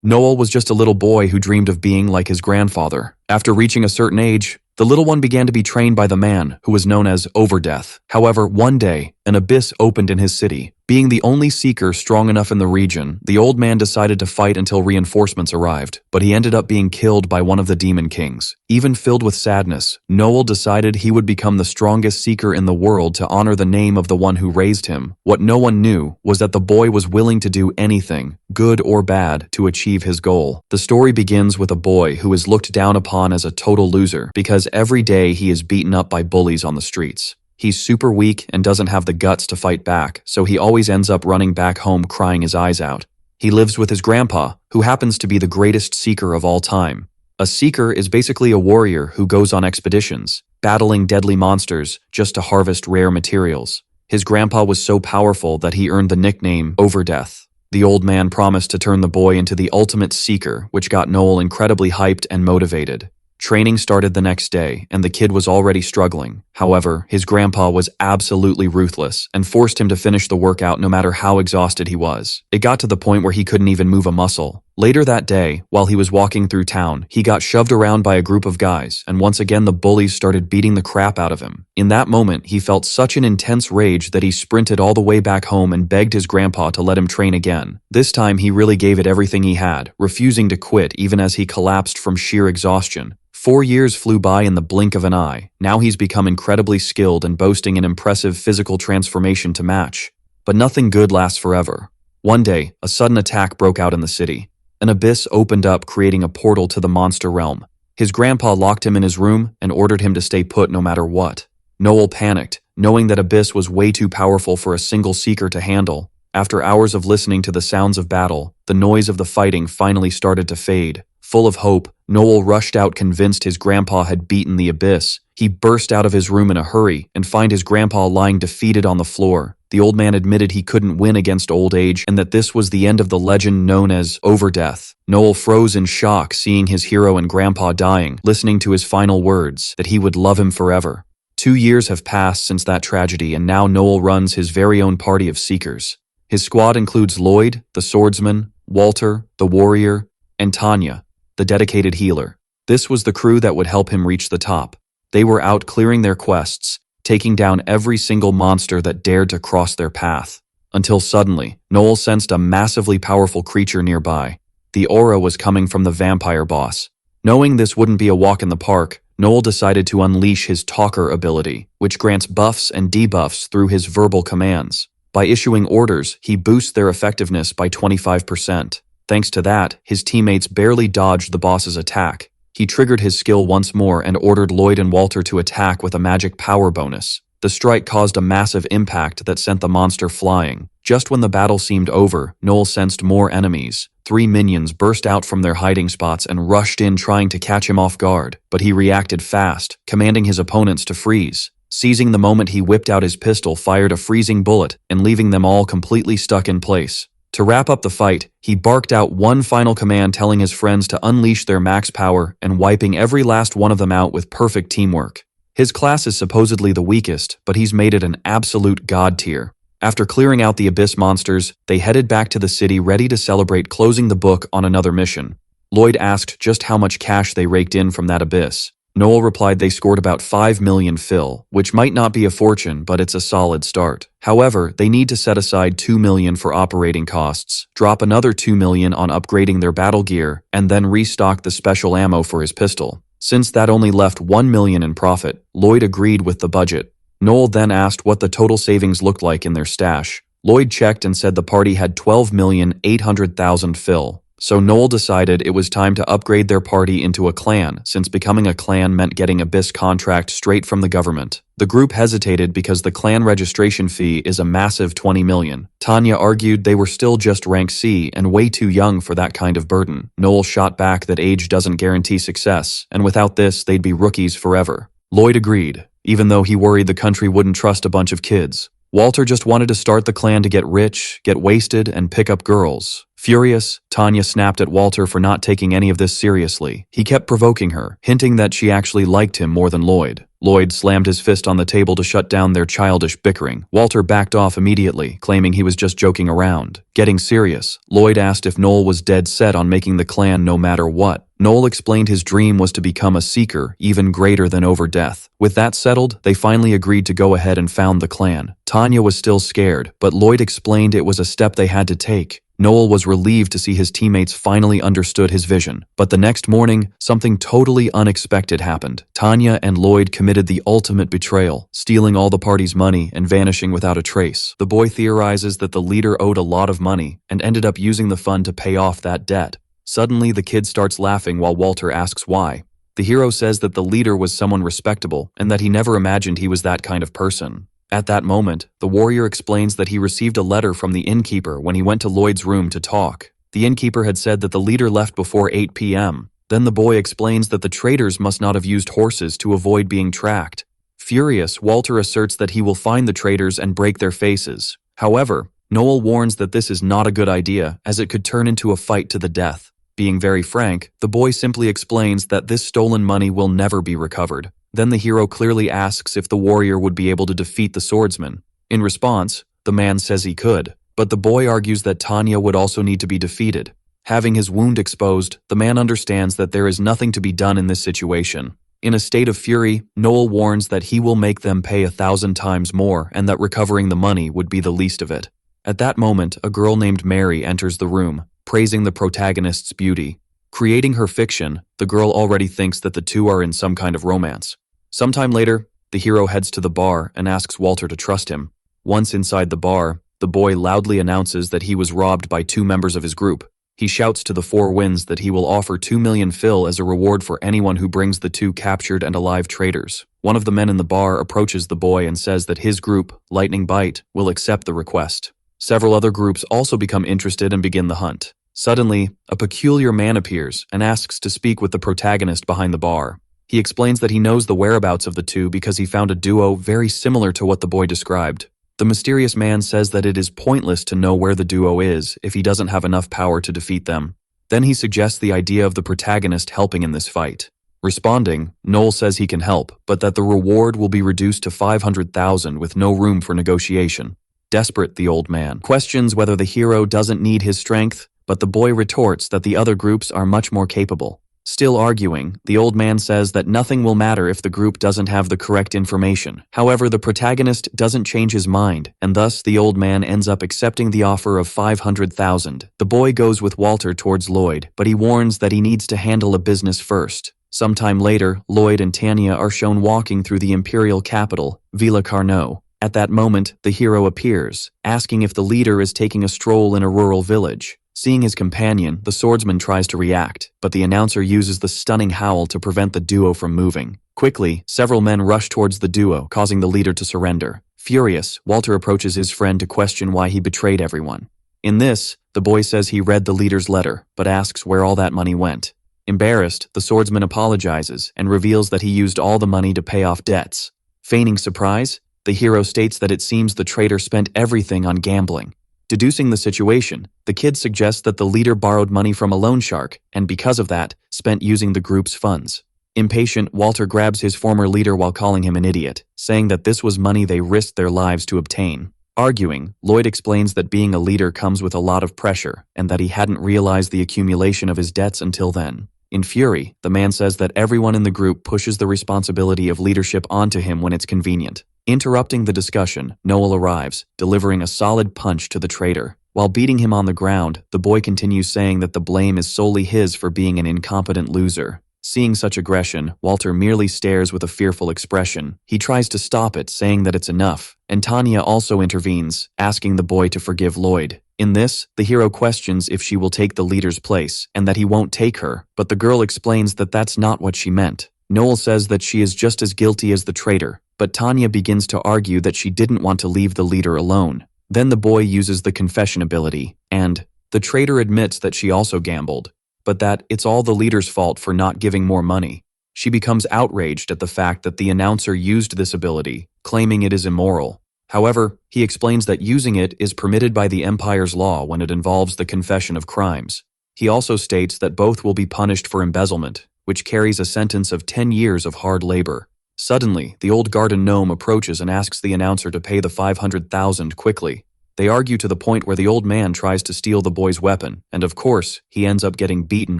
Noel was just a little boy who dreamed of being like his grandfather. After reaching a certain age, the little one began to be trained by the man who was known as Overdeath. However, one day, an abyss opened in his city. Being the only seeker strong enough in the region, the old man decided to fight until reinforcements arrived, but he ended up being killed by one of the demon kings. Even filled with sadness, Noel decided he would become the strongest seeker in the world to honor the name of the one who raised him. What no one knew was that the boy was willing to do anything, good or bad, to achieve his goal. The story begins with a boy who is looked down upon as a total loser because every day he is beaten up by bullies on the streets. He's super weak and doesn't have the guts to fight back, so he always ends up running back home crying his eyes out. He lives with his grandpa, who happens to be the greatest seeker of all time. A seeker is basically a warrior who goes on expeditions, battling deadly monsters just to harvest rare materials. His grandpa was so powerful that he earned the nickname Overdeath. The old man promised to turn the boy into the ultimate seeker, which got Noel incredibly hyped and motivated. Training started the next day, and the kid was already struggling. However, his grandpa was absolutely ruthless and forced him to finish the workout no matter how exhausted he was. It got to the point where he couldn't even move a muscle. Later that day, while he was walking through town, he got shoved around by a group of guys, and once again the bullies started beating the crap out of him. In that moment, he felt such an intense rage that he sprinted all the way back home and begged his grandpa to let him train again. This time he really gave it everything he had, refusing to quit even as he collapsed from sheer exhaustion. 4 years flew by in the blink of an eye. Now he's become incredibly skilled and boasting an impressive physical transformation to match. But nothing good lasts forever. One day, a sudden attack broke out in the city. An abyss opened up, creating a portal to the monster realm. His grandpa locked him in his room and ordered him to stay put no matter what. Noel panicked, knowing that abyss was way too powerful for a single seeker to handle. After hours of listening to the sounds of battle, the noise of the fighting finally started to fade. Full of hope, Noel rushed out convinced his grandpa had beaten the abyss. He burst out of his room in a hurry and found his grandpa lying defeated on the floor. The old man admitted he couldn't win against old age and that this was the end of the legend known as Overdeath. Noel froze in shock seeing his hero and grandpa dying, listening to his final words, that he would love him forever. 2 years have passed since that tragedy, and now Noel runs his very own party of seekers. His squad includes Lloyd, the swordsman, Walter, the warrior, and Tanya, the dedicated healer. This was the crew that would help him reach the top. They were out clearing their quests, taking down every single monster that dared to cross their path. Until suddenly, Noel sensed a massively powerful creature nearby. The aura was coming from the vampire boss. Knowing this wouldn't be a walk in the park, Noel decided to unleash his talker ability, which grants buffs and debuffs through his verbal commands. By issuing orders, he boosts their effectiveness by 25%. Thanks to that, his teammates barely dodged the boss's attack. He triggered his skill once more and ordered Lloyd and Walter to attack with a magic power bonus. The strike caused a massive impact that sent the monster flying. Just when the battle seemed over, Noel sensed more enemies. 3 minions burst out from their hiding spots and rushed in trying to catch him off guard, but he reacted fast, commanding his opponents to freeze. Seizing the moment, he whipped out his pistol, fired a freezing bullet, and leaving them all completely stuck in place. To wrap up the fight, he barked out one final command telling his friends to unleash their max power and wiping every last one of them out with perfect teamwork. His class is supposedly the weakest, but he's made it an absolute god tier. After clearing out the abyss monsters, they headed back to the city ready to celebrate closing the book on another mission. Lloyd asked just how much cash they raked in from that abyss. Noel replied they scored about 5 million fil, which might not be a fortune, but it's a solid start. However, they need to set aside 2 million for operating costs, drop another 2 million on upgrading their battle gear, and then restock the special ammo for his pistol. Since that only left 1 million in profit, Lloyd agreed with the budget. Noel then asked what the total savings looked like in their stash. Lloyd checked and said the party had 12,800,000 fil. So Noel decided it was time to upgrade their party into a clan, since becoming a clan meant getting Abyss contract straight from the government. The group hesitated because the clan registration fee is a massive 20 million. Tanya argued they were still just rank C and way too young for that kind of burden. Noel shot back that age doesn't guarantee success, and without this, they'd be rookies forever. Lloyd agreed, even though he worried the country wouldn't trust a bunch of kids. Walter just wanted to start the clan to get rich, get wasted, and pick up girls. Furious, Tanya snapped at Walter for not taking any of this seriously. He kept provoking her, hinting that she actually liked him more than Lloyd. Lloyd slammed his fist on the table to shut down their childish bickering. Walter backed off immediately, claiming he was just joking around. Getting serious, Lloyd asked if Noel was dead set on making the clan no matter what. Noel explained his dream was to become a seeker, even greater than Overdeath. With that settled, they finally agreed to go ahead and found the clan. Tanya was still scared, but Lloyd explained it was a step they had to take. Noel was relieved to see his teammates finally understood his vision. But the next morning, something totally unexpected happened. Tanya and Lloyd committed the ultimate betrayal, stealing all the party's money and vanishing without a trace. The boy theorizes that the leader owed a lot of money and ended up using the fund to pay off that debt. Suddenly, the kid starts laughing while Walter asks why. The hero says that the leader was someone respectable and that he never imagined he was that kind of person. At that moment, the warrior explains that he received a letter from the innkeeper when he went to Lloyd's room to talk. The innkeeper had said that the leader left before 8 p.m. Then the boy explains that the traitors must not have used horses to avoid being tracked. Furious, Walter asserts that he will find the traitors and break their faces. However, Noel warns that this is not a good idea, as it could turn into a fight to the death. Being very frank, the boy simply explains that this stolen money will never be recovered. Then the hero clearly asks if the warrior would be able to defeat the swordsman. In response, the man says he could, but the boy argues that Tanya would also need to be defeated. Having his wound exposed, the man understands that there is nothing to be done in this situation. In a state of fury, Noel warns that he will make them pay 1,000 times more and that recovering the money would be the least of it. At that moment, a girl named Mary enters the room, praising the protagonist's beauty. Creating her fiction, the girl already thinks that the two are in some kind of romance. Sometime later, the hero heads to the bar and asks Walter to trust him. Once inside the bar, the boy loudly announces that he was robbed by 2 members of his group. He shouts to the 4 winds that he will offer 2 million fil as a reward for anyone who brings the 2 captured and alive traitors. One of the men in the bar approaches the boy and says that his group, Lightning Bite, will accept the request. Several other groups also become interested and begin the hunt. Suddenly, a peculiar man appears and asks to speak with the protagonist behind the bar. He explains that he knows the whereabouts of the 2 because he found a duo very similar to what the boy described. The mysterious man says that it is pointless to know where the duo is if he doesn't have enough power to defeat them. Then he suggests the idea of the protagonist helping in this fight. Responding, Noel says he can help, but that the reward will be reduced to 500,000 with no room for negotiation. Desperate, the old man questions whether the hero doesn't need his strength, but the boy retorts that the other groups are much more capable. Still arguing, the old man says that nothing will matter if the group doesn't have the correct information. However, the protagonist doesn't change his mind, and thus the old man ends up accepting the offer of 500,000. The boy goes with Walter towards Lloyd, but he warns that he needs to handle a business first. Sometime later, Lloyd and Tanya are shown walking through the imperial capital, Villa Carnot. At that moment, the hero appears, asking if the leader is taking a stroll in a rural village. Seeing his companion, the swordsman tries to react, but the announcer uses the stunning howl to prevent the duo from moving. Quickly, several men rush towards the duo, causing the leader to surrender. Furious, Walter approaches his friend to question why he betrayed everyone. In this, the boy says he read the leader's letter, but asks where all that money went. Embarrassed, the swordsman apologizes and reveals that he used all the money to pay off debts. Feigning surprise, the hero states that it seems the traitor spent everything on gambling. Deducing the situation, the kid suggests that the leader borrowed money from a loan shark and because of that, spent using the group's funds. Impatient, Walter grabs his former leader while calling him an idiot, saying that this was money they risked their lives to obtain. Arguing, Lloyd explains that being a leader comes with a lot of pressure and that he hadn't realized the accumulation of his debts until then. In fury, the man says that everyone in the group pushes the responsibility of leadership onto him when it's convenient. Interrupting the discussion, Noel arrives, delivering a solid punch to the traitor. While beating him on the ground, the boy continues saying that the blame is solely his for being an incompetent loser. Seeing such aggression, Walter merely stares with a fearful expression. He tries to stop it, saying that it's enough, and Tanya also intervenes, asking the boy to forgive Lloyd. In this, the hero questions if she will take the leader's place, and that he won't take her, but the girl explains that that's not what she meant. Noel says that she is just as guilty as the traitor, but Tanya begins to argue that she didn't want to leave the leader alone. Then the boy uses the confession ability, and the traitor admits that she also gambled, but that it's all the leader's fault for not giving more money. She becomes outraged at the fact that the announcer used this ability, claiming it is immoral. However, he explains that using it is permitted by the Empire's law when it involves the confession of crimes. He also states that both will be punished for embezzlement, which carries a sentence of 10 years of hard labor. Suddenly, the old garden gnome approaches and asks the announcer to pay the 500,000 quickly. They argue to the point where the old man tries to steal the boy's weapon, and of course, he ends up getting beaten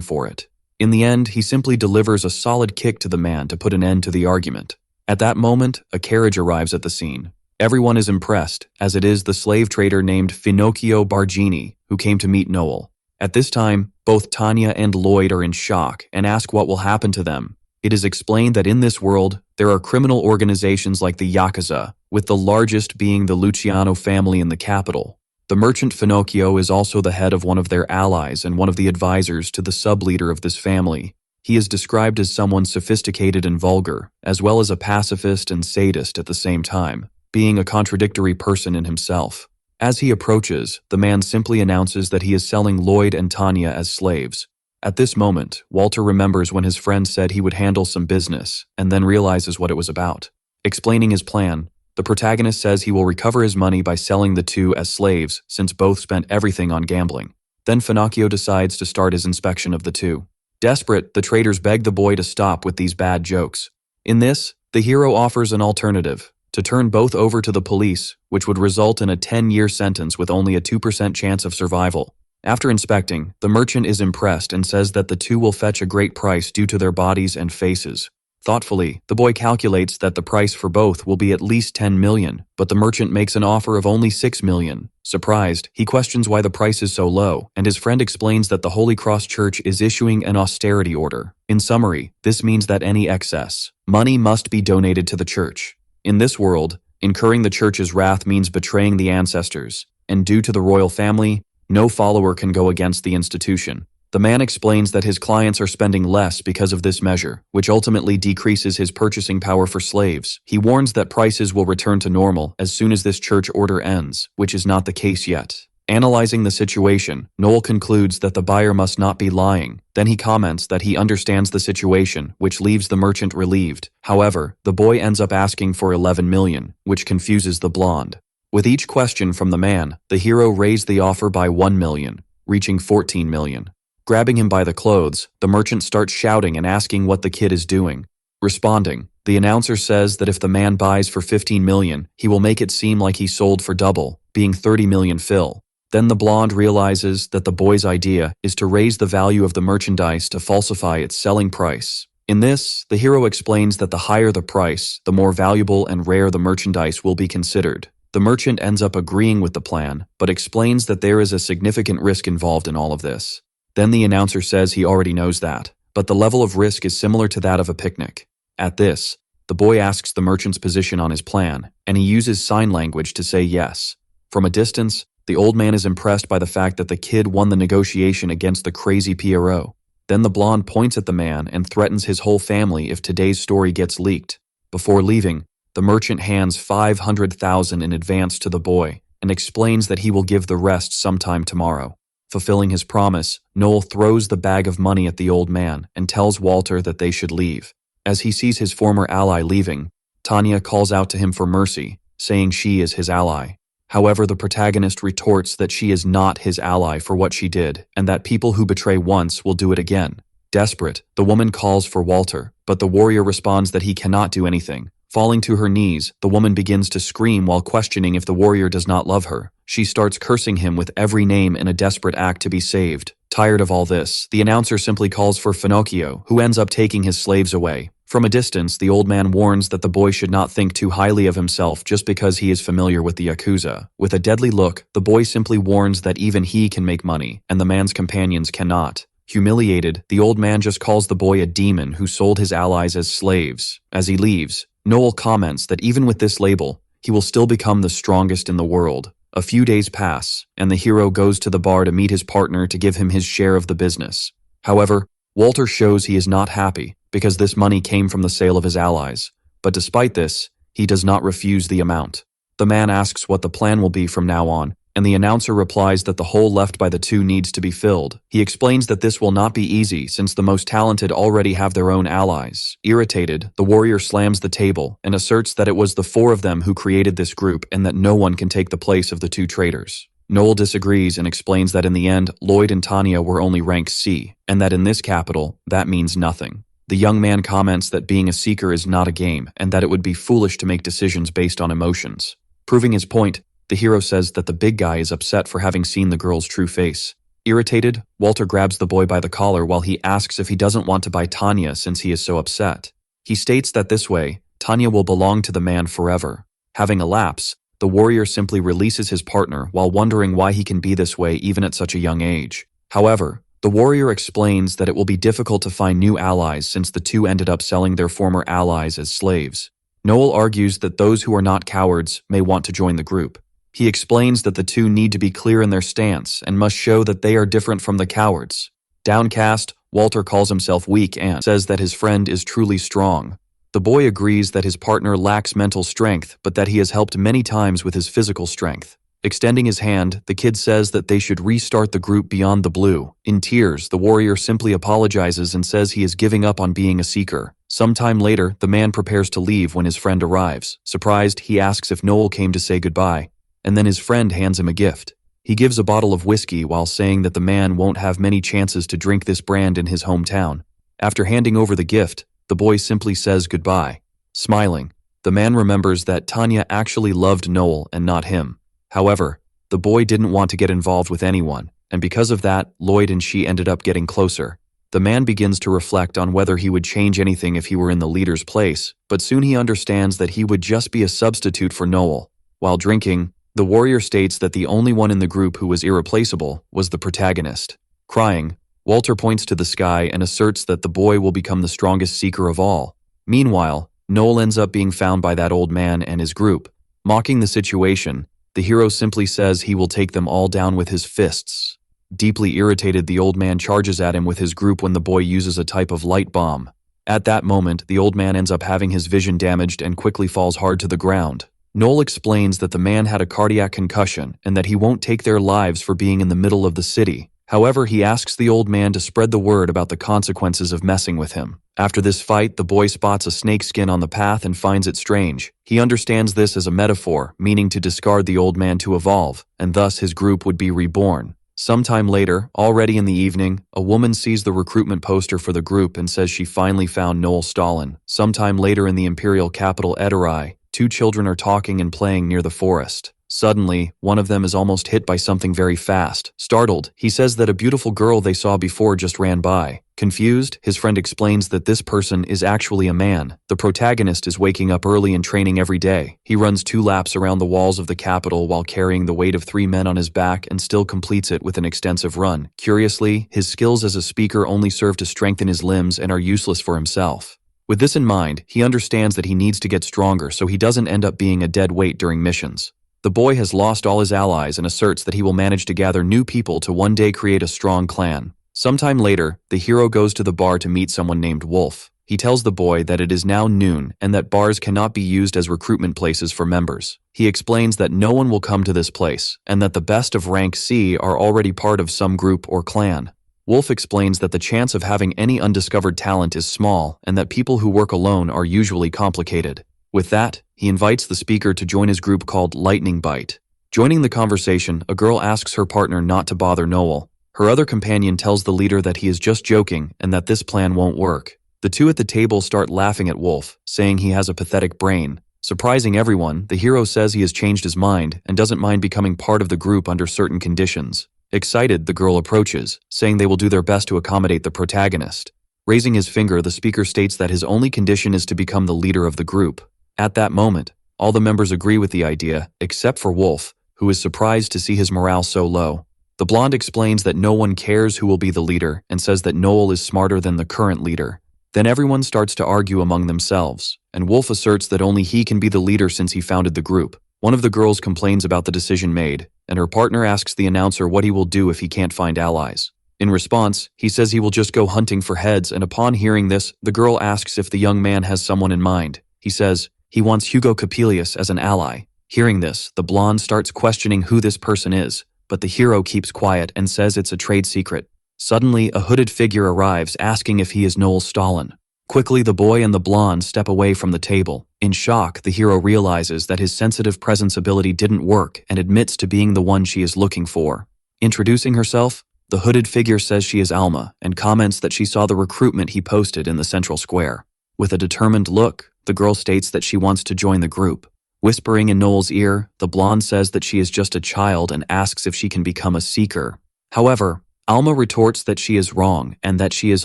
for it. In the end, he simply delivers a solid kick to the man to put an end to the argument. At that moment, a carriage arrives at the scene. Everyone is impressed, as it is the slave trader named Finocchio Bargini who came to meet Noel. At this time, both Tanya and Lloyd are in shock and ask what will happen to them. It is explained that in this world, there are criminal organizations like the Yakuza, with the largest being the Luciano family in the capital. The merchant Finocchio is also the head of one of their allies and one of the advisors to the sub-leader of this family. He is described as someone sophisticated and vulgar, as well as a pacifist and sadist at the same time, being a contradictory person in himself. As he approaches, the man simply announces that he is selling Lloyd and Tanya as slaves. At this moment, Walter remembers when his friend said he would handle some business, and then realizes what it was about. Explaining his plan, the protagonist says he will recover his money by selling the two as slaves since both spent everything on gambling. Then Finocchio decides to start his inspection of the two. Desperate, the traders beg the boy to stop with these bad jokes. In this, the hero offers an alternative, to turn both over to the police, which would result in a 10-year sentence with only a 2% chance of survival. After inspecting, the merchant is impressed and says that the two will fetch a great price due to their bodies and faces. Thoughtfully, the boy calculates that the price for both will be at least 10 million, but the merchant makes an offer of only 6 million. Surprised, he questions why the price is so low, and his friend explains that the Holy Cross Church is issuing an austerity order. In summary, this means that any excess money must be donated to the church. In this world, incurring the church's wrath means betraying the ancestors, and due to the royal family, no follower can go against the institution. The man explains that his clients are spending less because of this measure, which ultimately decreases his purchasing power for slaves. He warns that prices will return to normal as soon as this church order ends, which is not the case yet. Analyzing the situation, Noel concludes that the buyer must not be lying. Then he comments that he understands the situation, which leaves the merchant relieved. However, the boy ends up asking for 11 million, which confuses the blonde. With each question from the man, the hero raised the offer by 1 million, reaching 14 million. Grabbing him by the clothes, the merchant starts shouting and asking what the kid is doing. Responding, the announcer says that if the man buys for 15 million, he will make it seem like he sold for double, being 30 million fill. Then the blonde realizes that the boy's idea is to raise the value of the merchandise to falsify its selling price. In this, the hero explains that the higher the price, the more valuable and rare the merchandise will be considered. The merchant ends up agreeing with the plan, but explains that there is a significant risk involved in all of this. Then the announcer says he already knows that, but the level of risk is similar to that of a picnic. At this, the boy asks the merchant's position on his plan, and he uses sign language to say yes. From a distance, the old man is impressed by the fact that the kid won the negotiation against the crazy Pierrot. Then the blonde points at the man and threatens his whole family if today's story gets leaked. Before leaving, the merchant hands 500,000 in advance to the boy and explains that he will give the rest sometime tomorrow. Fulfilling his promise, Noel throws the bag of money at the old man and tells Walter that they should leave. As he sees his former ally leaving, Tanya calls out to him for mercy, saying she is his ally. However, the protagonist retorts that she is not his ally for what she did, and that people who betray once will do it again. Desperate, the woman calls for Walter, but the warrior responds that he cannot do anything. Falling to her knees, the woman begins to scream while questioning if the warrior does not love her. She starts cursing him with every name in a desperate act to be saved. Tired of all this, the announcer simply calls for Finocchio, who ends up taking his slaves away. From a distance, the old man warns that the boy should not think too highly of himself just because he is familiar with the Yakuza. With a deadly look, the boy simply warns that even he can make money, and the man's companions cannot. Humiliated, the old man just calls the boy a demon who sold his allies as slaves. As he leaves, Noel comments that even with this label, he will still become the strongest in the world. A few days pass, and the hero goes to the bar to meet his partner to give him his share of the business. However, Walter shows he is not happy because this money came from the sale of his allies. But despite this, he does not refuse the amount. The man asks what the plan will be from now on, and the announcer replies that the hole left by the two needs to be filled. He explains that this will not be easy since the most talented already have their own allies. Irritated, the warrior slams the table and asserts that it was the four of them who created this group and that no one can take the place of the two traitors. Noel disagrees and explains that in the end, Lloyd and Tanya were only rank C, and that in this capital, that means nothing. The young man comments that being a seeker is not a game and that it would be foolish to make decisions based on emotions. Proving his point, the hero says that the big guy is upset for having seen the girl's true face. Irritated, Walter grabs the boy by the collar while he asks if he doesn't want to buy Tanya since he is so upset. He states that this way, Tanya will belong to the man forever. Having a lapse, the warrior simply releases his partner while wondering why he can be this way even at such a young age. However, the warrior explains that it will be difficult to find new allies since the two ended up selling their former allies as slaves. Noel argues that those who are not cowards may want to join the group. He explains that the two need to be clear in their stance and must show that they are different from the cowards. Downcast, Walter calls himself weak and says that his friend is truly strong. The boy agrees that his partner lacks mental strength, but that he has helped many times with his physical strength. Extending his hand, the kid says that they should restart the group beyond the blue. In tears, the warrior simply apologizes and says he is giving up on being a seeker. Sometime later, the man prepares to leave when his friend arrives. Surprised, he asks if Noel came to say goodbye, and then his friend hands him a gift. He gives a bottle of whiskey while saying that the man won't have many chances to drink this brand in his hometown. After handing over the gift, the boy simply says goodbye. Smiling, the man remembers that Tanya actually loved Noel and not him. However, the boy didn't want to get involved with anyone, and because of that, Lloyd and she ended up getting closer. The man begins to reflect on whether he would change anything if he were in the leader's place, but soon he understands that he would just be a substitute for Noel. While drinking, the warrior states that the only one in the group who was irreplaceable was the protagonist. Crying, Walter points to the sky and asserts that the boy will become the strongest seeker of all. Meanwhile, Noel ends up being found by that old man and his group. Mocking the situation, the hero simply says he will take them all down with his fists. Deeply irritated, the old man charges at him with his group when the boy uses a type of light bomb. At that moment, the old man ends up having his vision damaged and quickly falls hard to the ground. Noel explains that the man had a cardiac concussion and that he won't take their lives for being in the middle of the city. However, he asks the old man to spread the word about the consequences of messing with him. After this fight, the boy spots a snakeskin on the path and finds it strange. He understands this as a metaphor, meaning to discard the old man to evolve, and thus his group would be reborn. Sometime later, already in the evening, a woman sees the recruitment poster for the group and says she finally found Noel Stalin. Sometime later in the imperial capital Edorai, two children are talking and playing near the forest. Suddenly, one of them is almost hit by something very fast. Startled, he says that a beautiful girl they saw before just ran by. Confused, his friend explains that this person is actually a man. The protagonist is waking up early and training every day. He runs 2 laps around the walls of the capital while carrying the weight of 3 men on his back and still completes it with an extensive run. Curiously, his skills as a speaker only serve to strengthen his limbs and are useless for himself. With this in mind, he understands that he needs to get stronger so he doesn't end up being a dead weight during missions. The boy has lost all his allies and asserts that he will manage to gather new people to one day create a strong clan. Sometime later, the hero goes to the bar to meet someone named Wolf. He tells the boy that it is now noon and that bars cannot be used as recruitment places for members. He explains that no one will come to this place and that the best of rank C are already part of some group or clan. Wolf explains that the chance of having any undiscovered talent is small and that people who work alone are usually complicated. With that, he invites the speaker to join his group called Lightning Bite. Joining the conversation, a girl asks her partner not to bother Noel. Her other companion tells the leader that he is just joking and that this plan won't work. The two at the table start laughing at Wolf, saying he has a pathetic brain. Surprising everyone, the hero says he has changed his mind and doesn't mind becoming part of the group under certain conditions. Excited, the girl approaches, saying they will do their best to accommodate the protagonist. Raising his finger, the speaker states that his only condition is to become the leader of the group. At that moment, all the members agree with the idea, except for Wolf, who is surprised to see his morale so low. The blonde explains that no one cares who will be the leader and says that Noel is smarter than the current leader. Then everyone starts to argue among themselves, and Wolf asserts that only he can be the leader since he founded the group. One of the girls complains about the decision made, and her partner asks the announcer what he will do if he can't find allies. In response, he says he will just go hunting for heads, and upon hearing this, the girl asks if the young man has someone in mind. He says he wants Hugo Capelius as an ally. Hearing this, the blonde starts questioning who this person is, but the hero keeps quiet and says it's a trade secret. Suddenly, a hooded figure arrives asking if he is Noel Stalin. Quickly, the boy and the blonde step away from the table. In shock, the hero realizes that his sensitive presence ability didn't work and admits to being the one she is looking for. Introducing herself, the hooded figure says she is Elma and comments that she saw the recruitment he posted in the central square. With a determined look, the girl states that she wants to join the group. Whispering in Noel's ear, the blonde says that she is just a child and asks if she can become a seeker. However, Alma retorts that she is wrong and that she is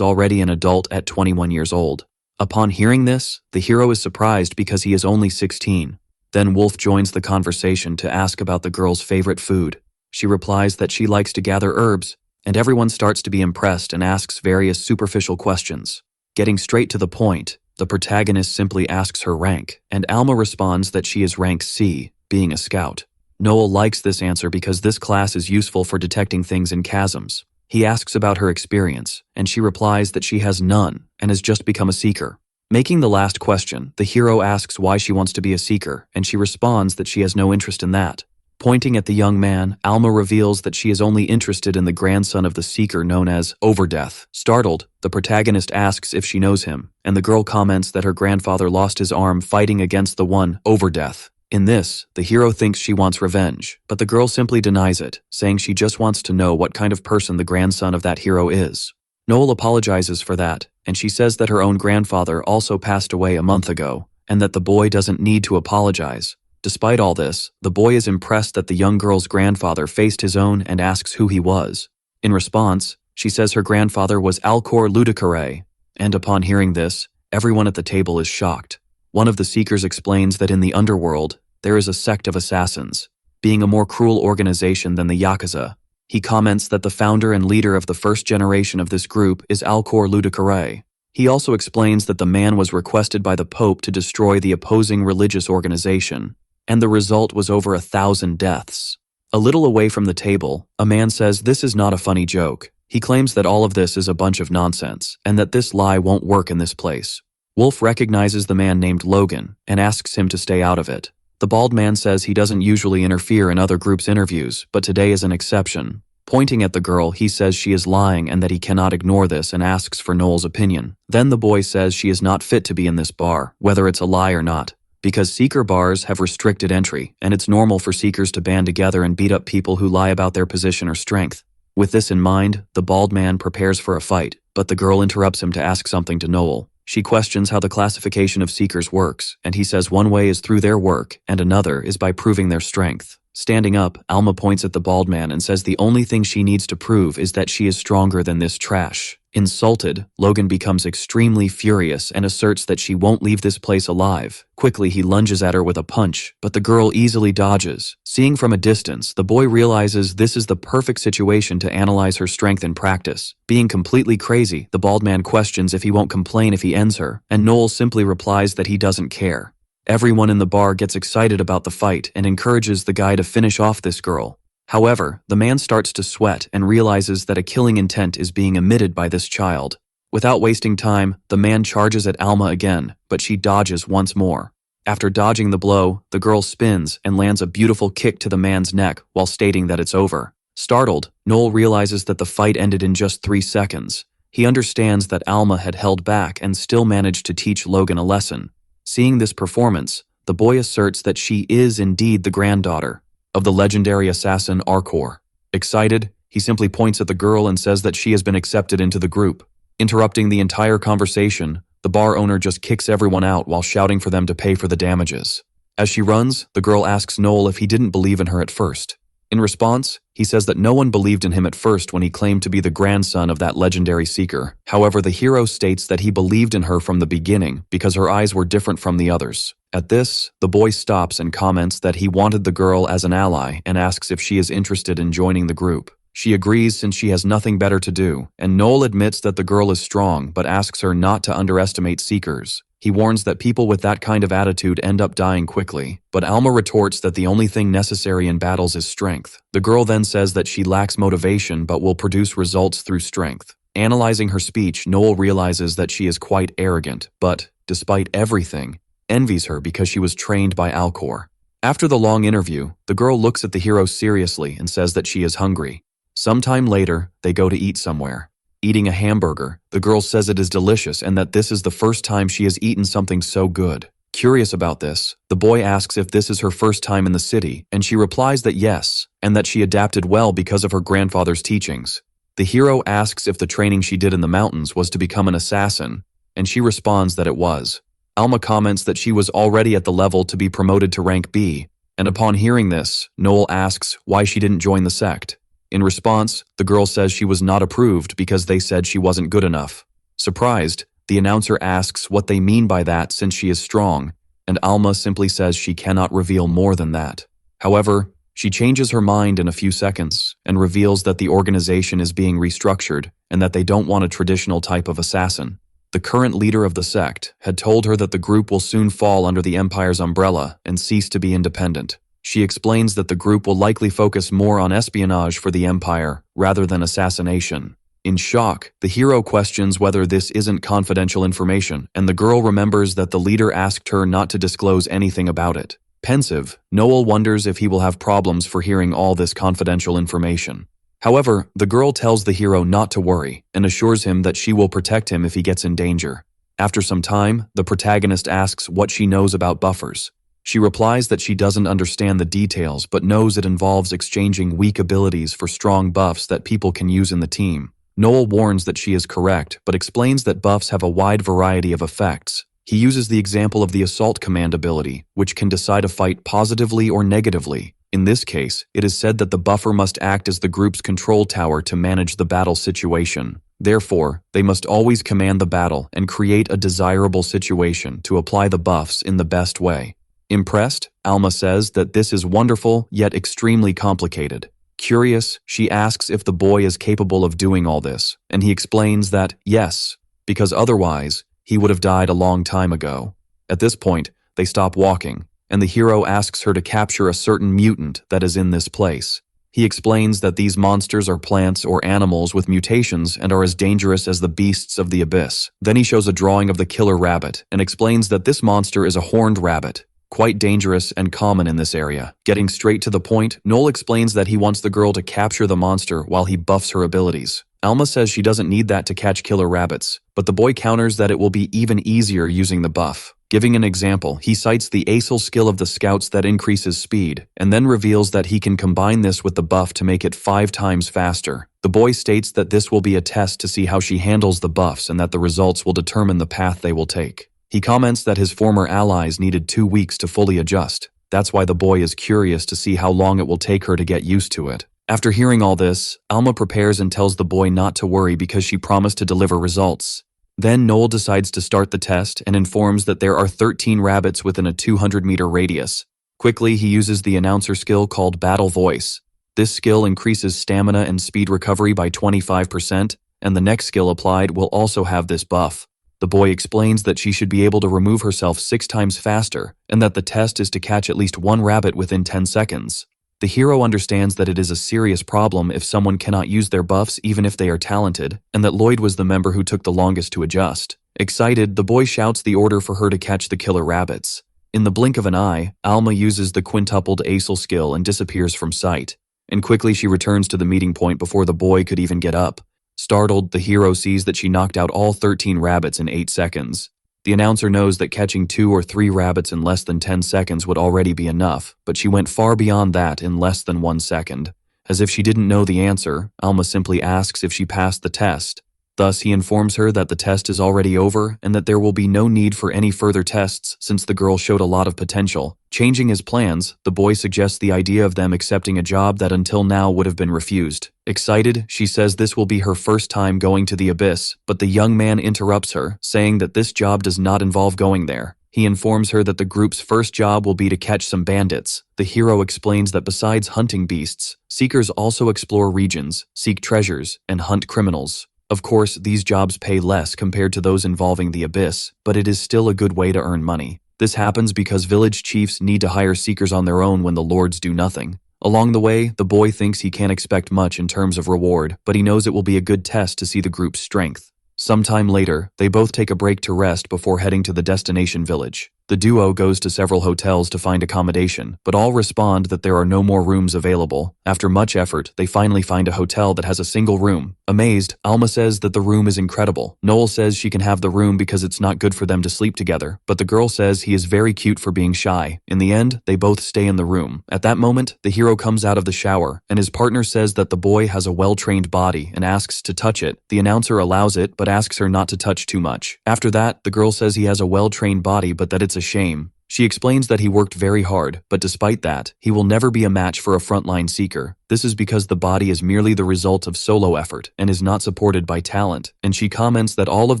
already an adult at 21 years old. Upon hearing this, the hero is surprised because he is only 16. Then Wolf joins the conversation to ask about the girl's favorite food. She replies that she likes to gather herbs, and everyone starts to be impressed and asks various superficial questions. Getting straight to the point, the protagonist simply asks her rank, and Alma responds that she is rank C, being a scout. Noel likes this answer because this class is useful for detecting things in chasms. He asks about her experience, and she replies that she has none and has just become a seeker. Making the last question, the hero asks why she wants to be a seeker, and she responds that she has no interest in that. Pointing at the young man, Alma reveals that she is only interested in the grandson of the seeker known as Overdeath. Startled, the protagonist asks if she knows him, and the girl comments that her grandfather lost his arm fighting against the one, Overdeath. In this, the hero thinks she wants revenge, but the girl simply denies it, saying she just wants to know what kind of person the grandson of that hero is. Noel apologizes for that, and she says that her own grandfather also passed away a month ago, and that the boy doesn't need to apologize. Despite all this, the boy is impressed that the young girl's grandfather faced his own and asks who he was. In response, she says her grandfather was Alcor Ludicare, and upon hearing this, everyone at the table is shocked. One of the seekers explains that in the underworld, there is a sect of assassins, being a more cruel organization than the Yakuza. He comments that the founder and leader of the first generation of this group is Alcor Ludicare. He also explains that the man was requested by the Pope to destroy the opposing religious organization, and the result was over 1,000 deaths. A little away from the table, a man says this is not a funny joke. He claims that all of this is a bunch of nonsense, and that this lie won't work in this place. Wolf recognizes the man named Logan and asks him to stay out of it. The bald man says he doesn't usually interfere in other groups' interviews, but today is an exception. Pointing at the girl, he says she is lying and that he cannot ignore this and asks for Noel's opinion. Then the boy says she is not fit to be in this bar, whether it's a lie or not, because seeker bars have restricted entry, and it's normal for seekers to band together and beat up people who lie about their position or strength. With this in mind, the bald man prepares for a fight, but the girl interrupts him to ask something to Noel. She questions how the classification of seekers works, and he says one way is through their work, and another is by proving their strength. Standing up, Alma points at the bald man and says the only thing she needs to prove is that she is stronger than this trash. Insulted, Logan becomes extremely furious and asserts that she won't leave this place alive. Quickly, he lunges at her with a punch, but the girl easily dodges. Seeing from a distance, the boy realizes this is the perfect situation to analyze her strength in practice. Being completely crazy, the bald man questions if he won't complain if he ends her, and Noel simply replies that he doesn't care. Everyone in the bar gets excited about the fight and encourages the guy to finish off this girl. However, the man starts to sweat and realizes that a killing intent is being emitted by this child. Without wasting time, the man charges at Alma again, but she dodges once more. After dodging the blow, the girl spins and lands a beautiful kick to the man's neck while stating that it's over. Startled, Noel realizes that the fight ended in just 3 seconds. He understands that Alma had held back and still managed to teach Logan a lesson. Seeing this performance, the boy asserts that she is indeed the granddaughter of the legendary assassin Arcor. Excited, he simply points at the girl and says that she has been accepted into the group. Interrupting the entire conversation, the bar owner just kicks everyone out while shouting for them to pay for the damages. As she runs, the girl asks Noel if he didn't believe in her at first. In response, he says that no one believed in him at first when he claimed to be the grandson of that legendary seeker. However, the hero states that he believed in her from the beginning because her eyes were different from the others. At this, the boy stops and comments that he wanted the girl as an ally and asks if she is interested in joining the group. She agrees since she has nothing better to do, and Noel admits that the girl is strong but asks her not to underestimate seekers. He warns that people with that kind of attitude end up dying quickly, but Alma retorts that the only thing necessary in battles is strength. The girl then says that she lacks motivation but will produce results through strength. Analyzing her speech, Noel realizes that she is quite arrogant, but, despite everything, envies her because she was trained by Alcor. After the long interview, the girl looks at the hero seriously and says that she is hungry. Sometime later, they go to eat somewhere. Eating a hamburger, the girl says it is delicious and that this is the first time she has eaten something so good. Curious about this, the boy asks if this is her first time in the city, and she replies that yes, and that she adapted well because of her grandfather's teachings. The hero asks if the training she did in the mountains was to become an assassin, and she responds that it was. Elma comments that she was already at the level to be promoted to rank B, and upon hearing this, Noel asks why she didn't join the sect. In response, the girl says she was not approved because they said she wasn't good enough. Surprised, the announcer asks what they mean by that since she is strong, and Alma simply says she cannot reveal more than that. However, she changes her mind in a few seconds and reveals that the organization is being restructured and that they don't want a traditional type of assassin. The current leader of the sect had told her that the group will soon fall under the Empire's umbrella and cease to be independent. She explains that the group will likely focus more on espionage for the Empire rather than assassination. In shock, the hero questions whether this isn't confidential information, and the girl remembers that the leader asked her not to disclose anything about it. Pensive, Noel wonders if he will have problems for hearing all this confidential information. However, the girl tells the hero not to worry and assures him that she will protect him if he gets in danger. After some time, the protagonist asks what she knows about buffers. She replies that she doesn't understand the details but knows it involves exchanging weak abilities for strong buffs that people can use in the team. Noel warns that she is correct, but explains that buffs have a wide variety of effects. He uses the example of the assault command ability, which can decide a fight positively or negatively. In this case, it is said that the buffer must act as the group's control tower to manage the battle situation. Therefore, they must always command the battle and create a desirable situation to apply the buffs in the best way. Impressed, Alma says that this is wonderful yet extremely complicated. Curious, she asks if the boy is capable of doing all this, and he explains that yes, because otherwise, he would have died a long time ago. At this point, they stop walking, and the hero asks her to capture a certain mutant that is in this place. He explains that these monsters are plants or animals with mutations and are as dangerous as the beasts of the abyss. Then he shows a drawing of the killer rabbit and explains that this monster is a horned rabbit, quite dangerous and common in this area. Getting straight to the point, Noel explains that he wants the girl to capture the monster while he buffs her abilities. Alma says she doesn't need that to catch killer rabbits, but the boy counters that it will be even easier using the buff. Giving an example, he cites the acel skill of the scouts that increases speed, and then reveals that he can combine this with the buff to make it 5 times faster. The boy states that this will be a test to see how she handles the buffs and that the results will determine the path they will take. He comments that his former allies needed 2 weeks to fully adjust. That's why the boy is curious to see how long it will take her to get used to it. After hearing all this, Alma prepares and tells the boy not to worry because she promised to deliver results. Then Noel decides to start the test and informs that there are 13 rabbits within a 200-meter radius. Quickly, he uses the announcer skill called Battle Voice. This skill increases stamina and speed recovery by 25%, and the next skill applied will also have this buff. The boy explains that she should be able to remove herself 6 times faster, and that the test is to catch at least 1 rabbit within 10 seconds. The hero understands that it is a serious problem if someone cannot use their buffs even if they are talented, and that Lloyd was the member who took the longest to adjust. Excited, the boy shouts the order for her to catch the killer rabbits. In the blink of an eye, Alma uses the quintupled acel skill and disappears from sight, and quickly she returns to the meeting point before the boy could even get up. Startled, the hero sees that she knocked out all 13 rabbits in 8 seconds. The announcer knows that catching 2 or 3 rabbits in less than 10 seconds would already be enough, but she went far beyond that in less than 1 second. As if she didn't know the answer, Alma simply asks if she passed the test. Thus, he informs her that the test is already over and that there will be no need for any further tests since the girl showed a lot of potential. Changing his plans, the boy suggests the idea of them accepting a job that until now would have been refused. Excited, she says this will be her first time going to the abyss, but the young man interrupts her, saying that this job does not involve going there. He informs her that the group's first job will be to catch some bandits. The hero explains that besides hunting beasts, seekers also explore regions, seek treasures, and hunt criminals. Of course, these jobs pay less compared to those involving the abyss, but it is still a good way to earn money. This happens because village chiefs need to hire seekers on their own when the lords do nothing. Along the way, the boy thinks he can't expect much in terms of reward, but he knows it will be a good test to see the group's strength. Sometime later, they both take a break to rest before heading to the destination village. The duo goes to several hotels to find accommodation, but all respond that there are no more rooms available. After much effort, they finally find a hotel that has a single room. Amazed, Alma says that the room is incredible. Noel says she can have the room because it's not good for them to sleep together, but the girl says he is very cute for being shy. In the end, they both stay in the room. At that moment, the hero comes out of the shower, and his partner says that the boy has a well-trained body and asks to touch it. The announcer allows it, but asks her not to touch too much. After that, the girl says he has a well-trained body, but that it's a shame. She explains that he worked very hard, but despite that, he will never be a match for a frontline seeker. This is because the body is merely the result of solo effort and is not supported by talent, and she comments that all of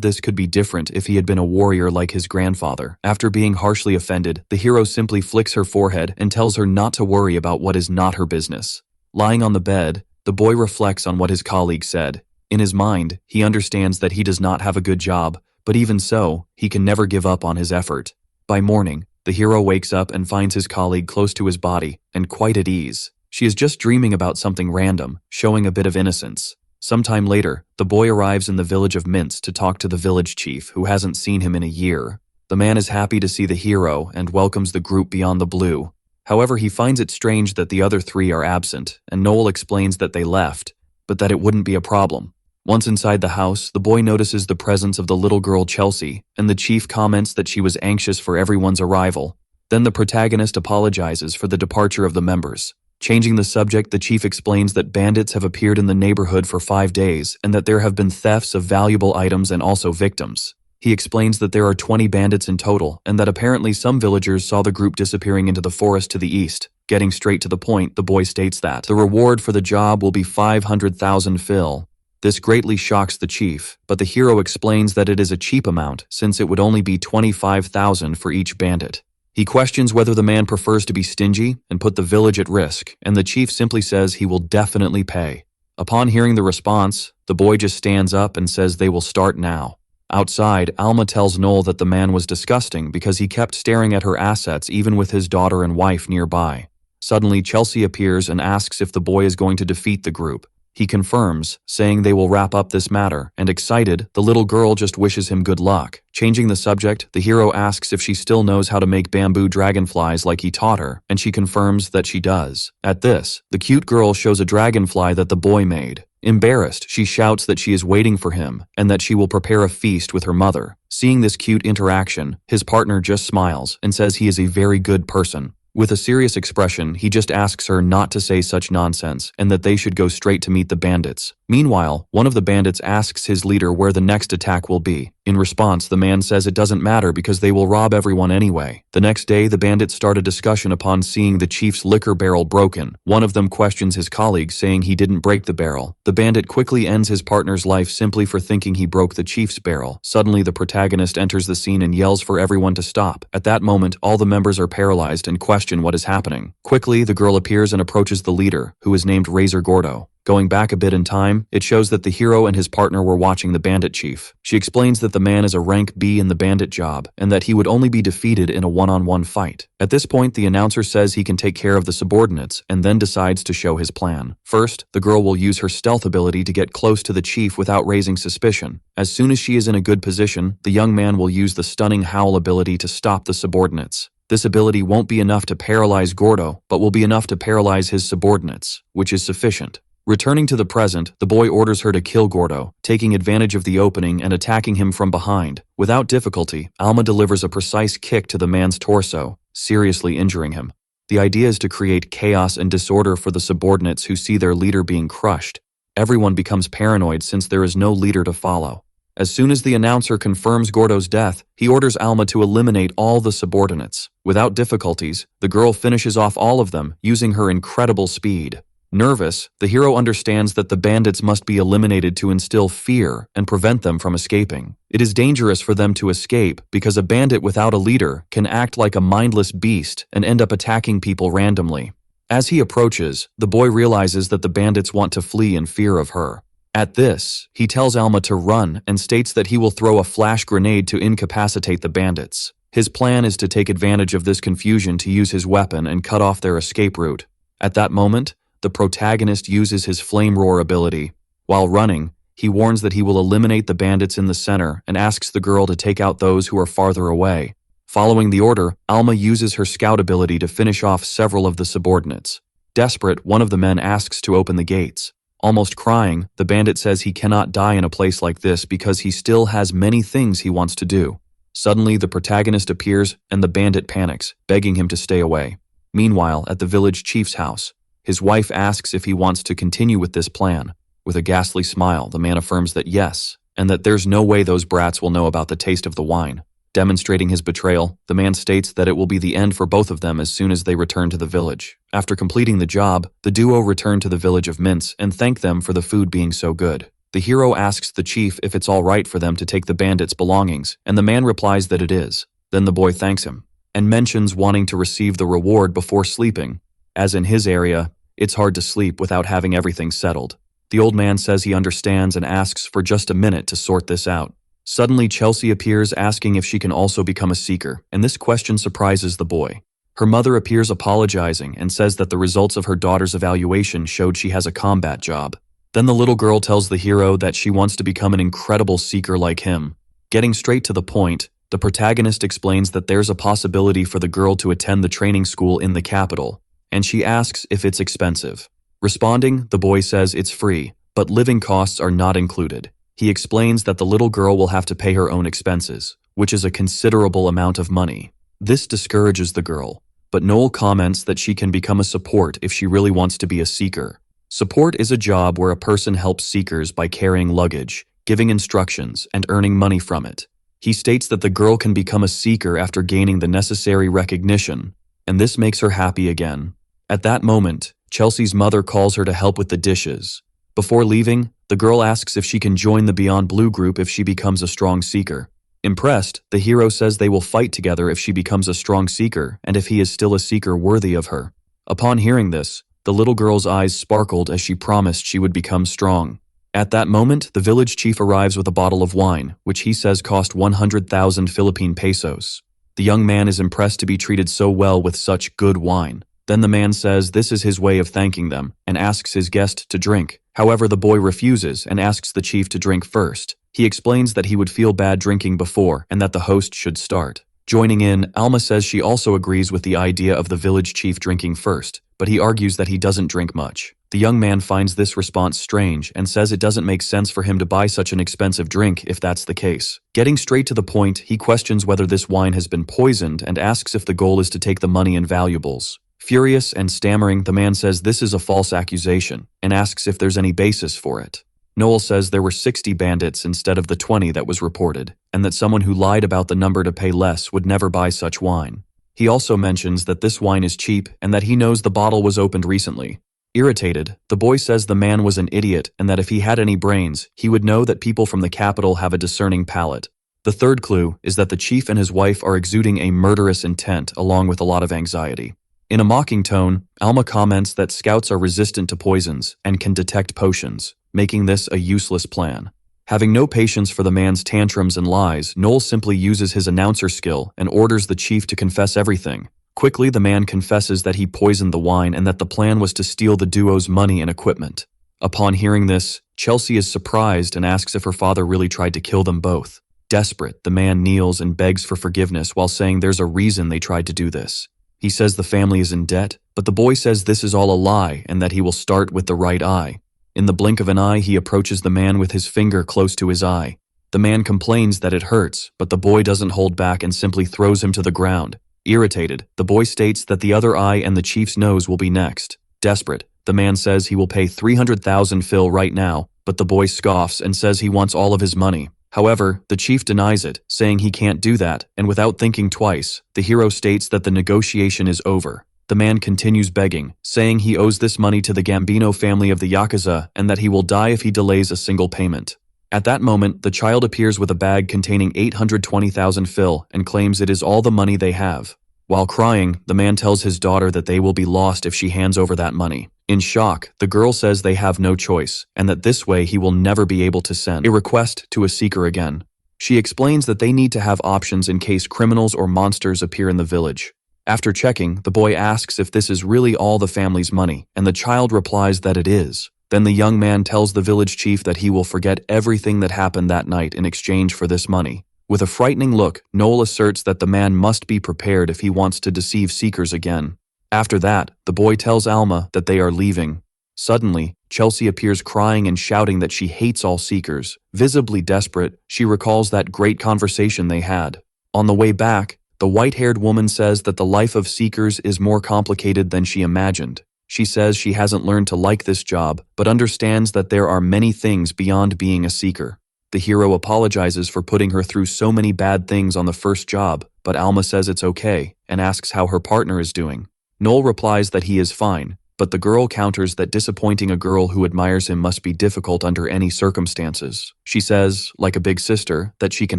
this could be different if he had been a warrior like his grandfather. After being harshly offended, the hero simply flicks her forehead and tells her not to worry about what is not her business. Lying on the bed, the boy reflects on what his colleague said. In his mind, he understands that he does not have a good job, but even so, he can never give up on his effort. By morning, the hero wakes up and finds his colleague close to his body and quite at ease. She is just dreaming about something random, showing a bit of innocence. Sometime later, the boy arrives in the village of Mints to talk to the village chief, who hasn't seen him in a year. The man is happy to see the hero and welcomes the group beyond the blue. However, he finds it strange that the other three are absent, and Noel explains that they left, but that it wouldn't be a problem. Once inside the house, the boy notices the presence of the little girl Chelsea, and the chief comments that she was anxious for everyone's arrival. Then the protagonist apologizes for the departure of the members. Changing the subject, the chief explains that bandits have appeared in the neighborhood for 5 days, and that there have been thefts of valuable items and also victims. He explains that there are 20 bandits in total, and that apparently some villagers saw the group disappearing into the forest to the east. Getting straight to the point, the boy states that the reward for the job will be 500,000 fil. This greatly shocks the chief, but the hero explains that it is a cheap amount since it would only be 25,000 for each bandit. He questions whether the man prefers to be stingy and put the village at risk, and the chief simply says he will definitely pay. Upon hearing the response, the boy just stands up and says they will start now. Outside, Alma tells Noel that the man was disgusting because he kept staring at her assets even with his daughter and wife nearby. Suddenly, Chelsea appears and asks if the boy is going to defeat the group. He confirms, saying they will wrap up this matter, and excited, the little girl just wishes him good luck. Changing the subject, the hero asks if she still knows how to make bamboo dragonflies like he taught her, and she confirms that she does. At this, the cute girl shows a dragonfly that the boy made. Embarrassed, she shouts that she is waiting for him, and that she will prepare a feast with her mother. Seeing this cute interaction, his partner just smiles and says he is a very good person. With a serious expression, he just asks her not to say such nonsense and that they should go straight to meet the bandits. Meanwhile, one of the bandits asks his leader where the next attack will be. In response, the man says it doesn't matter because they will rob everyone anyway. The next day, the bandits start a discussion upon seeing the chief's liquor barrel broken. One of them questions his colleague, saying he didn't break the barrel. The bandit quickly ends his partner's life simply for thinking he broke the chief's barrel. Suddenly, the protagonist enters the scene and yells for everyone to stop. At that moment, all the members are paralyzed and question what is happening. Quickly, the girl appears and approaches the leader, who is named Razor Gordo. Going back a bit in time, it shows that the hero and his partner were watching the bandit chief. She explains that the man is a rank B in the bandit job, and that he would only be defeated in a one-on-one fight. At this point, the announcer says he can take care of the subordinates, and then decides to show his plan. First, the girl will use her stealth ability to get close to the chief without raising suspicion. As soon as she is in a good position, the young man will use the stunning howl ability to stop the subordinates. This ability won't be enough to paralyze Gordo, but will be enough to paralyze his subordinates, which is sufficient. Returning to the present, the boy orders her to kill Gordo, taking advantage of the opening and attacking him from behind. Without difficulty, Alma delivers a precise kick to the man's torso, seriously injuring him. The idea is to create chaos and disorder for the subordinates who see their leader being crushed. Everyone becomes paranoid since there is no leader to follow. As soon as the announcer confirms Gordo's death, he orders Alma to eliminate all the subordinates. Without difficulties, the girl finishes off all of them, using her incredible speed. Nervous, the hero understands that the bandits must be eliminated to instill fear and prevent them from escaping. It is dangerous for them to escape because a bandit without a leader can act like a mindless beast and end up attacking people randomly. As he approaches, the boy realizes that the bandits want to flee in fear of her. At this, he tells Alma to run and states that he will throw a flash grenade to incapacitate the bandits. His plan is to take advantage of this confusion to use his weapon and cut off their escape route. At that moment, the protagonist uses his flame roar ability. While running, he warns that he will eliminate the bandits in the center and asks the girl to take out those who are farther away. Following the order, Alma uses her scout ability to finish off several of the subordinates. Desperate, one of the men asks to open the gates. Almost crying, the bandit says he cannot die in a place like this because he still has many things he wants to do. Suddenly, the protagonist appears and the bandit panics, begging him to stay away. Meanwhile, at the village chief's house, his wife asks if he wants to continue with this plan. With a ghastly smile, the man affirms that yes, and that there's no way those brats will know about the taste of the wine. Demonstrating his betrayal, the man states that it will be the end for both of them as soon as they return to the village. After completing the job, the duo return to the village of Mints and thank them for the food being so good. The hero asks the chief if it's all right for them to take the bandits' belongings, and the man replies that it is. Then the boy thanks him, and mentions wanting to receive the reward before sleeping, as in his area, it's hard to sleep without having everything settled. The old man says he understands and asks for just a minute to sort this out. Suddenly, Chelsea appears asking if she can also become a seeker, and this question surprises the boy. Her mother appears apologizing and says that the results of her daughter's evaluation showed she has a combat job. Then the little girl tells the hero that she wants to become an incredible seeker like him. Getting straight to the point, the protagonist explains that there's a possibility for the girl to attend the training school in the capital, and she asks if it's expensive. Responding, the boy says it's free, but living costs are not included. He explains that the little girl will have to pay her own expenses, which is a considerable amount of money. This discourages the girl, but Noel comments that she can become a support if she really wants to be a seeker. Support is a job where a person helps seekers by carrying luggage, giving instructions, and earning money from it. He states that the girl can become a seeker after gaining the necessary recognition, and this makes her happy again. At that moment, Chelsea's mother calls her to help with the dishes. Before leaving, the girl asks if she can join the Beyond Blue group if she becomes a strong seeker. Impressed, the hero says they will fight together if she becomes a strong seeker and if he is still a seeker worthy of her. Upon hearing this, the little girl's eyes sparkled as she promised she would become strong. At that moment, the village chief arrives with a bottle of wine, which he says cost 100,000 Philippine pesos. The young man is impressed to be treated so well with such good wine. Then the man says this is his way of thanking them and asks his guest to drink. However, the boy refuses and asks the chief to drink first. He explains that he would feel bad drinking before and that the host should start. Joining in, Alma says she also agrees with the idea of the village chief drinking first, but he argues that he doesn't drink much. The young man finds this response strange and says it doesn't make sense for him to buy such an expensive drink if that's the case. Getting straight to the point, he questions whether this wine has been poisoned and asks if the goal is to take the money and valuables. Furious and stammering, the man says this is a false accusation and asks if there's any basis for it. Noel says there were 60 bandits instead of the 20 that was reported, and that someone who lied about the number to pay less would never buy such wine. He also mentions that this wine is cheap and that he knows the bottle was opened recently. Irritated, the boy says the man was an idiot and that if he had any brains, he would know that people from the capital have a discerning palate. The third clue is that the chief and his wife are exuding a murderous intent along with a lot of anxiety. In a mocking tone, Alma comments that scouts are resistant to poisons and can detect potions, making this a useless plan. Having no patience for the man's tantrums and lies, Noel simply uses his announcer skill and orders the chief to confess everything. Quickly, the man confesses that he poisoned the wine and that the plan was to steal the duo's money and equipment. Upon hearing this, Chelsea is surprised and asks if her father really tried to kill them both. Desperate, the man kneels and begs for forgiveness while saying there's a reason they tried to do this. He says the family is in debt, but the boy says this is all a lie and that he will start with the right eye. In the blink of an eye, he approaches the man with his finger close to his eye. The man complains that it hurts, but the boy doesn't hold back and simply throws him to the ground. Irritated, the boy states that the other eye and the chief's nose will be next. Desperate, the man says he will pay 300,000 Phil right now, but the boy scoffs and says he wants all of his money. However, the chief denies it, saying he can't do that, and without thinking twice, the hero states that the negotiation is over. The man continues begging, saying he owes this money to the Gambino family of the Yakuza and that he will die if he delays a single payment. At that moment, the child appears with a bag containing 820,000 Phil and claims it is all the money they have. While crying, the man tells his daughter that they will be lost if she hands over that money. In shock, the girl says they have no choice, and that this way he will never be able to send a request to a seeker again. She explains that they need to have options in case criminals or monsters appear in the village. After checking, the boy asks if this is really all the family's money, and the child replies that it is. Then the young man tells the village chief that he will forget everything that happened that night in exchange for this money. With a frightening look, Noel asserts that the man must be prepared if he wants to deceive seekers again. After that, the boy tells Alma that they are leaving. Suddenly, Chelsea appears crying and shouting that she hates all seekers. Visibly desperate, she recalls that great conversation they had. On the way back, the white-haired woman says that the life of seekers is more complicated than she imagined. She says she hasn't learned to like this job, but understands that there are many things beyond being a seeker. The hero apologizes for putting her through so many bad things on the first job, but Alma says it's okay, and asks how her partner is doing. Noel replies that he is fine, but the girl counters that disappointing a girl who admires him must be difficult under any circumstances. She says, like a big sister, that she can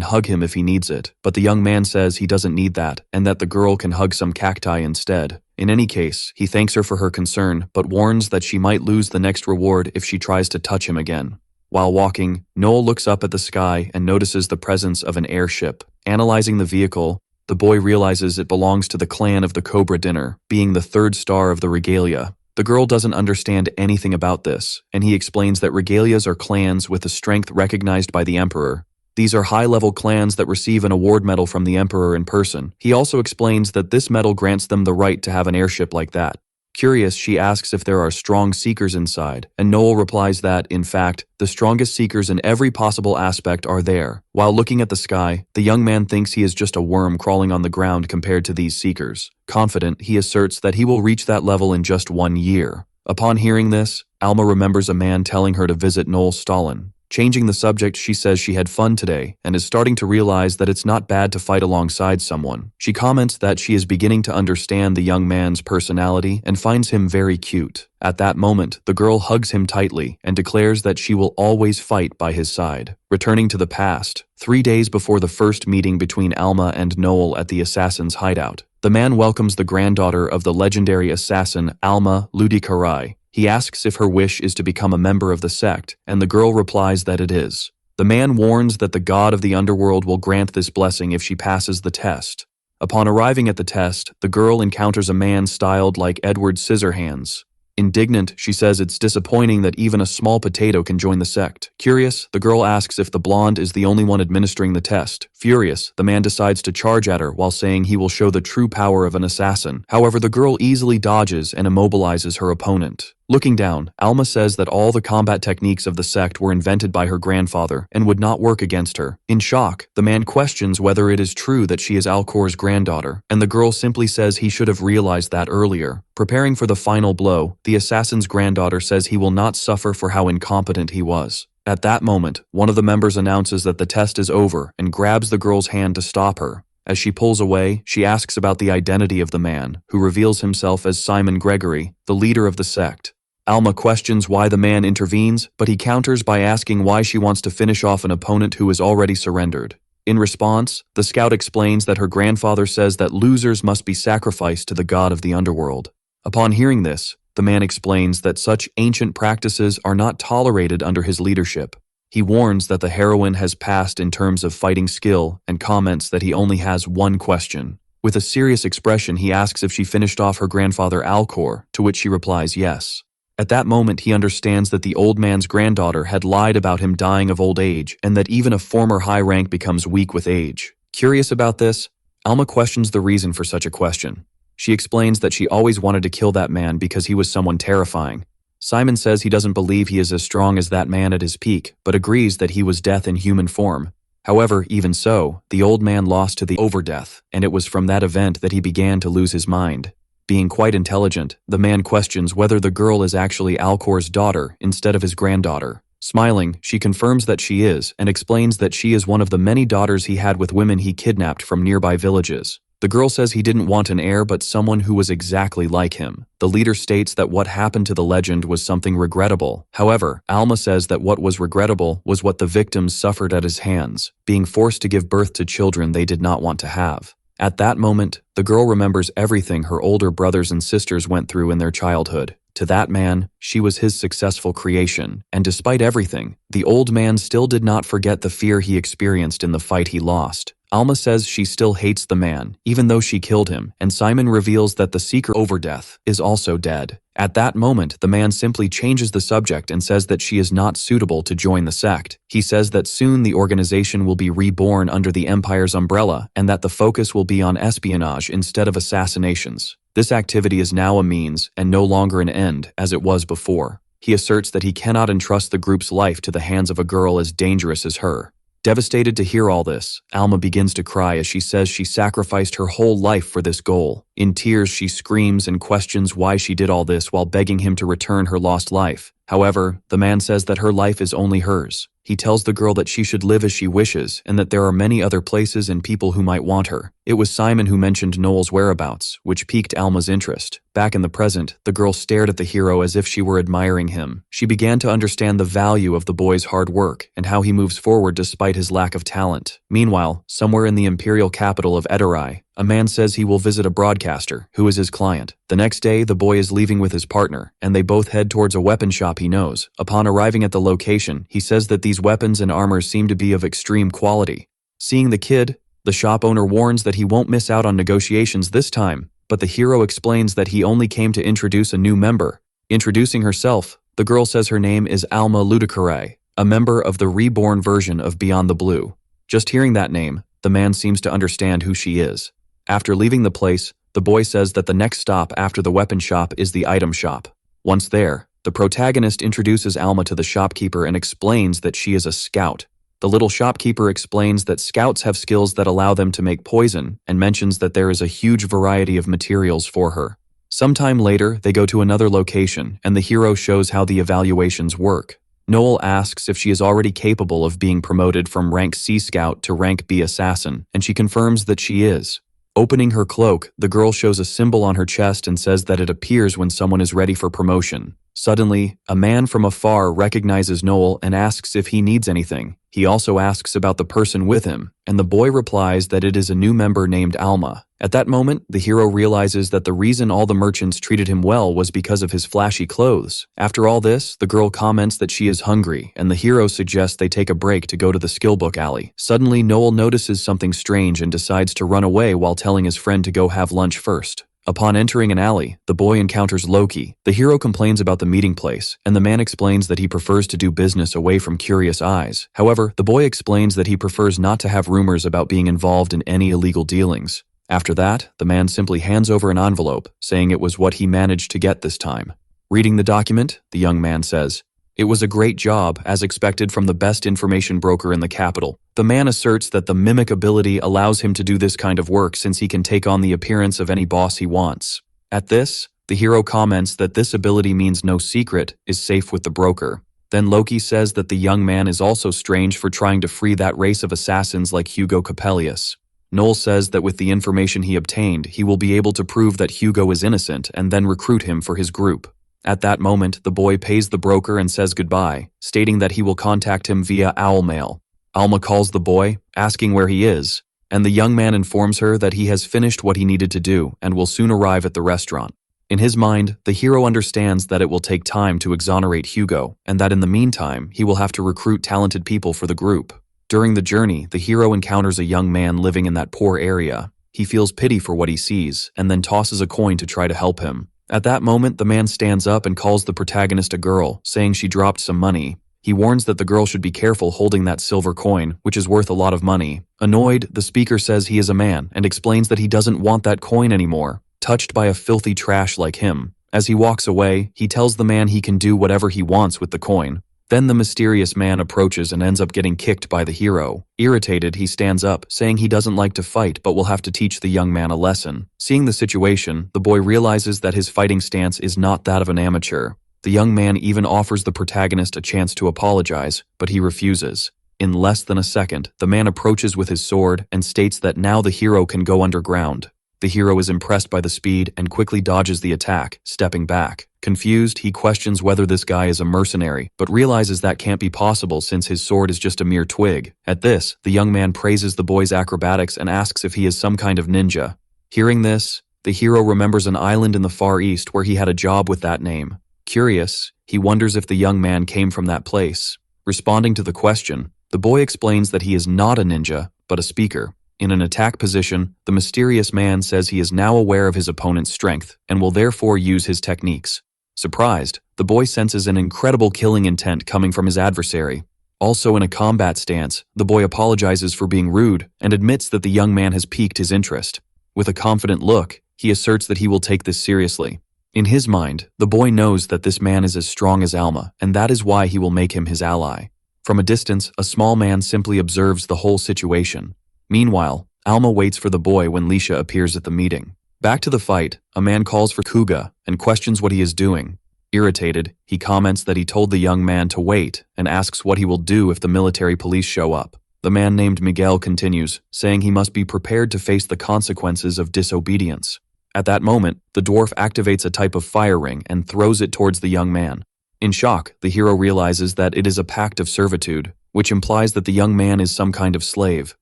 hug him if he needs it, but the young man says he doesn't need that, and that the girl can hug some cacti instead. In any case, he thanks her for her concern, but warns that she might lose the next reward if she tries to touch him again. While walking, Noel looks up at the sky and notices the presence of an airship. Analyzing the vehicle, the boy realizes it belongs to the clan of the Cobra Dinner, being the third star of the regalia. The girl doesn't understand anything about this, and he explains that regalias are clans with a strength recognized by the Emperor. These are high-level clans that receive an award medal from the Emperor in person. He also explains that this medal grants them the right to have an airship like that. Curious, she asks if there are strong seekers inside, and Noel replies that, in fact, the strongest seekers in every possible aspect are there. While looking at the sky, the young man thinks he is just a worm crawling on the ground compared to these seekers. Confident, he asserts that he will reach that level in just 1 year. Upon hearing this, Alma remembers a man telling her to visit Noel Stalin. Changing the subject, she says she had fun today and is starting to realize that it's not bad to fight alongside someone. She comments that she is beginning to understand the young man's personality and finds him very cute. At that moment, the girl hugs him tightly and declares that she will always fight by his side. Returning to the past, 3 days before the first meeting between Alma and Noel at the assassin's hideout, the man welcomes the granddaughter of the legendary assassin Alma Ludikarai. He asks if her wish is to become a member of the sect, and the girl replies that it is. The man warns that the god of the underworld will grant this blessing if she passes the test. Upon arriving at the test, the girl encounters a man styled like Edward Scissorhands. Indignant, she says it's disappointing that even a small potato can join the sect. Curious, the girl asks if the blonde is the only one administering the test. Furious, the man decides to charge at her while saying he will show the true power of an assassin. However, the girl easily dodges and immobilizes her opponent. Looking down, Alma says that all the combat techniques of the sect were invented by her grandfather and would not work against her. In shock, the man questions whether it is true that she is Alcor's granddaughter, and the girl simply says he should have realized that earlier. Preparing for the final blow, the assassin's granddaughter says he will not suffer for how incompetent he was. At that moment, one of the members announces that the test is over and grabs the girl's hand to stop her. As she pulls away, she asks about the identity of the man, who reveals himself as Simon Gregory, the leader of the sect. Alma questions why the man intervenes, but he counters by asking why she wants to finish off an opponent who has already surrendered. In response, the scout explains that her grandfather says that losers must be sacrificed to the god of the underworld. Upon hearing this, the man explains that such ancient practices are not tolerated under his leadership. He warns that the heroine has passed in terms of fighting skill and comments that he only has one question. With a serious expression, he asks if she finished off her grandfather Alcor, to which she replies yes. At that moment, he understands that the old man's granddaughter had lied about him dying of old age, and that even a former high rank becomes weak with age. Curious about this, Alma questions the reason for such a question. She explains that she always wanted to kill that man because he was someone terrifying. Simon says he doesn't believe he is as strong as that man at his peak, but agrees that he was death in human form. However, even so, the old man lost to the Overdeath, and it was from that event that he began to lose his mind. Being quite intelligent, the man questions whether the girl is actually Alcor's daughter instead of his granddaughter. Smiling, she confirms that she is and explains that she is one of the many daughters he had with women he kidnapped from nearby villages. The girl says he didn't want an heir but someone who was exactly like him. The leader states that what happened to the legend was something regrettable. However, Alma says that what was regrettable was what the victims suffered at his hands, being forced to give birth to children they did not want to have. At that moment, the girl remembers everything her older brothers and sisters went through in their childhood. To that man, she was his successful creation, and despite everything, the old man still did not forget the fear he experienced in the fight he lost. Alma says she still hates the man, even though she killed him, and Simon reveals that the seeker Overdeath is also dead. At that moment, the man simply changes the subject and says that she is not suitable to join the sect. He says that soon the organization will be reborn under the Empire's umbrella and that the focus will be on espionage instead of assassinations. This activity is now a means and no longer an end, as it was before. He asserts that he cannot entrust the group's life to the hands of a girl as dangerous as her. Devastated to hear all this, Alma begins to cry as she says she sacrificed her whole life for this goal. In tears, she screams and questions why she did all this while begging him to return her lost life. However, the man says that her life is only hers. He tells the girl that she should live as she wishes and that there are many other places and people who might want her. It was Simon who mentioned Noel's whereabouts, which piqued Alma's interest. Back in the present, the girl stared at the hero as if she were admiring him. She began to understand the value of the boy's hard work and how he moves forward despite his lack of talent. Meanwhile, somewhere in the imperial capital of Edorai, a man says he will visit a broadcaster, who is his client. The next day, the boy is leaving with his partner, and they both head towards a weapon shop he knows. Upon arriving at the location, he says that these weapons and armor seem to be of extreme quality. Seeing the kid, the shop owner warns that he won't miss out on negotiations this time, but the hero explains that he only came to introduce a new member. Introducing herself, the girl says her name is Alma Ludicare, a member of the reborn version of Beyond the Blue. Just hearing that name, the man seems to understand who she is. After leaving the place, the boy says that the next stop after the weapon shop is the item shop. Once there, the protagonist introduces Alma to the shopkeeper and explains that she is a scout. The little shopkeeper explains that scouts have skills that allow them to make poison and mentions that there is a huge variety of materials for her. Sometime later, they go to another location and the hero shows how the evaluations work. Noel asks if she is already capable of being promoted from rank C scout to rank B assassin, and she confirms that she is. Opening her cloak, the girl shows a symbol on her chest and says that it appears when someone is ready for promotion. Suddenly, a man from afar recognizes Noel and asks if he needs anything. He also asks about the person with him, and the boy replies that it is a new member named Alma. At that moment, the hero realizes that the reason all the merchants treated him well was because of his flashy clothes. After all this, the girl comments that she is hungry, and the hero suggests they take a break to go to the skillbook alley. Suddenly, Noel notices something strange and decides to run away while telling his friend to go have lunch first. Upon entering an alley, the boy encounters Loki. The hero complains about the meeting place, and the man explains that he prefers to do business away from curious eyes. However, the boy explains that he prefers not to have rumors about being involved in any illegal dealings. After that, the man simply hands over an envelope, saying it was what he managed to get this time. Reading the document, the young man says, "It was a great job, as expected from the best information broker in the capital." The man asserts that the mimic ability allows him to do this kind of work since he can take on the appearance of any boss he wants. At this, the hero comments that this ability means no secret is safe with the broker. Then Loki says that the young man is also strange for trying to free that race of assassins like Hugo Capellius. Noel says that with the information he obtained, he will be able to prove that Hugo is innocent and then recruit him for his group. At that moment, the boy pays the broker and says goodbye, stating that he will contact him via owl mail. Alma calls the boy, asking where he is, and the young man informs her that he has finished what he needed to do and will soon arrive at the restaurant. In his mind, the hero understands that it will take time to exonerate Hugo, and that in the meantime, he will have to recruit talented people for the group. During the journey, the hero encounters a young man living in that poor area. He feels pity for what he sees, and then tosses a coin to try to help him. At that moment, the man stands up and calls the protagonist a girl, saying she dropped some money. He warns that the girl should be careful holding that silver coin, which is worth a lot of money. Annoyed, the speaker says he is a man and explains that he doesn't want that coin anymore, touched by a filthy trash like him. As he walks away, he tells the man he can do whatever he wants with the coin. Then the mysterious man approaches and ends up getting kicked by the hero. Irritated, he stands up, saying he doesn't like to fight but will have to teach the young man a lesson. Seeing the situation, the boy realizes that his fighting stance is not that of an amateur. The young man even offers the protagonist a chance to apologize, but he refuses. In less than a second, the man approaches with his sword and states that now the hero can go underground. The hero is impressed by the speed and quickly dodges the attack, stepping back. Confused, he questions whether this guy is a mercenary, but realizes that can't be possible since his sword is just a mere twig. At this, the young man praises the boy's acrobatics and asks if he is some kind of ninja. Hearing this, the hero remembers an island in the Far East where he had a job with that name. Curious, he wonders if the young man came from that place. Responding to the question, the boy explains that he is not a ninja, but a speaker. In an attack position, the mysterious man says he is now aware of his opponent's strength and will therefore use his techniques. Surprised, the boy senses an incredible killing intent coming from his adversary. Also in a combat stance, the boy apologizes for being rude and admits that the young man has piqued his interest. With a confident look, he asserts that he will take this seriously. In his mind, the boy knows that this man is as strong as Elma, and that is why he will make him his ally. From a distance, a small man simply observes the whole situation. Meanwhile, Alma waits for the boy when Lisha appears at the meeting. Back to the fight, a man calls for Kuga and questions what he is doing. Irritated, he comments that he told the young man to wait and asks what he will do if the military police show up. The man named Miguel continues, saying he must be prepared to face the consequences of disobedience. At that moment, the dwarf activates a type of fire ring and throws it towards the young man. In shock, the hero realizes that it is a pact of servitude, which implies that the young man is some kind of slave.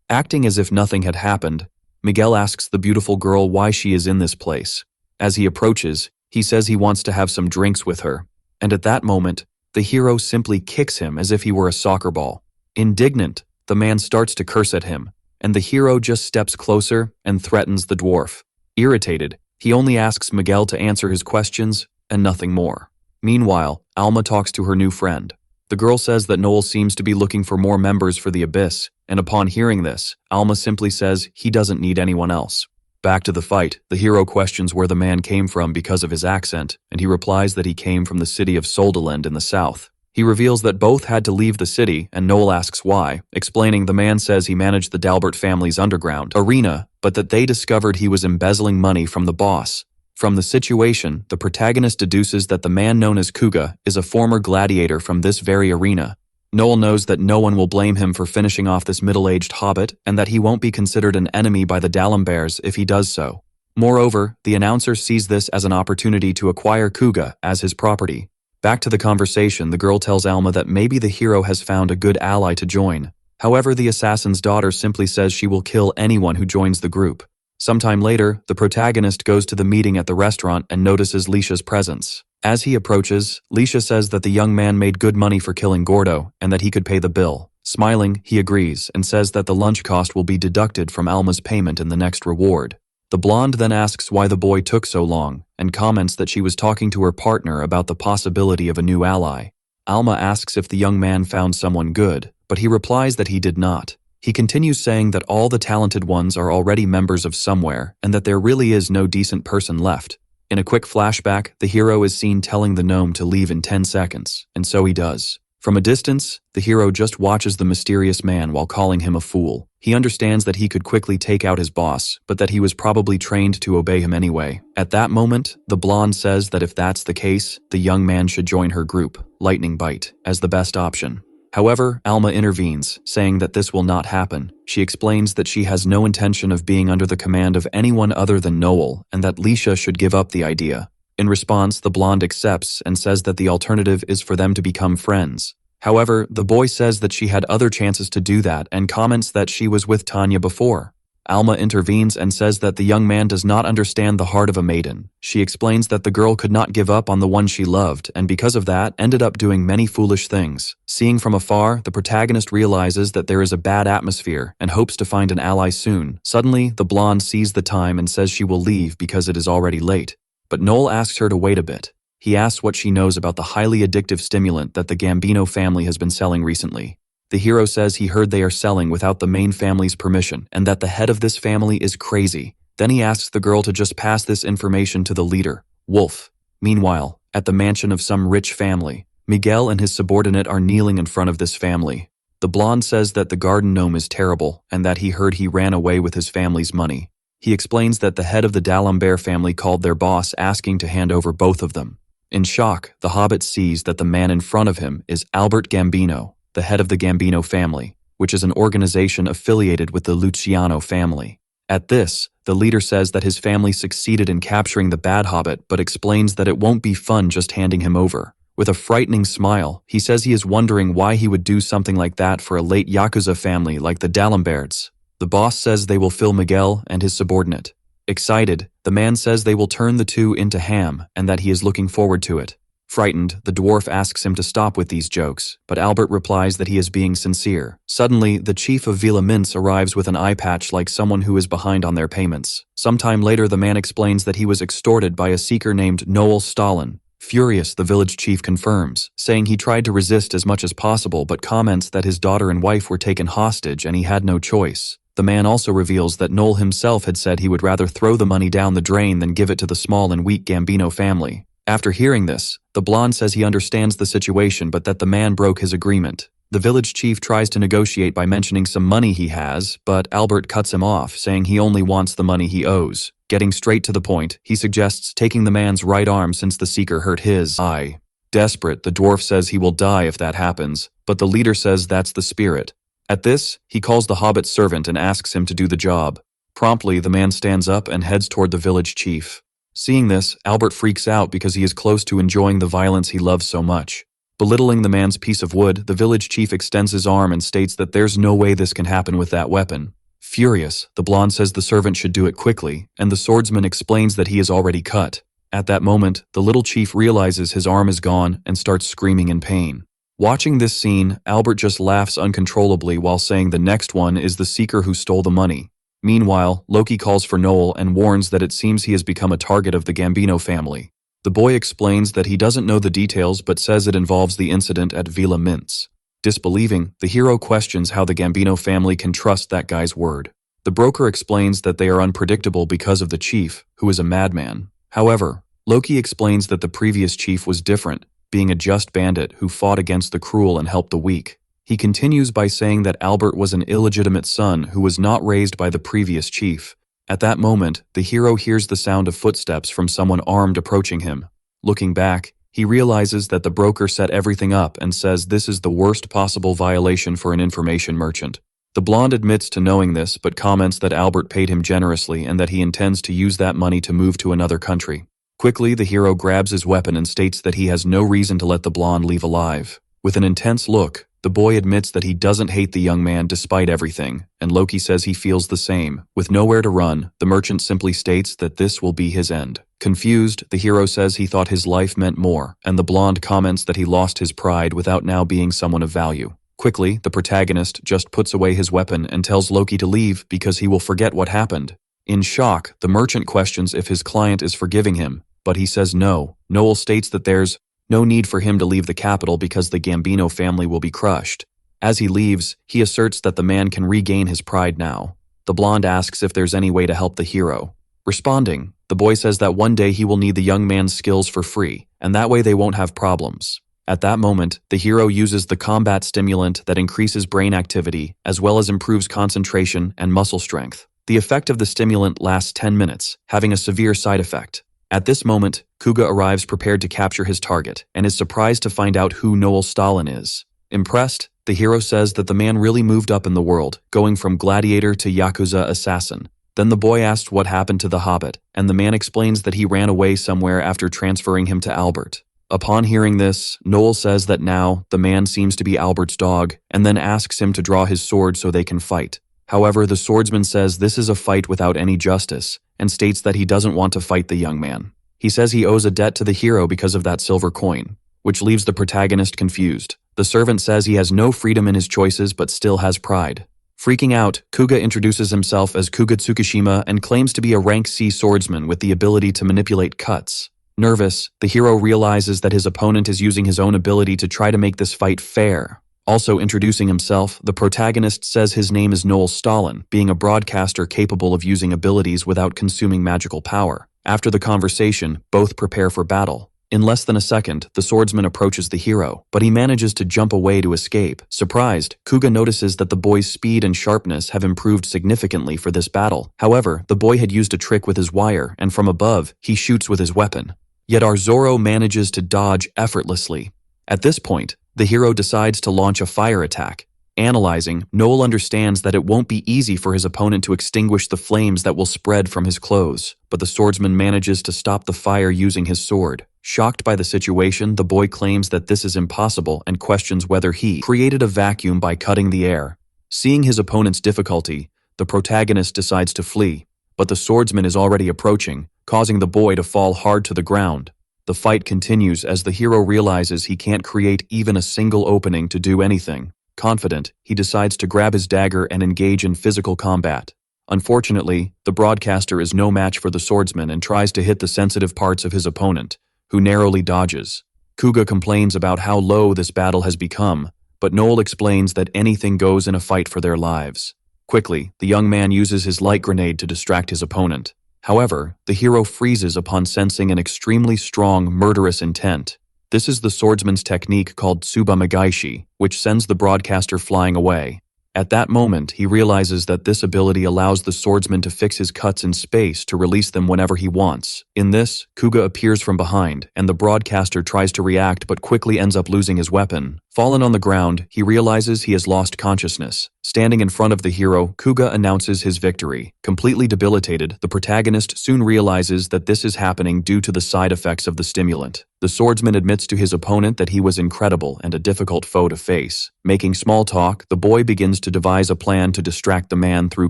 Acting as if nothing had happened, Miguel asks the beautiful girl why she is in this place. As he approaches, he says he wants to have some drinks with her, and at that moment, the hero simply kicks him as if he were a soccer ball. Indignant, the man starts to curse at him, and the hero just steps closer and threatens the dwarf. Irritated, he only asks Miguel to answer his questions and nothing more. Meanwhile, Alma talks to her new friend. The girl says that Noel seems to be looking for more members for the Abyss, and upon hearing this, Alma simply says he doesn't need anyone else. Back to the fight, the hero questions where the man came from because of his accent, and he replies that he came from the city of Soldelend in the south. He reveals that both had to leave the city, and Noel asks why, explaining the man says he managed the Dalbert family's underground arena, but that they discovered he was embezzling money from the boss. From the situation, the protagonist deduces that the man known as Kuga is a former gladiator from this very arena. Noel knows that no one will blame him for finishing off this middle-aged hobbit, and that he won't be considered an enemy by the Dalambears if he does so. Moreover, the announcer sees this as an opportunity to acquire Kuga as his property. Back to the conversation, the girl tells Alma that maybe the hero has found a good ally to join. However, the assassin's daughter simply says she will kill anyone who joins the group. Sometime later, the protagonist goes to the meeting at the restaurant and notices Lisha's presence. As he approaches, Lisha says that the young man made good money for killing Gordo and that he could pay the bill. Smiling, he agrees and says that the lunch cost will be deducted from Alma's payment in the next reward. The blonde then asks why the boy took so long and comments that she was talking to her partner about the possibility of a new ally. Alma asks if the young man found someone good, but he replies that he did not. He continues saying that all the talented ones are already members of somewhere and that there really is no decent person left. In a quick flashback, the hero is seen telling the gnome to leave in 10 seconds, and so he does. From a distance, the hero just watches the mysterious man while calling him a fool. He understands that he could quickly take out his boss, but that he was probably trained to obey him anyway. At that moment, the blonde says that if that's the case, the young man should join her group, Lightning Bite, as the best option. However, Alma intervenes, saying that this will not happen. She explains that she has no intention of being under the command of anyone other than Noel, and that Lisha should give up the idea. In response, the blonde accepts and says that the alternative is for them to become friends. However, the boy says that she had other chances to do that and comments that she was with Tanya before. Alma intervenes and says that the young man does not understand the heart of a maiden. She explains that the girl could not give up on the one she loved, and because of that, ended up doing many foolish things. Seeing from afar, the protagonist realizes that there is a bad atmosphere and hopes to find an ally soon. Suddenly, the blonde sees the time and says she will leave because it is already late. But Noel asks her to wait a bit. He asks what she knows about the highly addictive stimulant that the Gambino family has been selling recently. The hero says he heard they are selling without the main family's permission and that the head of this family is crazy. Then he asks the girl to just pass this information to the leader, Wolf. Meanwhile, at the mansion of some rich family, Miguel and his subordinate are kneeling in front of this family. The blonde says that the garden gnome is terrible and that he heard he ran away with his family's money. He explains that the head of the D'Alembert family called their boss asking to hand over both of them. In shock, the hobbit sees that the man in front of him is Albert Gambino, the head of the Gambino family, which is an organization affiliated with the Luciano family. At this, the leader says that his family succeeded in capturing the bad hobbit but explains that it won't be fun just handing him over. With a frightening smile, he says he is wondering why he would do something like that for a late Yakuza family like the D'Alemberts. The boss says they will fill Miguel and his subordinate. Excited, the man says they will turn the two into ham and that he is looking forward to it. Frightened, the dwarf asks him to stop with these jokes, but Albert replies that he is being sincere. Suddenly, the chief of Villa Mince arrives with an eye patch like someone who is behind on their payments. Sometime later, the man explains that he was extorted by a seeker named Noel Stalin. Furious, the village chief confirms, saying he tried to resist as much as possible but comments that his daughter and wife were taken hostage and he had no choice. The man also reveals that Noel himself had said he would rather throw the money down the drain than give it to the small and weak Gambino family. After hearing this, the blonde says he understands the situation but that the man broke his agreement. The village chief tries to negotiate by mentioning some money he has, but Albert cuts him off, saying he only wants the money he owes. Getting straight to the point, he suggests taking the man's right arm since the seeker hurt his eye. Desperate, the dwarf says he will die if that happens, but the leader says that's the spirit. At this, he calls the hobbit's servant and asks him to do the job. Promptly, the man stands up and heads toward the village chief. Seeing this, Albert freaks out because he is close to enjoying the violence he loves so much. Belittling the man's piece of wood, the village chief extends his arm and states that there's no way this can happen with that weapon. Furious, the blonde says the servant should do it quickly, and the swordsman explains that he is already cut. At that moment, the little chief realizes his arm is gone and starts screaming in pain. Watching this scene, Albert just laughs uncontrollably while saying the next one is the seeker who stole the money. Meanwhile, Loki calls for Noel and warns that it seems he has become a target of the Gambino family. The boy explains that he doesn't know the details but says it involves the incident at Villa Mince. Disbelieving, the hero questions how the Gambino family can trust that guy's word. The broker explains that they are unpredictable because of the chief, who is a madman. However, Loki explains that the previous chief was different, being a just bandit who fought against the cruel and helped the weak. He continues by saying that Albert was an illegitimate son who was not raised by the previous chief. At that moment, the hero hears the sound of footsteps from someone armed approaching him. Looking back, he realizes that the broker set everything up and says this is the worst possible violation for an information merchant. The blonde admits to knowing this but comments that Albert paid him generously and that he intends to use that money to move to another country. Quickly, the hero grabs his weapon and states that he has no reason to let the blonde leave alive. With an intense look, the boy admits that he doesn't hate the young man despite everything, and Loki says he feels the same. With nowhere to run, the merchant simply states that this will be his end. Confused, the hero says he thought his life meant more, and the blonde comments that he lost his pride without now being someone of value. Quickly, the protagonist just puts away his weapon and tells Loki to leave because he will forget what happened. In shock, the merchant questions if his client is forgiving him, but he says no. Noel states that there's no need for him to leave the capital because the Gambino family will be crushed. As he leaves, he asserts that the man can regain his pride now. The blonde asks if there's any way to help the hero. Responding, the boy says that one day he will need the young man's skills for free, and that way they won't have problems. At that moment, the hero uses the combat stimulant that increases brain activity, as well as improves concentration and muscle strength. The effect of the stimulant lasts 10 minutes, having a severe side effect. At this moment, Kuga arrives prepared to capture his target, and is surprised to find out who Noel Stalin is. Impressed, the hero says that the man really moved up in the world, going from gladiator to Yakuza assassin. Then the boy asks what happened to the hobbit, and the man explains that he ran away somewhere after transferring him to Albert. Upon hearing this, Noel says that now, the man seems to be Albert's dog, and then asks him to draw his sword so they can fight. However, the swordsman says this is a fight without any justice, and states that he doesn't want to fight the young man. He says he owes a debt to the hero because of that silver coin, which leaves the protagonist confused. The servant says he has no freedom in his choices but still has pride. Freaking out, Kuga introduces himself as Kuga Tsukishima and claims to be a rank C swordsman with the ability to manipulate cuts. Nervous, the hero realizes that his opponent is using his own ability to try to make this fight fair. Also introducing himself, the protagonist says his name is Noel Stalin, being a broadcaster capable of using abilities without consuming magical power. After the conversation, both prepare for battle. In less than a second, the swordsman approaches the hero, but he manages to jump away to escape. Surprised, Kuga notices that the boy's speed and sharpness have improved significantly for this battle. However, the boy had used a trick with his wire, and from above, he shoots with his weapon. Yet our Zoro manages to dodge effortlessly. At this point, the hero decides to launch a fire attack. Analyzing, Noel understands that it won't be easy for his opponent to extinguish the flames that will spread from his clothes, but the swordsman manages to stop the fire using his sword. Shocked by the situation, the boy claims that this is impossible and questions whether he created a vacuum by cutting the air. Seeing his opponent's difficulty, the protagonist decides to flee, but the swordsman is already approaching, causing the boy to fall hard to the ground. The fight continues as the hero realizes he can't create even a single opening to do anything. Confident, he decides to grab his dagger and engage in physical combat. Unfortunately, the broadcaster is no match for the swordsman and tries to hit the sensitive parts of his opponent, who narrowly dodges. Kuga complains about how low this battle has become, but Noel explains that anything goes in a fight for their lives. Quickly, the young man uses his light grenade to distract his opponent. However, the hero freezes upon sensing an extremely strong, murderous intent. This is the swordsman's technique called Tsubamagaishi, which sends the broadcaster flying away. At that moment, he realizes that this ability allows the swordsman to fix his cuts in space to release them whenever he wants. In this, Kuga appears from behind, and the broadcaster tries to react but quickly ends up losing his weapon. Fallen on the ground, he realizes he has lost consciousness. Standing in front of the hero, Kuga announces his victory. Completely debilitated, the protagonist soon realizes that this is happening due to the side effects of the stimulant. The swordsman admits to his opponent that he was incredible and a difficult foe to face. Making small talk, the boy begins to devise a plan to distract the man through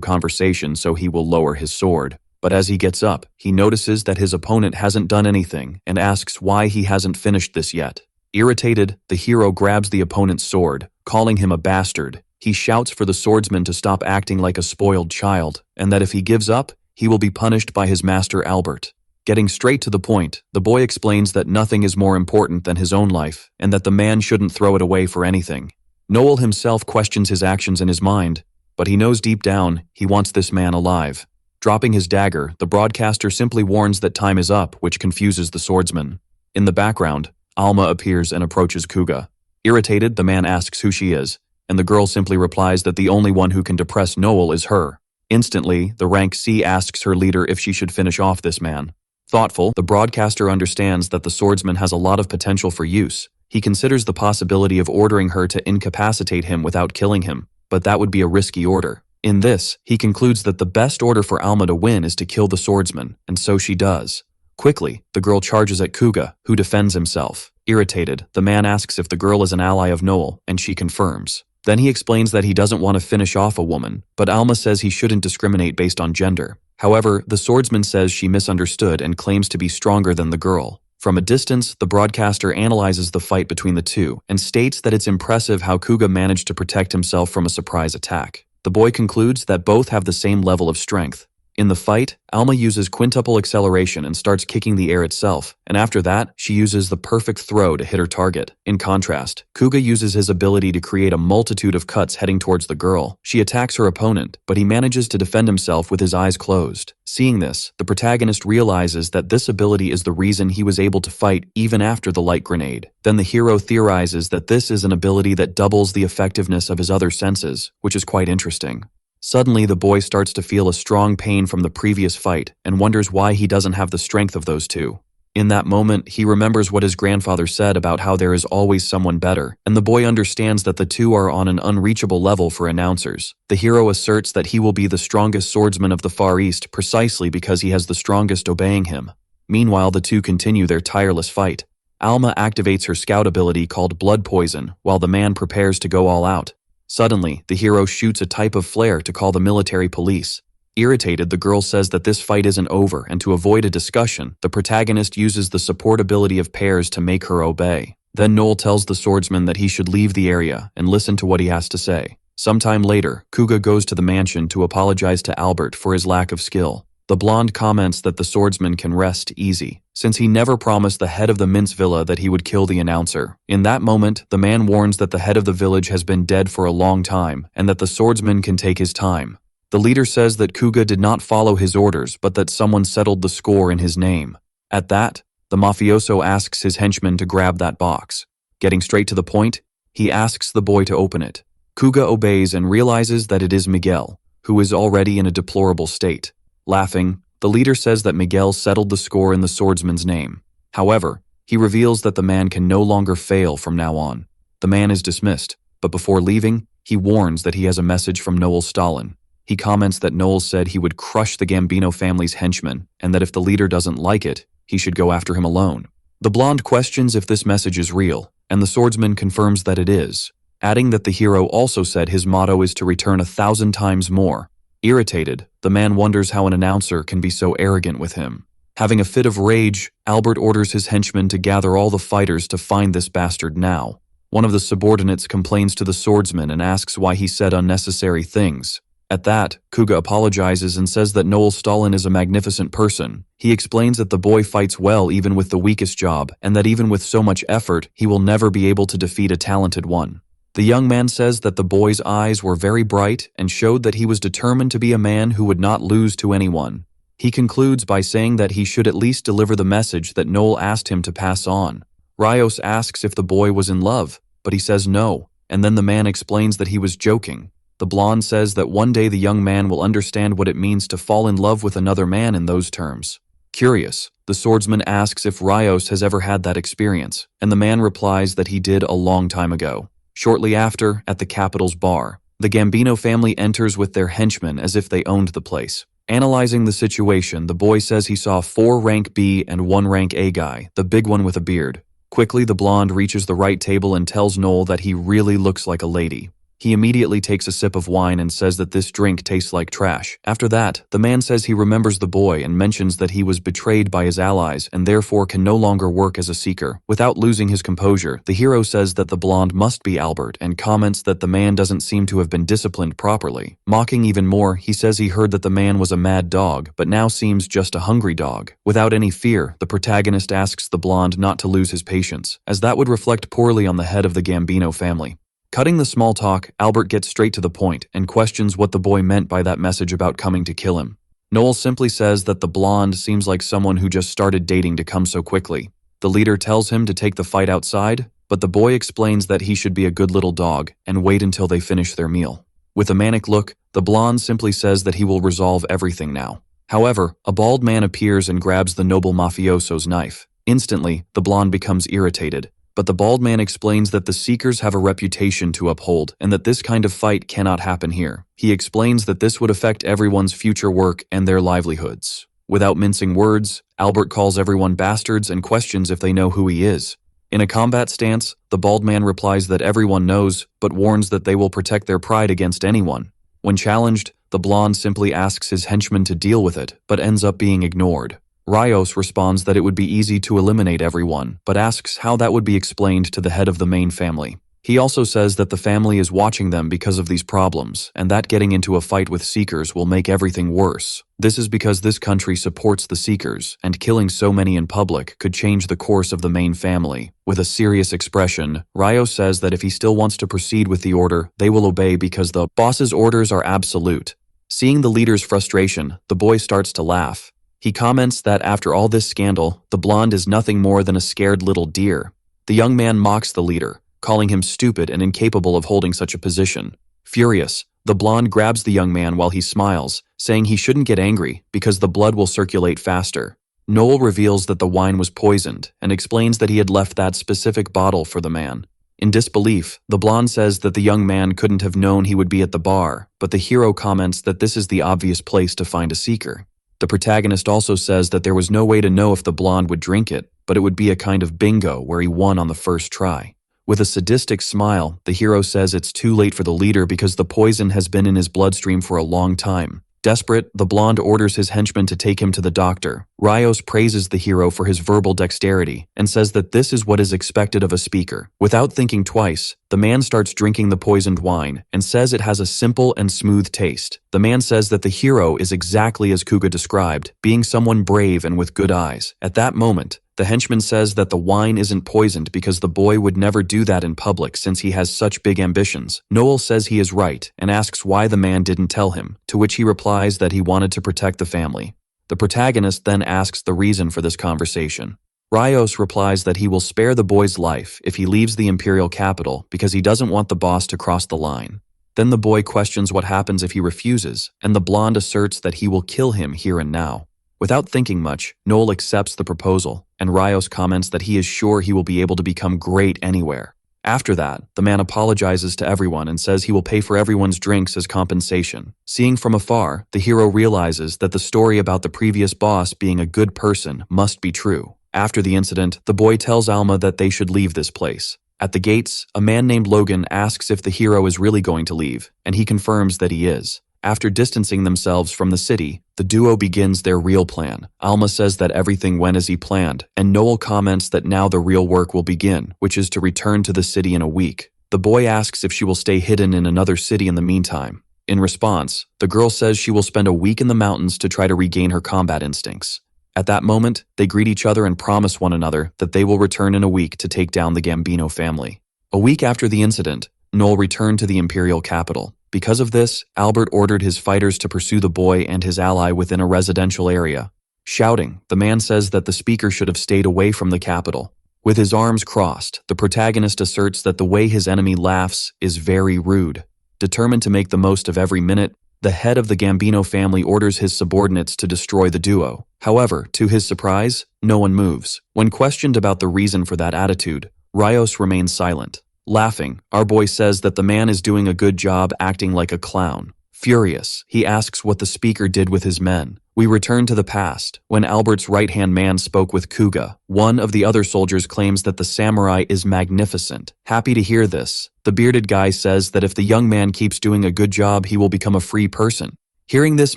conversation so he will lower his sword. But as he gets up, he notices that his opponent hasn't done anything and asks why he hasn't finished this yet. Irritated, the hero grabs the opponent's sword, calling him a bastard. He shouts for the swordsman to stop acting like a spoiled child, and that if he gives up, he will be punished by his master Albert. Getting straight to the point, the boy explains that nothing is more important than his own life, and that the man shouldn't throw it away for anything. Noel himself questions his actions in his mind, but he knows deep down he wants this man alive. Dropping his dagger, the broadcaster simply warns that time is up, which confuses the swordsman. In the background, Alma appears and approaches Kuga. Irritated, the man asks who she is, and the girl simply replies that the only one who can depress Noel is her. Instantly, the rank C asks her leader if she should finish off this man. Thoughtful, the broadcaster understands that the swordsman has a lot of potential for use. He considers the possibility of ordering her to incapacitate him without killing him, but that would be a risky order. In this, he concludes that the best order for Alma to win is to kill the swordsman, and so she does. Quickly, the girl charges at Kuga, who defends himself. Irritated, the man asks if the girl is an ally of Noel, and she confirms. Then he explains that he doesn't want to finish off a woman, but Alma says he shouldn't discriminate based on gender. However, the swordsman says she misunderstood and claims to be stronger than the girl. From a distance, the broadcaster analyzes the fight between the two and states that it's impressive how Kuga managed to protect himself from a surprise attack. The boy concludes that both have the same level of strength. In the fight, Alma uses quintuple acceleration and starts kicking the air itself, and after that, she uses the perfect throw to hit her target. In contrast, Kuga uses his ability to create a multitude of cuts heading towards the girl. She attacks her opponent, but he manages to defend himself with his eyes closed. Seeing this, the protagonist realizes that this ability is the reason he was able to fight even after the light grenade. Then the hero theorizes that this is an ability that doubles the effectiveness of his other senses, which is quite interesting. Suddenly, the boy starts to feel a strong pain from the previous fight and wonders why he doesn't have the strength of those two. In that moment, he remembers what his grandfather said about how there is always someone better, and the boy understands that the two are on an unreachable level for announcers. The hero asserts that he will be the strongest swordsman of the Far East precisely because he has the strongest obeying him. Meanwhile, the two continue their tireless fight. Alma activates her scout ability called Blood Poison, while the man prepares to go all out. Suddenly, the hero shoots a type of flare to call the military police. Irritated, the girl says that this fight isn't over, and to avoid a discussion, the protagonist uses the support ability of pairs to make her obey. Then Noel tells the swordsman that he should leave the area and listen to what he has to say. Sometime later, Kuga goes to the mansion to apologize to Albert for his lack of skill. The blonde comments that the swordsman can rest easy, since he never promised the head of the Mintz Villa that he would kill the announcer. In that moment, the man warns that the head of the village has been dead for a long time, and that the swordsman can take his time. The leader says that Kuga did not follow his orders, but that someone settled the score in his name. At that, the mafioso asks his henchman to grab that box. Getting straight to the point, he asks the boy to open it. Kuga obeys and realizes that it is Miguel, who is already in a deplorable state. Laughing, the leader says that Miguel settled the score in the swordsman's name. However, he reveals that the man can no longer fail from now on. The man is dismissed, but before leaving, he warns that he has a message from Noel Stalin. He comments that Noel said he would crush the Gambino family's henchmen, and that if the leader doesn't like it, he should go after him alone. The blonde questions if this message is real, and the swordsman confirms that it is, adding that the hero also said his motto is to return 1,000 times more. Irritated, the man wonders how an announcer can be so arrogant with him. Having a fit of rage, Albert orders his henchmen to gather all the fighters to find this bastard now. One of the subordinates complains to the swordsman and asks why he said unnecessary things. At that, Kuga apologizes and says that Noel Stalin is a magnificent person. He explains that the boy fights well even with the weakest job, and that even with so much effort, he will never be able to defeat a talented one. The young man says that the boy's eyes were very bright and showed that he was determined to be a man who would not lose to anyone. He concludes by saying that he should at least deliver the message that Noel asked him to pass on. Rios asks if the boy was in love, but he says no, and then the man explains that he was joking. The blonde says that one day the young man will understand what it means to fall in love with another man in those terms. Curious, the swordsman asks if Rios has ever had that experience, and the man replies that he did a long time ago. Shortly after, at the capital's bar, the Gambino family enters with their henchmen as if they owned the place. Analyzing the situation, the boy says he saw 4 rank B and 1 rank A guy, the big one with a beard. Quickly, the blonde reaches the right table and tells Noel that he really looks like a lady. He immediately takes a sip of wine and says that this drink tastes like trash. After that, the man says he remembers the boy and mentions that he was betrayed by his allies and therefore can no longer work as a seeker. Without losing his composure, the hero says that the blonde must be Albert and comments that the man doesn't seem to have been disciplined properly. Mocking even more, he says he heard that the man was a mad dog, but now seems just a hungry dog. Without any fear, the protagonist asks the blonde not to lose his patience, as that would reflect poorly on the head of the Gambino family. Cutting the small talk, Albert gets straight to the point and questions what the boy meant by that message about coming to kill him. Noel simply says that the blonde seems like someone who just started dating to come so quickly. The leader tells him to take the fight outside, but the boy explains that he should be a good little dog and wait until they finish their meal. With a manic look, the blonde simply says that he will resolve everything now. However, a bald man appears and grabs the noble mafioso's knife. Instantly, the blonde becomes irritated. But the bald man explains that the Seekers have a reputation to uphold and that this kind of fight cannot happen here. He explains that this would affect everyone's future work and their livelihoods. Without mincing words, Albert calls everyone bastards and questions if they know who he is. In a combat stance, the bald man replies that everyone knows, but warns that they will protect their pride against anyone. When challenged, the blonde simply asks his henchmen to deal with it, but ends up being ignored. Rios responds that it would be easy to eliminate everyone, but asks how that would be explained to the head of the main family. He also says that the family is watching them because of these problems, and that getting into a fight with Seekers will make everything worse. This is because this country supports the Seekers, and killing so many in public could change the course of the main family. With a serious expression, Rios says that if he still wants to proceed with the order, they will obey because the boss's orders are absolute. Seeing the leader's frustration, the boy starts to laugh. He comments that after all this scandal, the blonde is nothing more than a scared little deer. The young man mocks the leader, calling him stupid and incapable of holding such a position. Furious, the blonde grabs the young man while he smiles, saying he shouldn't get angry because the blood will circulate faster. Noel reveals that the wine was poisoned and explains that he had left that specific bottle for the man. In disbelief, the blonde says that the young man couldn't have known he would be at the bar, but the hero comments that this is the obvious place to find a seeker. The protagonist also says that there was no way to know if the blonde would drink it, but it would be a kind of bingo where he won on the first try. With a sadistic smile, the hero says it's too late for the leader because the poison has been in his bloodstream for a long time. Desperate, the blonde orders his henchmen to take him to the doctor. Rios praises the hero for his verbal dexterity and says that this is what is expected of a speaker. Without thinking twice, the man starts drinking the poisoned wine and says it has a simple and smooth taste. The man says that the hero is exactly as Kuga described, being someone brave and with good eyes. At that moment, the henchman says that the wine isn't poisoned because the boy would never do that in public since he has such big ambitions. Noel says he is right and asks why the man didn't tell him, to which he replies that he wanted to protect the family. The protagonist then asks the reason for this conversation. Rios replies that he will spare the boy's life if he leaves the imperial capital because he doesn't want the boss to cross the line. Then the boy questions what happens if he refuses, and the blonde asserts that he will kill him here and now. Without thinking much, Noel accepts the proposal, and Rios comments that he is sure he will be able to become great anywhere. After that, the man apologizes to everyone and says he will pay for everyone's drinks as compensation. Seeing from afar, the hero realizes that the story about the previous boss being a good person must be true. After the incident, the boy tells Elma that they should leave this place. At the gates, a man named Logan asks if the hero is really going to leave, and he confirms that he is. After distancing themselves from the city, The duo begins their real plan. Elma says that everything went as he planned, and Noel comments that now the real work will begin, which is to return to the city in a week. The boy asks if she will stay hidden in another city in the meantime. In response, the girl says she will spend a week in the mountains to try to regain her combat instincts. At that moment, they greet each other and promise one another that they will return in a week to take down the Gambino family. A week after the incident, Noel returned to the imperial capital. Because of this, Albert ordered his fighters to pursue the boy and his ally within a residential area. Shouting, the man says that the speaker should have stayed away from the capital. With his arms crossed, the protagonist asserts that the way his enemy laughs is very rude. Determined to make the most of every minute, the head of the Gambino family orders his subordinates to destroy the duo. However, to his surprise, no one moves. When questioned about the reason for that attitude, Rios remains silent. Laughing, our boy says that the man is doing a good job acting like a clown. Furious, he asks what the speaker did with his men. We return to the past, when Albert's right-hand man spoke with Kuga. One of the other soldiers claims that the samurai is magnificent. Happy to hear this, the bearded guy says that if the young man keeps doing a good job, he will become a free person. Hearing this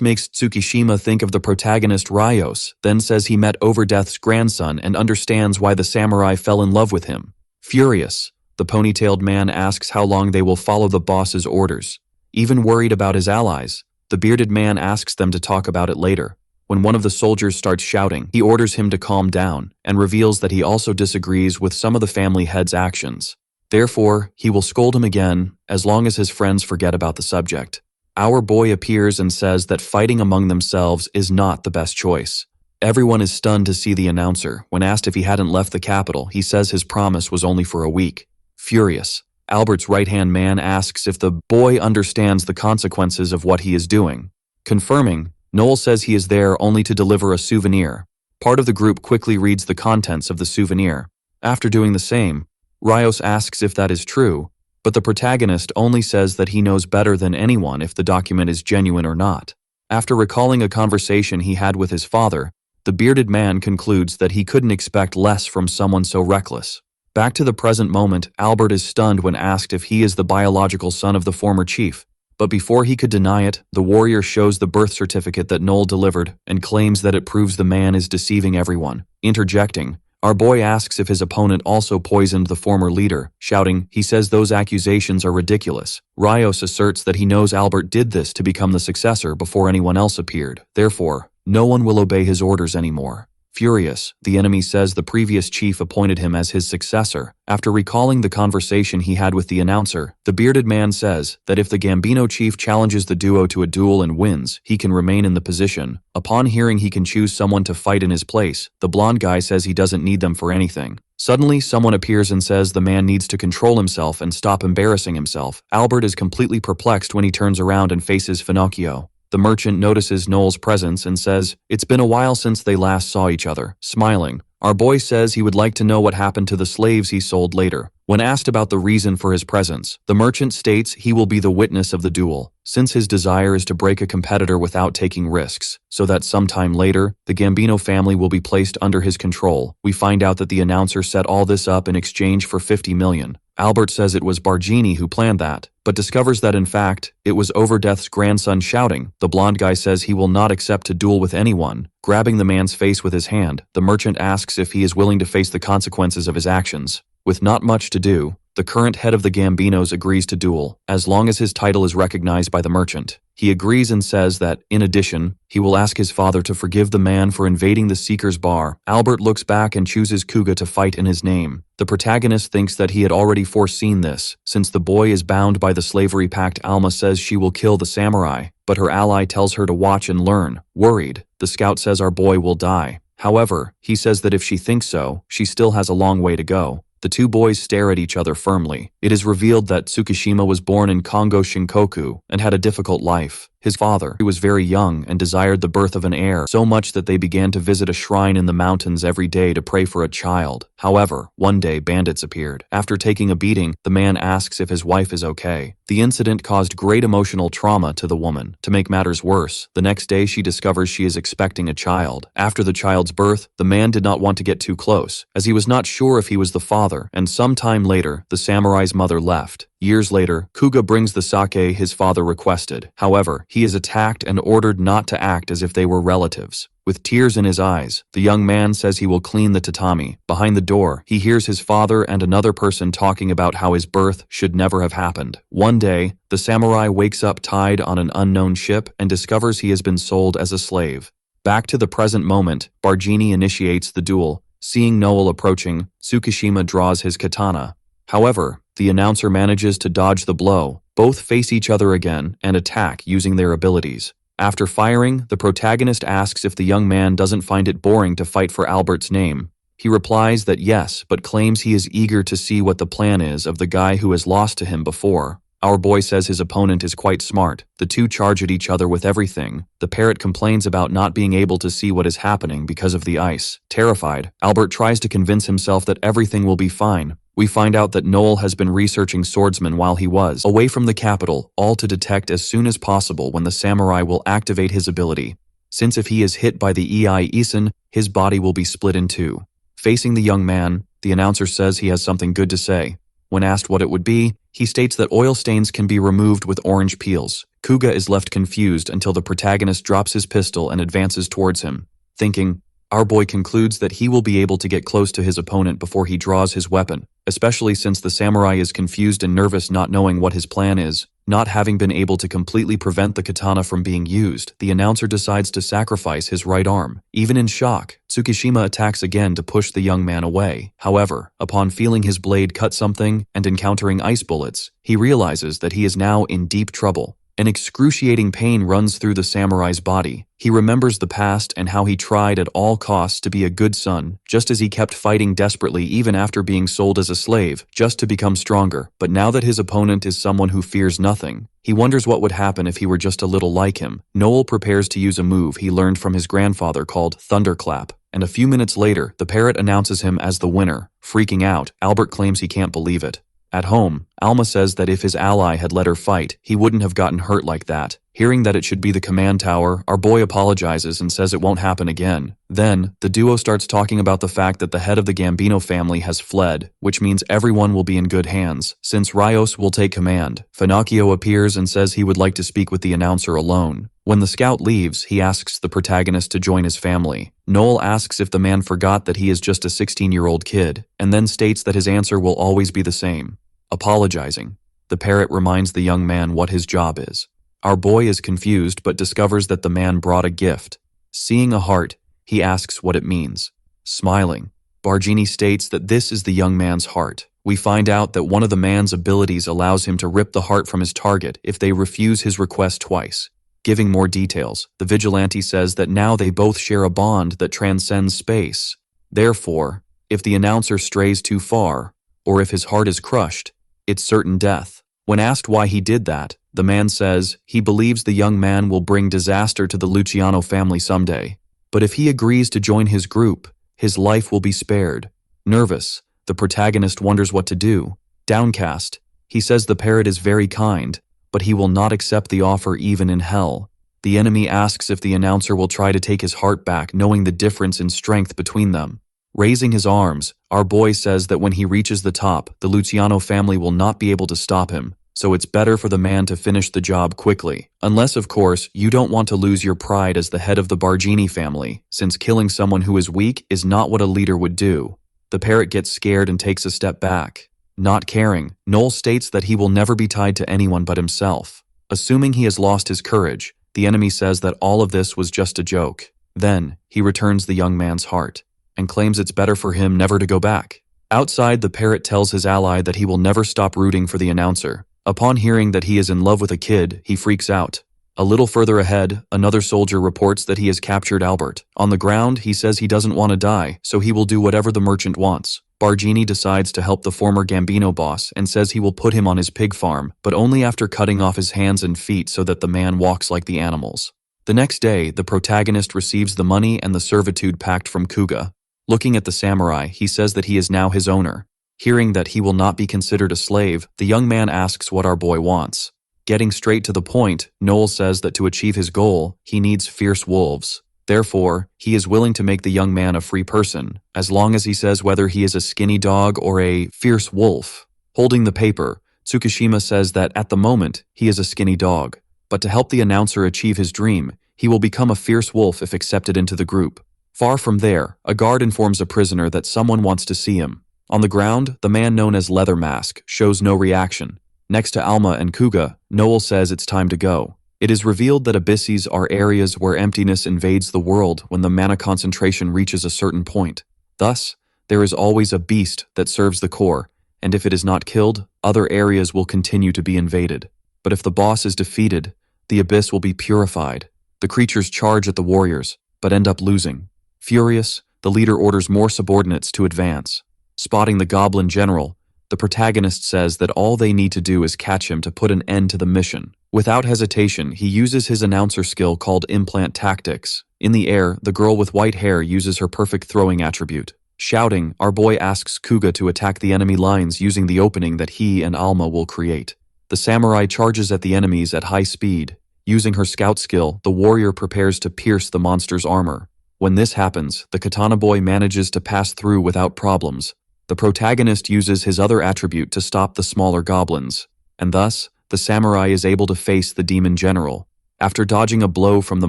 makes Tsukishima think of the protagonist Rios, then says he met Overdeath's grandson and understands why the samurai fell in love with him. Furious, the ponytailed man asks how long they will follow the boss's orders. Even worried about his allies, the bearded man asks them to talk about it later. When one of the soldiers starts shouting, he orders him to calm down and reveals that he also disagrees with some of the family head's actions. Therefore, he will scold him again as long as his friends forget about the subject. Our boy appears and says that fighting among themselves is not the best choice. Everyone is stunned to see the announcer. When asked if he hadn't left the capital, he says his promise was only for a week. Furious, Albert's right-hand man asks if the boy understands the consequences of what he is doing. Confirming, Noel says he is there only to deliver a souvenir. Part of the group quickly reads the contents of the souvenir. After doing the same, Rios asks if that is true, but the protagonist only says that he knows better than anyone if the document is genuine or not. After recalling a conversation he had with his father, the bearded man concludes that he couldn't expect less from someone so reckless. Back to the present moment, Albert is stunned when asked if he is the biological son of the former chief. But before he could deny it, the warrior shows the birth certificate that Noel delivered and claims that it proves the man is deceiving everyone. Interjecting, our boy asks if his opponent also poisoned the former leader, shouting, he says those accusations are ridiculous. Rios asserts that he knows Albert did this to become the successor before anyone else appeared. Therefore, no one will obey his orders anymore. Furious, the enemy says the previous chief appointed him as his successor. After recalling the conversation he had with the announcer, the bearded man says that if the Gambino chief challenges the duo to a duel and wins, he can remain in the position. Upon hearing he can choose someone to fight in his place, the blonde guy says he doesn't need them for anything. Suddenly, someone appears and says the man needs to control himself and stop embarrassing himself. Albert is completely perplexed when he turns around and faces Finocchio. The merchant notices Noel's presence and says, it's been a while since they last saw each other. Smiling, our boy says he would like to know what happened to the slaves he sold later. When asked about the reason for his presence, the merchant states he will be the witness of the duel, since his desire is to break a competitor without taking risks, so that sometime later, the Gambino family will be placed under his control. We find out that the announcer set all this up in exchange for 50 million. Albert says it was Bargini who planned that, but discovers that in fact, it was Overdeath's grandson shouting. The blonde guy says he will not accept to duel with anyone. Grabbing the man's face with his hand, the merchant asks if he is willing to face the consequences of his actions. With not much to do, the current head of the Gambinos agrees to duel, as long as his title is recognized by the merchant. He agrees and says that, in addition, he will ask his father to forgive the man for invading the Seeker's bar. Albert looks back and chooses Kuga to fight in his name. The protagonist thinks that he had already foreseen this, since the boy is bound by the slavery pact. Elma says she will kill the samurai, but her ally tells her to watch and learn. Worried, the scout says our boy will die. However, he says that if she thinks so, she still has a long way to go. The two boys stare at each other firmly. It is revealed that Tsukishima was born in Kongo Shinkoku and had a difficult life. His father, who was very young and desired the birth of an heir, so much that they began to visit a shrine in the mountains every day to pray for a child. However, one day bandits appeared. After taking a beating, the man asks if his wife is okay. The incident caused great emotional trauma to the woman. To make matters worse, the next day she discovers she is expecting a child. After the child's birth, the man did not want to get too close, as he was not sure if he was the father, and some time later, the samurai's mother left. Years later, Kuga brings the sake his father requested. However, he is attacked and ordered not to act as if they were relatives. With tears in his eyes, the young man says he will clean the tatami. Behind the door, he hears his father and another person talking about how his birth should never have happened. One day, the samurai wakes up tied on an unknown ship and discovers he has been sold as a slave. Back to the present moment, Bargini initiates the duel. Seeing Noel approaching, Tsukishima draws his katana. However, the announcer manages to dodge the blow. Both face each other again and attack using their abilities. After firing, the protagonist asks if the young man doesn't find it boring to fight for Albert's name. He replies that yes, but claims he is eager to see what the plan is of the guy who has lost to him before. Our boy says his opponent is quite smart. The two charge at each other with everything. The parrot complains about not being able to see what is happening because of the ice. Terrified, Albert tries to convince himself that everything will be fine. We find out that Noel has been researching swordsmen while he was away from the capital, all to detect as soon as possible when the samurai will activate his ability. Since if he is hit by the Ei Isin, his body will be split in two. Facing the young man, the announcer says he has something good to say. When asked what it would be, he states that oil stains can be removed with orange peels. Kuga is left confused until the protagonist drops his pistol and advances towards him. Thinking, our boy concludes that he will be able to get close to his opponent before he draws his weapon, especially since the samurai is confused and nervous not knowing what his plan is. Not having been able to completely prevent the katana from being used, the announcer decides to sacrifice his right arm. Even in shock, Tsukishima attacks again to push the young man away. However, upon feeling his blade cut something and encountering ice bullets, he realizes that he is now in deep trouble. An excruciating pain runs through the samurai's body. He remembers the past and how he tried at all costs to be a good son, just as he kept fighting desperately even after being sold as a slave, just to become stronger. But now that his opponent is someone who fears nothing, he wonders what would happen if he were just a little like him. Noel prepares to use a move he learned from his grandfather called Thunderclap, and a few minutes later, the parrot announces him as the winner. Freaking out, Albert claims he can't believe it. At home, Alma says that if his ally had let her fight, he wouldn't have gotten hurt like that. Hearing that it should be the command tower, our boy apologizes and says it won't happen again. Then, the duo starts talking about the fact that the head of the Gambino family has fled, which means everyone will be in good hands, since Rios will take command. Finocchio appears and says he would like to speak with the announcer alone. When the scout leaves, he asks the protagonist to join his family. Noel asks if the man forgot that he is just a 16-year-old kid, and then states that his answer will always be the same. Apologizing, the parrot reminds the young man what his job is. Our boy is confused but discovers that the man brought a gift. Seeing a heart, he asks what it means. Smiling, Bargini states that this is the young man's heart. We find out that one of the man's abilities allows him to rip the heart from his target if they refuse his request twice. Giving more details, the vigilante says that now they both share a bond that transcends space. Therefore, if the announcer strays too far, or if his heart is crushed, it's certain death. When asked why he did that, the man says he believes the young man will bring disaster to the Luciano family someday. But if he agrees to join his group, his life will be spared. Nervous, the protagonist wonders what to do. Downcast, he says the parrot is very kind, but he will not accept the offer even in hell. The enemy asks if the announcer will try to take his heart back, knowing the difference in strength between them. Raising his arms, our boy says that when he reaches the top, the Luciano family will not be able to stop him, so it's better for the man to finish the job quickly. Unless, of course, you don't want to lose your pride as the head of the Bargini family, since killing someone who is weak is not what a leader would do. The parrot gets scared and takes a step back. Not caring, Noel states that he will never be tied to anyone but himself. Assuming he has lost his courage, the enemy says that all of this was just a joke. Then, he returns the young man's heart, and claims it's better for him never to go back. Outside, the parrot tells his ally that he will never stop rooting for the announcer. Upon hearing that he is in love with a kid, he freaks out. A little further ahead, another soldier reports that he has captured Albert. On the ground, he says he doesn't want to die, so he will do whatever the merchant wants. Bargini decides to help the former Gambino boss and says he will put him on his pig farm, but only after cutting off his hands and feet so that the man walks like the animals. The next day, the protagonist receives the money and the servitude pact from Kuga. Looking at the samurai, he says that he is now his owner. Hearing that he will not be considered a slave, the young man asks what our boy wants. Getting straight to the point, Noel says that to achieve his goal, he needs fierce wolves. Therefore, he is willing to make the young man a free person, as long as he says whether he is a skinny dog or a fierce wolf. Holding the paper, Tsukishima says that at the moment, he is a skinny dog, but to help the announcer achieve his dream, he will become a fierce wolf if accepted into the group. Far from there, a guard informs a prisoner that someone wants to see him. On the ground, the man known as Leather Mask shows no reaction. Next to Alma and Kuga, Noel says it's time to go. It is revealed that abysses are areas where emptiness invades the world when the mana concentration reaches a certain point. Thus, there is always a beast that serves the core, and if it is not killed, other areas will continue to be invaded. But if the boss is defeated, the abyss will be purified. The creatures charge at the warriors, but end up losing. Furious, the leader orders more subordinates to advance. Spotting the goblin general, the protagonist says that all they need to do is catch him to put an end to the mission. Without hesitation, he uses his announcer skill called Implant Tactics. In the air, the girl with white hair uses her perfect throwing attribute. Shouting, our boy asks Kuga to attack the enemy lines using the opening that he and Alma will create. The samurai charges at the enemies at high speed. Using her scout skill, the warrior prepares to pierce the monster's armor. When this happens, the katana boy manages to pass through without problems. The protagonist uses his other attribute to stop the smaller goblins, and thus, the samurai is able to face the demon general. After dodging a blow from the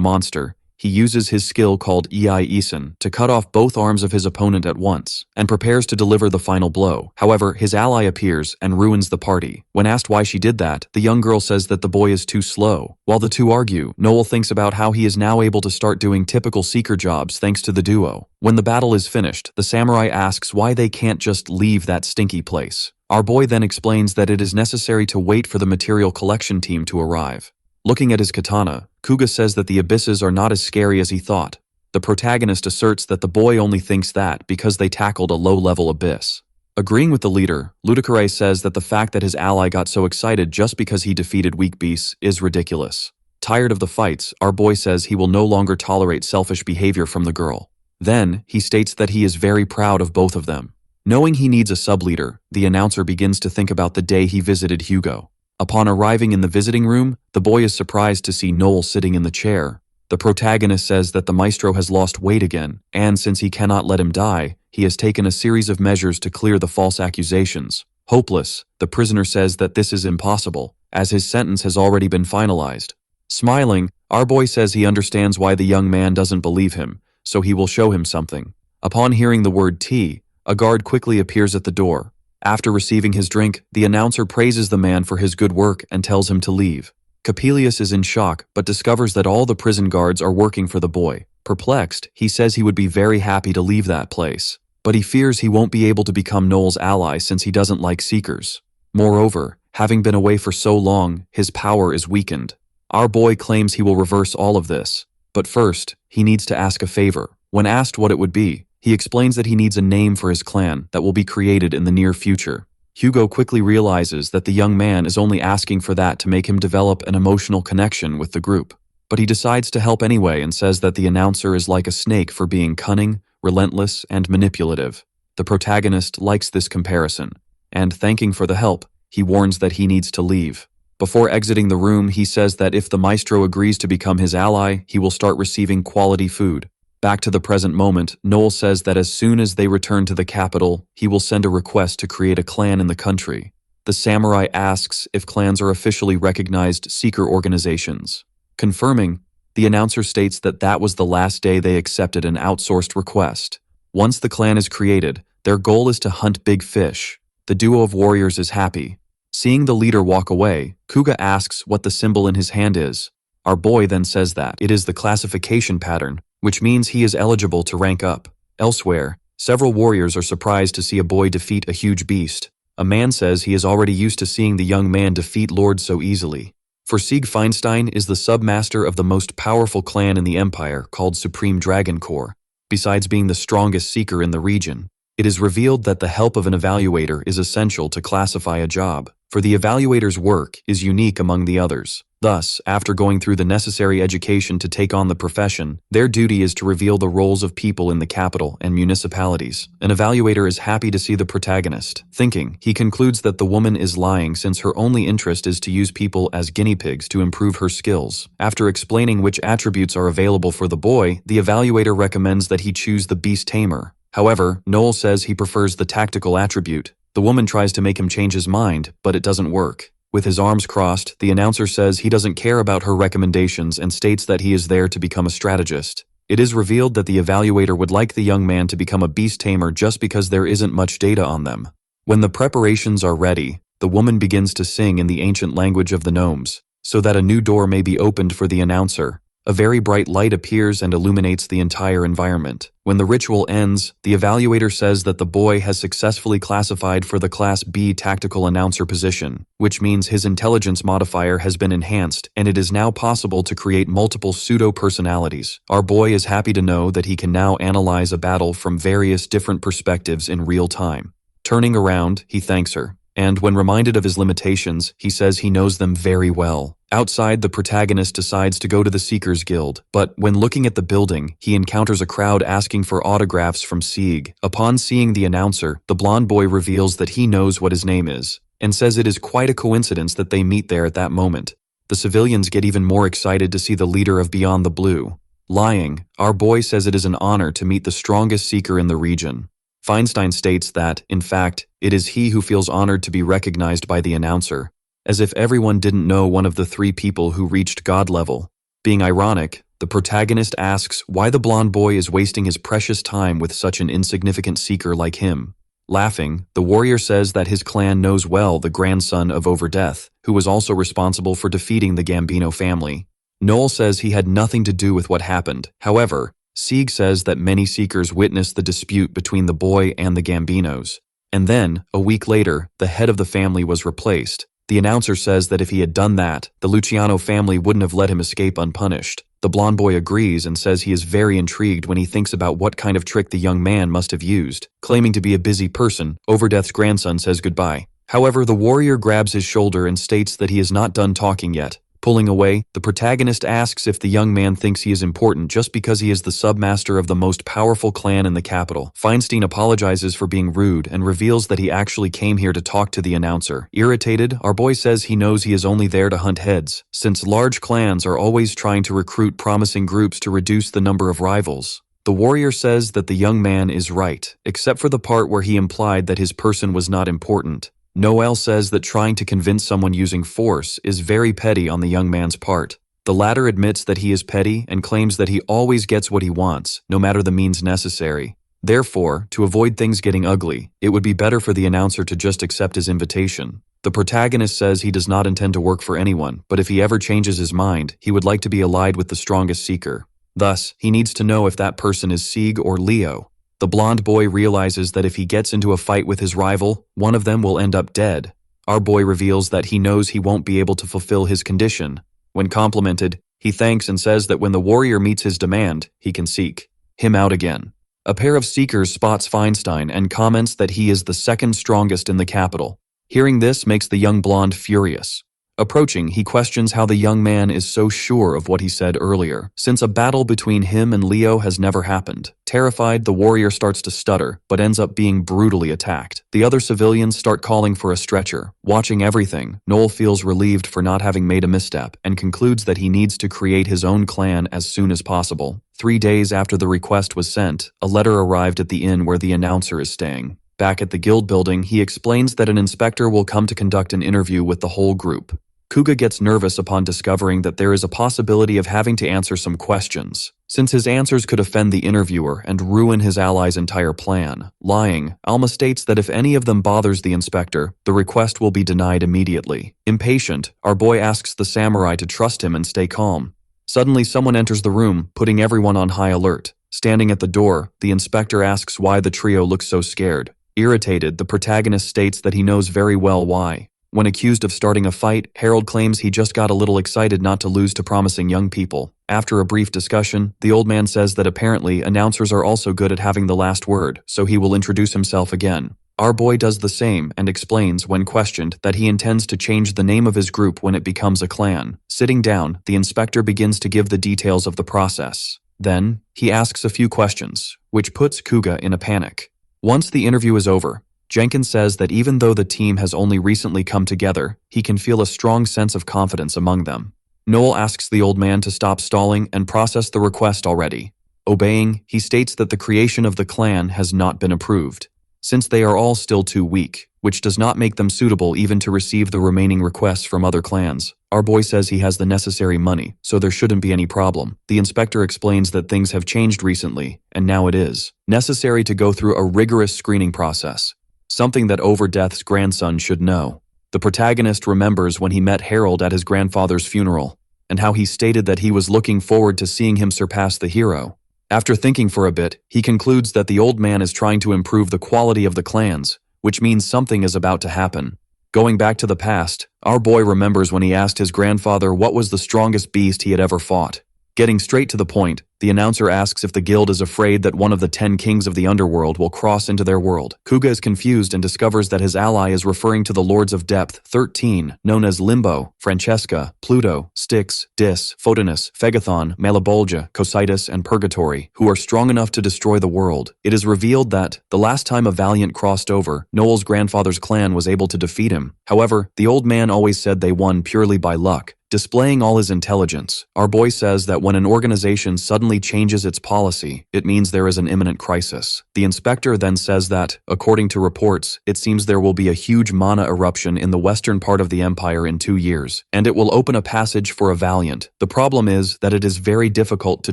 monster, he uses his skill called Ei Isen to cut off both arms of his opponent at once, and prepares to deliver the final blow. However, his ally appears and ruins the party. When asked why she did that, the young girl says that the boy is too slow. While the two argue, Noel thinks about how he is now able to start doing typical seeker jobs thanks to the duo. When the battle is finished, the samurai asks why they can't just leave that stinky place. Our boy then explains that it is necessary to wait for the material collection team to arrive. Looking at his katana, Kuga says that the abysses are not as scary as he thought. The protagonist asserts that the boy only thinks that because they tackled a low-level abyss. Agreeing with the leader, Ludicare says that the fact that his ally got so excited just because he defeated weak beasts is ridiculous. Tired of the fights, our boy says he will no longer tolerate selfish behavior from the girl. Then, he states that he is very proud of both of them. Knowing he needs a sub-leader, the announcer begins to think about the day he visited Hugo. Upon arriving in the visiting room, the boy is surprised to see Noel sitting in the chair. The protagonist says that the maestro has lost weight again, and since he cannot let him die, he has taken a series of measures to clear the false accusations. Hopeless, the prisoner says that this is impossible, as his sentence has already been finalized. Smiling, our boy says he understands why the young man doesn't believe him, so he will show him something. Upon hearing the word tea, a guard quickly appears at the door. After receiving his drink, the announcer praises the man for his good work and tells him to leave. Capelius is in shock, but discovers that all the prison guards are working for the boy. Perplexed, he says he would be very happy to leave that place, but he fears he won't be able to become Noel's ally since he doesn't like seekers. Moreover, having been away for so long, his power is weakened. Our boy claims he will reverse all of this, but first, he needs to ask a favor. When asked what it would be, he explains that he needs a name for his clan that will be created in the near future. Hugo quickly realizes that the young man is only asking for that to make him develop an emotional connection with the group. But he decides to help anyway and says that the announcer is like a snake for being cunning, relentless, and manipulative. The protagonist likes this comparison, and thanking for the help, he warns that he needs to leave. Before exiting the room, he says that if the maestro agrees to become his ally, he will start receiving quality food. Back to the present moment, Noel says that as soon as they return to the capital, he will send a request to create a clan in the country. The samurai asks if clans are officially recognized seeker organizations. Confirming, the announcer states that that was the last day they accepted an outsourced request. Once the clan is created, their goal is to hunt big fish. The duo of warriors is happy. Seeing the leader walk away, Kuga asks what the symbol in his hand is. Our boy then says that it is the classification pattern, which means he is eligible to rank up. Elsewhere, several warriors are surprised to see a boy defeat a huge beast. A man says he is already used to seeing the young man defeat lords so easily. For Sieg Feinstein is the submaster of the most powerful clan in the empire called Supreme Dragon Corps. Besides being the strongest seeker in the region, it is revealed that the help of an evaluator is essential to classify a job, for the evaluator's work is unique among the others. Thus, after going through the necessary education to take on the profession, their duty is to reveal the roles of people in the capital and municipalities. An evaluator is happy to see the protagonist. Thinking, he concludes that the woman is lying since her only interest is to use people as guinea pigs to improve her skills. After explaining which attributes are available for the boy, the evaluator recommends that he choose the beast tamer. However, Noel says he prefers the tactical attribute. The woman tries to make him change his mind, but it doesn't work. With his arms crossed, the announcer says he doesn't care about her recommendations and states that he is there to become a strategist. It is revealed that the evaluator would like the young man to become a beast tamer just because there isn't much data on them. When the preparations are ready, the woman begins to sing in the ancient language of the gnomes, so that a new door may be opened for the announcer. A very bright light appears and illuminates the entire environment. When the ritual ends, the evaluator says that the boy has successfully classified for the Class B tactical announcer position, which means his intelligence modifier has been enhanced and it is now possible to create multiple pseudo-personalities. Our boy is happy to know that he can now analyze a battle from various different perspectives in real time. Turning around, he thanks her. And when reminded of his limitations, he says he knows them very well. Outside, the protagonist decides to go to the Seekers Guild, but when looking at the building, he encounters a crowd asking for autographs from Sieg. Upon seeing the announcer, the blonde boy reveals that he knows what his name is, and says it is quite a coincidence that they meet there at that moment. The civilians get even more excited to see the leader of Beyond the Blue. Lying, our boy says it is an honor to meet the strongest seeker in the region. Feinstein states that, in fact, it is he who feels honored to be recognized by the announcer, as if everyone didn't know one of the 3 people who reached God level. Being ironic, the protagonist asks why the blonde boy is wasting his precious time with such an insignificant seeker like him. Laughing, the warrior says that his clan knows well the grandson of Overdeath, who was also responsible for defeating the Gambino family. Noel says he had nothing to do with what happened. However, Sieg says that many seekers witnessed the dispute between the boy and the Gambinos. And then, a week later, the head of the family was replaced. The announcer says that if he had done that, the Luciano family wouldn't have let him escape unpunished. The blonde boy agrees and says he is very intrigued when he thinks about what kind of trick the young man must have used. Claiming to be a busy person, Overdeath's grandson says goodbye. However, the warrior grabs his shoulder and states that he is not done talking yet. Pulling away, the protagonist asks if the young man thinks he is important just because he is the submaster of the most powerful clan in the capital. Feinstein apologizes for being rude and reveals that he actually came here to talk to the announcer. Irritated, our boy says he knows he is only there to hunt heads, since large clans are always trying to recruit promising groups to reduce the number of rivals. The warrior says that the young man is right, except for the part where he implied that his person was not important. Noel says that trying to convince someone using force is very petty on the young man's part. The latter admits that he is petty and claims that he always gets what he wants, no matter the means necessary. Therefore, to avoid things getting ugly, it would be better for the announcer to just accept his invitation. The protagonist says he does not intend to work for anyone, but if he ever changes his mind, he would like to be allied with the strongest seeker. Thus, he needs to know if that person is Sieg or Leo. The blonde boy realizes that if he gets into a fight with his rival, one of them will end up dead. Our boy reveals that he knows he won't be able to fulfill his condition. When complimented, he thanks and says that when the warrior meets his demand, he can seek him out again. A pair of seekers spots Feinstein and comments that he is the second strongest in the capital. Hearing this makes the young blonde furious. Approaching, he questions how the young man is so sure of what he said earlier, since a battle between him and Leo has never happened. Terrified, the warrior starts to stutter, but ends up being brutally attacked. The other civilians start calling for a stretcher. Watching everything, Noel feels relieved for not having made a misstep, and concludes that he needs to create his own clan as soon as possible. 3 days after the request was sent, a letter arrived at the inn where the announcer is staying. Back at the guild building, he explains that an inspector will come to conduct an interview with the whole group. Kuga gets nervous upon discovering that there is a possibility of having to answer some questions, since his answers could offend the interviewer and ruin his ally's entire plan. Lying, Alma states that if any of them bothers the inspector, the request will be denied immediately. Impatient, our boy asks the samurai to trust him and stay calm. Suddenly, someone enters the room, putting everyone on high alert. Standing at the door, the inspector asks why the trio looks so scared. Irritated, the protagonist states that he knows very well why. When accused of starting a fight, Harold claims he just got a little excited not to lose to promising young people. After a brief discussion, the old man says that apparently announcers are also good at having the last word, so he will introduce himself again. Our boy does the same and explains, when questioned, that he intends to change the name of his group when it becomes a clan. Sitting down, the inspector begins to give the details of the process. Then, he asks a few questions, which puts Kuga in a panic. Once the interview is over, Jenkins says that even though the team has only recently come together, he can feel a strong sense of confidence among them. Noel asks the old man to stop stalling and process the request already. Obeying, he states that the creation of the clan has not been approved, since they are all still too weak. which does not make them suitable even to receive the remaining requests from other clans. Our boy says he has the necessary money, so there shouldn't be any problem. The inspector explains that things have changed recently, and now it is necessary to go through a rigorous screening process, something that Overdeath's grandson should know. The protagonist remembers when he met Harold at his grandfather's funeral, and how he stated that he was looking forward to seeing him surpass the hero. After thinking for a bit, he concludes that the old man is trying to improve the quality of the clans, which means something is about to happen. Going back to the past, our boy remembers when he asked his grandfather what was the strongest beast he had ever fought. Getting straight to the point, the announcer asks if the guild is afraid that one of the 10 kings of the underworld will cross into their world. Kuga is confused and discovers that his ally is referring to the Lords of Depth 13, known as Limbo, Francesca, Pluto, Styx, Dis, Photinus, Phegathon, Malabolgia, Cocytus, and Purgatory, who are strong enough to destroy the world. It is revealed that, the last time a Valiant crossed over, Noel's grandfather's clan was able to defeat him. However, the old man always said they won purely by luck. Displaying all his intelligence, our boy says that when an organization suddenly changes its policy, it means there is an imminent crisis. The inspector then says that, according to reports, it seems there will be a huge mana eruption in the western part of the empire in 2 years, and it will open a passage for a Valiant. The problem is that it is very difficult to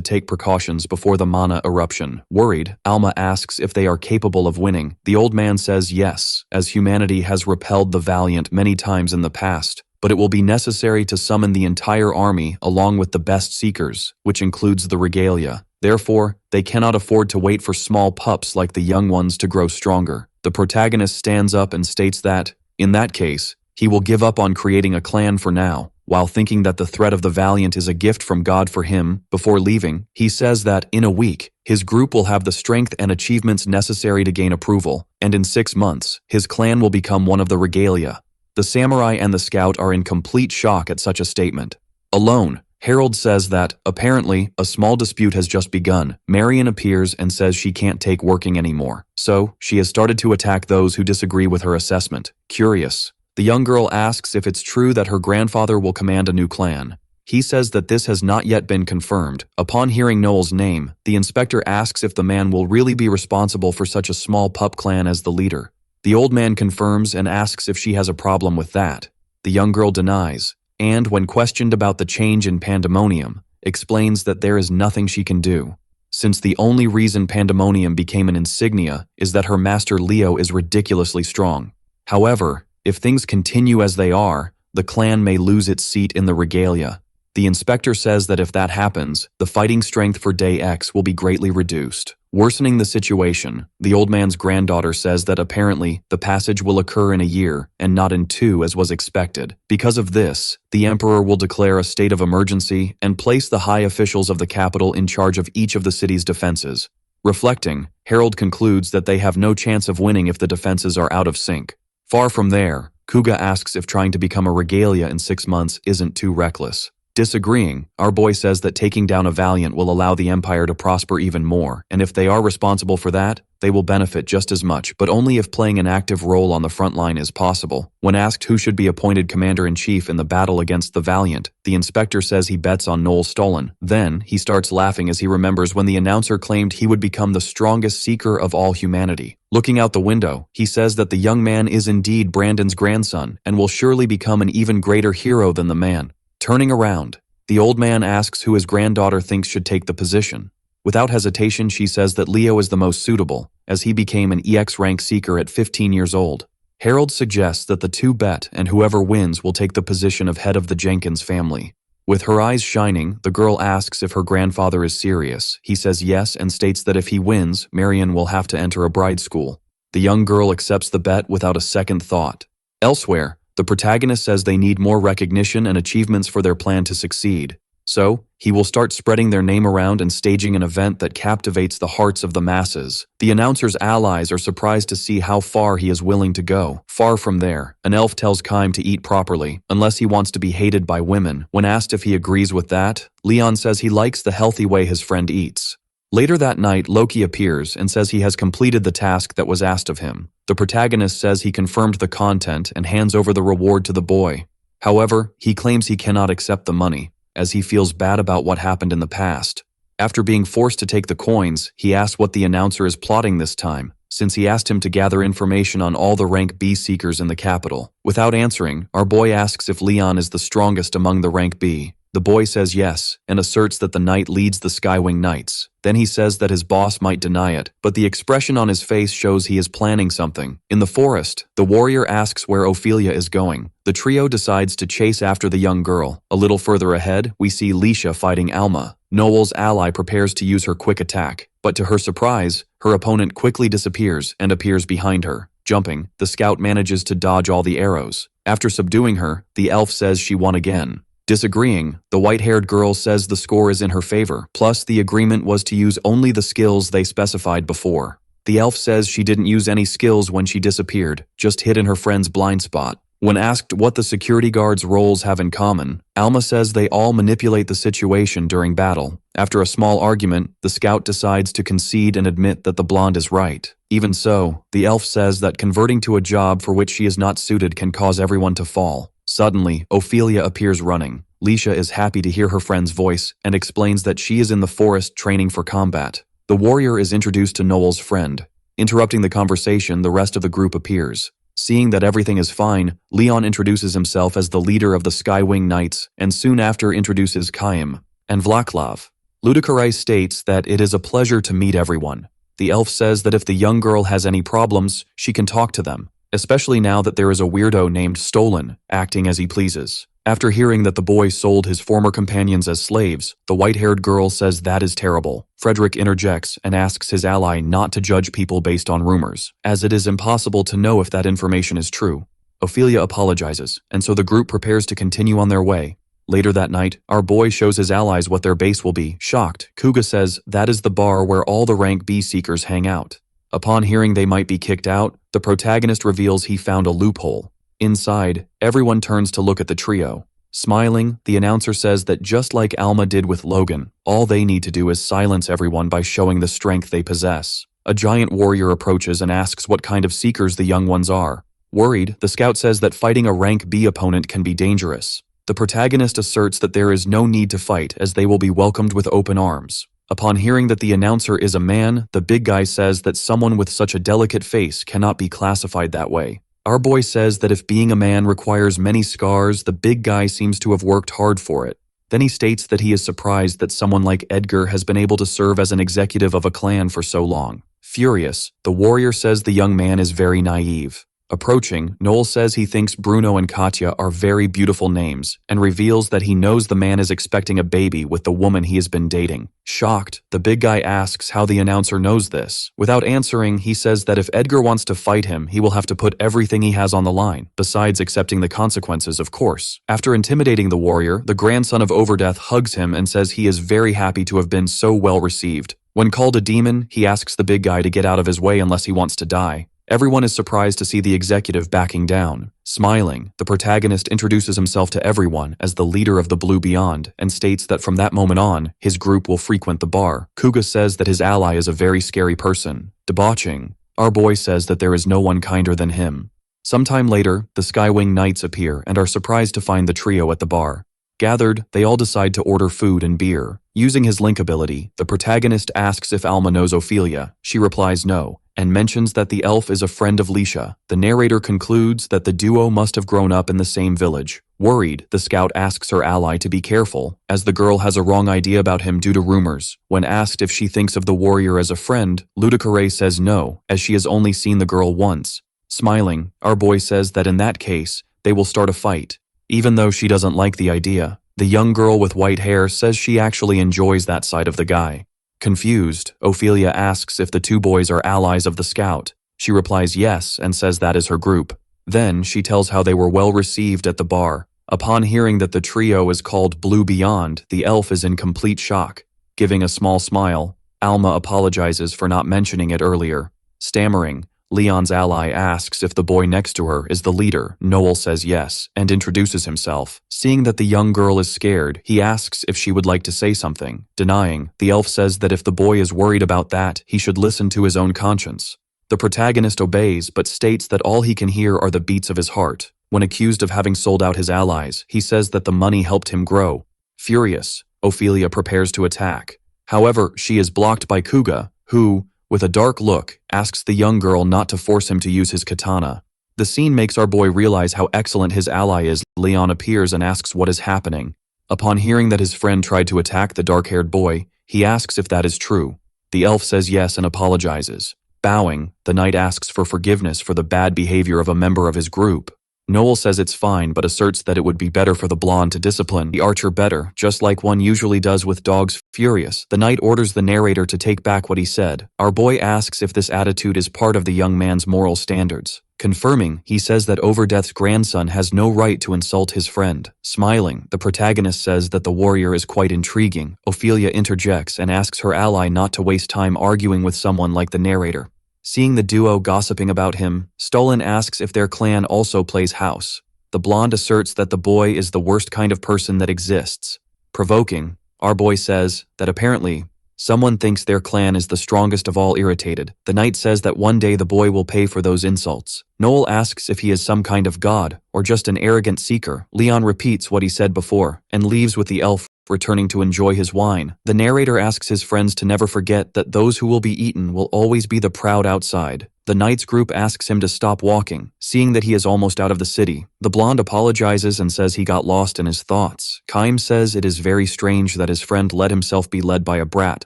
take precautions before the mana eruption. Worried, Elma asks if they are capable of winning. The old man says yes, as humanity has repelled the Valiant many times in the past. But it will be necessary to summon the entire army along with the best seekers, which includes the regalia. Therefore, they cannot afford to wait for small pups like the young ones to grow stronger. The protagonist stands up and states that, in that case, he will give up on creating a clan for now. While thinking that the threat of the Valiant is a gift from God for him, before leaving, he says that, in a week, his group will have the strength and achievements necessary to gain approval, and in 6 months, his clan will become one of the regalia. The samurai and the scout are in complete shock at such a statement. Alone, Harold says that, apparently, a small dispute has just begun. Marion appears and says she can't take working anymore. So, she has started to attack those who disagree with her assessment. Curious. The young girl asks if it's true that her grandfather will command a new clan. He says that this has not yet been confirmed. Upon hearing Noel's name, the inspector asks if the man will really be responsible for such a small pup clan as the leader. The old man confirms and asks if she has a problem with that. The young girl denies, and when questioned about the change in Pandemonium, explains that there is nothing she can do, since the only reason Pandemonium became an insignia is that her master Leo is ridiculously strong. However, if things continue as they are, the clan may lose its seat in the regalia. The inspector says that if that happens, the fighting strength for Day X will be greatly reduced. Worsening the situation, the old man's granddaughter says that apparently the passage will occur in a year and not in 2 as was expected. Because of this, the emperor will declare a state of emergency and place the high officials of the capital in charge of each of the city's defenses. Reflecting, Harold concludes that they have no chance of winning if the defenses are out of sync. Far from there, Kuga asks if trying to become a regalia in 6 months isn't too reckless. Disagreeing, our boy says that taking down a Valiant will allow the Empire to prosper even more, and if they are responsible for that, they will benefit just as much, but only if playing an active role on the front line is possible. When asked who should be appointed commander-in-chief in the battle against the Valiant, the inspector says he bets on Noel Stolen. Then, he starts laughing as he remembers when the announcer claimed he would become the strongest seeker of all humanity. Looking out the window, he says that the young man is indeed Brandon's grandson, and will surely become an even greater hero than the man. Turning around, the old man asks who his granddaughter thinks should take the position. Without hesitation, she says that Leo is the most suitable, as he became an EX rank seeker at 15 years old. Harold suggests that the two bet, and whoever wins will take the position of head of the Jenkins family. With her eyes shining, the girl asks if her grandfather is serious. He says yes and states that if he wins, Marion will have to enter a bride school. The young girl accepts the bet without a second thought. Elsewhere, the protagonist says they need more recognition and achievements for their plan to succeed. So, he will start spreading their name around and staging an event that captivates the hearts of the masses. The announcer's allies are surprised to see how far he is willing to go. Far from there, an elf tells Kime to eat properly, unless he wants to be hated by women. When asked if he agrees with that, Leon says he likes the healthy way his friend eats. Later that night, Loki appears and says he has completed the task that was asked of him. The protagonist says he confirmed the content and hands over the reward to the boy. However, he claims he cannot accept the money, as he feels bad about what happened in the past. After being forced to take the coins, he asks what the announcer is plotting this time, since he asked him to gather information on all the rank B seekers in the capital. Without answering, our boy asks if Leon is the strongest among the rank B. The boy says yes, and asserts that the knight leads the Skywing Knights. Then he says that his boss might deny it, but the expression on his face shows he is planning something. In the forest, the warrior asks where Ophelia is going. The trio decides to chase after the young girl. A little further ahead, we see Lisha fighting Elma. Noel's ally prepares to use her quick attack, but to her surprise, her opponent quickly disappears and appears behind her. Jumping, the scout manages to dodge all the arrows. After subduing her, the elf says she won again. Disagreeing, the white-haired girl says the score is in her favor, plus the agreement was to use only the skills they specified before. The elf says she didn't use any skills when she disappeared, just hid in her friend's blind spot. When asked what the security guards' roles have in common, Alma says they all manipulate the situation during battle. After a small argument, the scout decides to concede and admit that the blonde is right. Even so, the elf says that converting to a job for which she is not suited can cause everyone to fall. Suddenly, Ophelia appears running. Lisha is happy to hear her friend's voice and explains that she is in the forest training for combat. The warrior is introduced to Noel's friend. Interrupting the conversation, the rest of the group appears. Seeing that everything is fine, Leon introduces himself as the leader of the Skywing Knights and soon after introduces Chaim and Vlaklav. Ludicare states that it is a pleasure to meet everyone. The elf says that if the young girl has any problems, she can talk to them, especially now that there is a weirdo named Stolen, acting as he pleases. After hearing that the boy sold his former companions as slaves, the white-haired girl says that is terrible. Frederick interjects and asks his ally not to judge people based on rumors, as it is impossible to know if that information is true. Ophelia apologizes, and so the group prepares to continue on their way. Later that night, our boy shows his allies what their base will be. Shocked, Kuga says that is the bar where all the rank B seekers hang out. Upon hearing they might be kicked out, the protagonist reveals he found a loophole. Inside, everyone turns to look at the trio. Smiling, the announcer says that just like Alma did with Logan, all they need to do is silence everyone by showing the strength they possess. A giant warrior approaches and asks what kind of seekers the young ones are. Worried, the scout says that fighting a rank B opponent can be dangerous. The protagonist asserts that there is no need to fight as they will be welcomed with open arms. Upon hearing that the announcer is a man, the big guy says that someone with such a delicate face cannot be classified that way. Our boy says that if being a man requires many scars, the big guy seems to have worked hard for it. Then he states that he is surprised that someone like Edgar has been able to serve as an executive of a clan for so long. Furious, the warrior says the young man is very naive. Approaching, Noel says he thinks Bruno and Katya are very beautiful names and reveals that he knows the man is expecting a baby with the woman he has been dating. Shocked, the big guy asks how the announcer knows this. Without answering, he says that if Edgar wants to fight him, he will have to put everything he has on the line, besides accepting the consequences, of course. After intimidating the warrior, the grandson of Overdeath hugs him and says he is very happy to have been so well received. When called a demon, he asks the big guy to get out of his way unless he wants to die. Everyone is surprised to see the executive backing down. Smiling, the protagonist introduces himself to everyone as the leader of the Blue Beyond and states that from that moment on, his group will frequent the bar. Kuga says that his ally is a very scary person. Debauching, our boy says that there is no one kinder than him. Sometime later, the Skywing Knights appear and are surprised to find the trio at the bar. Gathered, they all decide to order food and beer. Using his link ability, the protagonist asks if Alma knows Ophelia. She replies no, and mentions that the elf is a friend of Lisha. The narrator concludes that the duo must have grown up in the same village. Worried, the scout asks her ally to be careful, as the girl has a wrong idea about him due to rumors. When asked if she thinks of the warrior as a friend, Ludicare says no, as she has only seen the girl once. Smiling, our boy says that in that case, they will start a fight. Even though she doesn't like the idea, the young girl with white hair says she actually enjoys that side of the guy. Confused, Ophelia asks if the two boys are allies of the scout. She replies yes and says that is her group. Then she tells how they were well received at the bar. Upon hearing that the trio is called Blue Beyond, the elf is in complete shock. Giving a small smile, Alma apologizes for not mentioning it earlier. Stammering, Leon's ally asks if the boy next to her is the leader. Noel says yes, and introduces himself. Seeing that the young girl is scared, he asks if she would like to say something. Denying, the elf says that if the boy is worried about that, he should listen to his own conscience. The protagonist obeys, but states that all he can hear are the beats of his heart. When accused of having sold out his allies, he says that the money helped him grow. Furious, Ophelia prepares to attack. However, she is blocked by Kuga, who, with a dark look, asks the young girl not to force him to use his katana. The scene makes our boy realize how excellent his ally is. Leon appears and asks what is happening. Upon hearing that his friend tried to attack the dark-haired boy, he asks if that is true. The elf says yes and apologizes. Bowing, the knight asks for forgiveness for the bad behavior of a member of his group. Noel says it's fine but asserts that it would be better for the blonde to discipline the archer better, just like one usually does with dogs. Furious, the knight orders the narrator to take back what he said. Our boy asks if this attitude is part of the young man's moral standards. Confirming, he says that Overdeath's grandson has no right to insult his friend. Smiling, the protagonist says that the warrior is quite intriguing. Ophelia interjects and asks her ally not to waste time arguing with someone like the narrator. Seeing the duo gossiping about him, Stolen asks if their clan also plays house. The blonde asserts that the boy is the worst kind of person that exists. Provoking, our boy says that apparently, someone thinks their clan is the strongest of all. Irritated, the knight says that one day the boy will pay for those insults. Noel asks if he is some kind of god, or just an arrogant seeker. Leon repeats what he said before, and leaves with the elf, returning to enjoy his wine. The narrator asks his friends to never forget that those who will be eaten will always be the proud outside. The knight's group asks him to stop walking, seeing that he is almost out of the city. The blonde apologizes and says he got lost in his thoughts. Kaim says it is very strange that his friend let himself be led by a brat.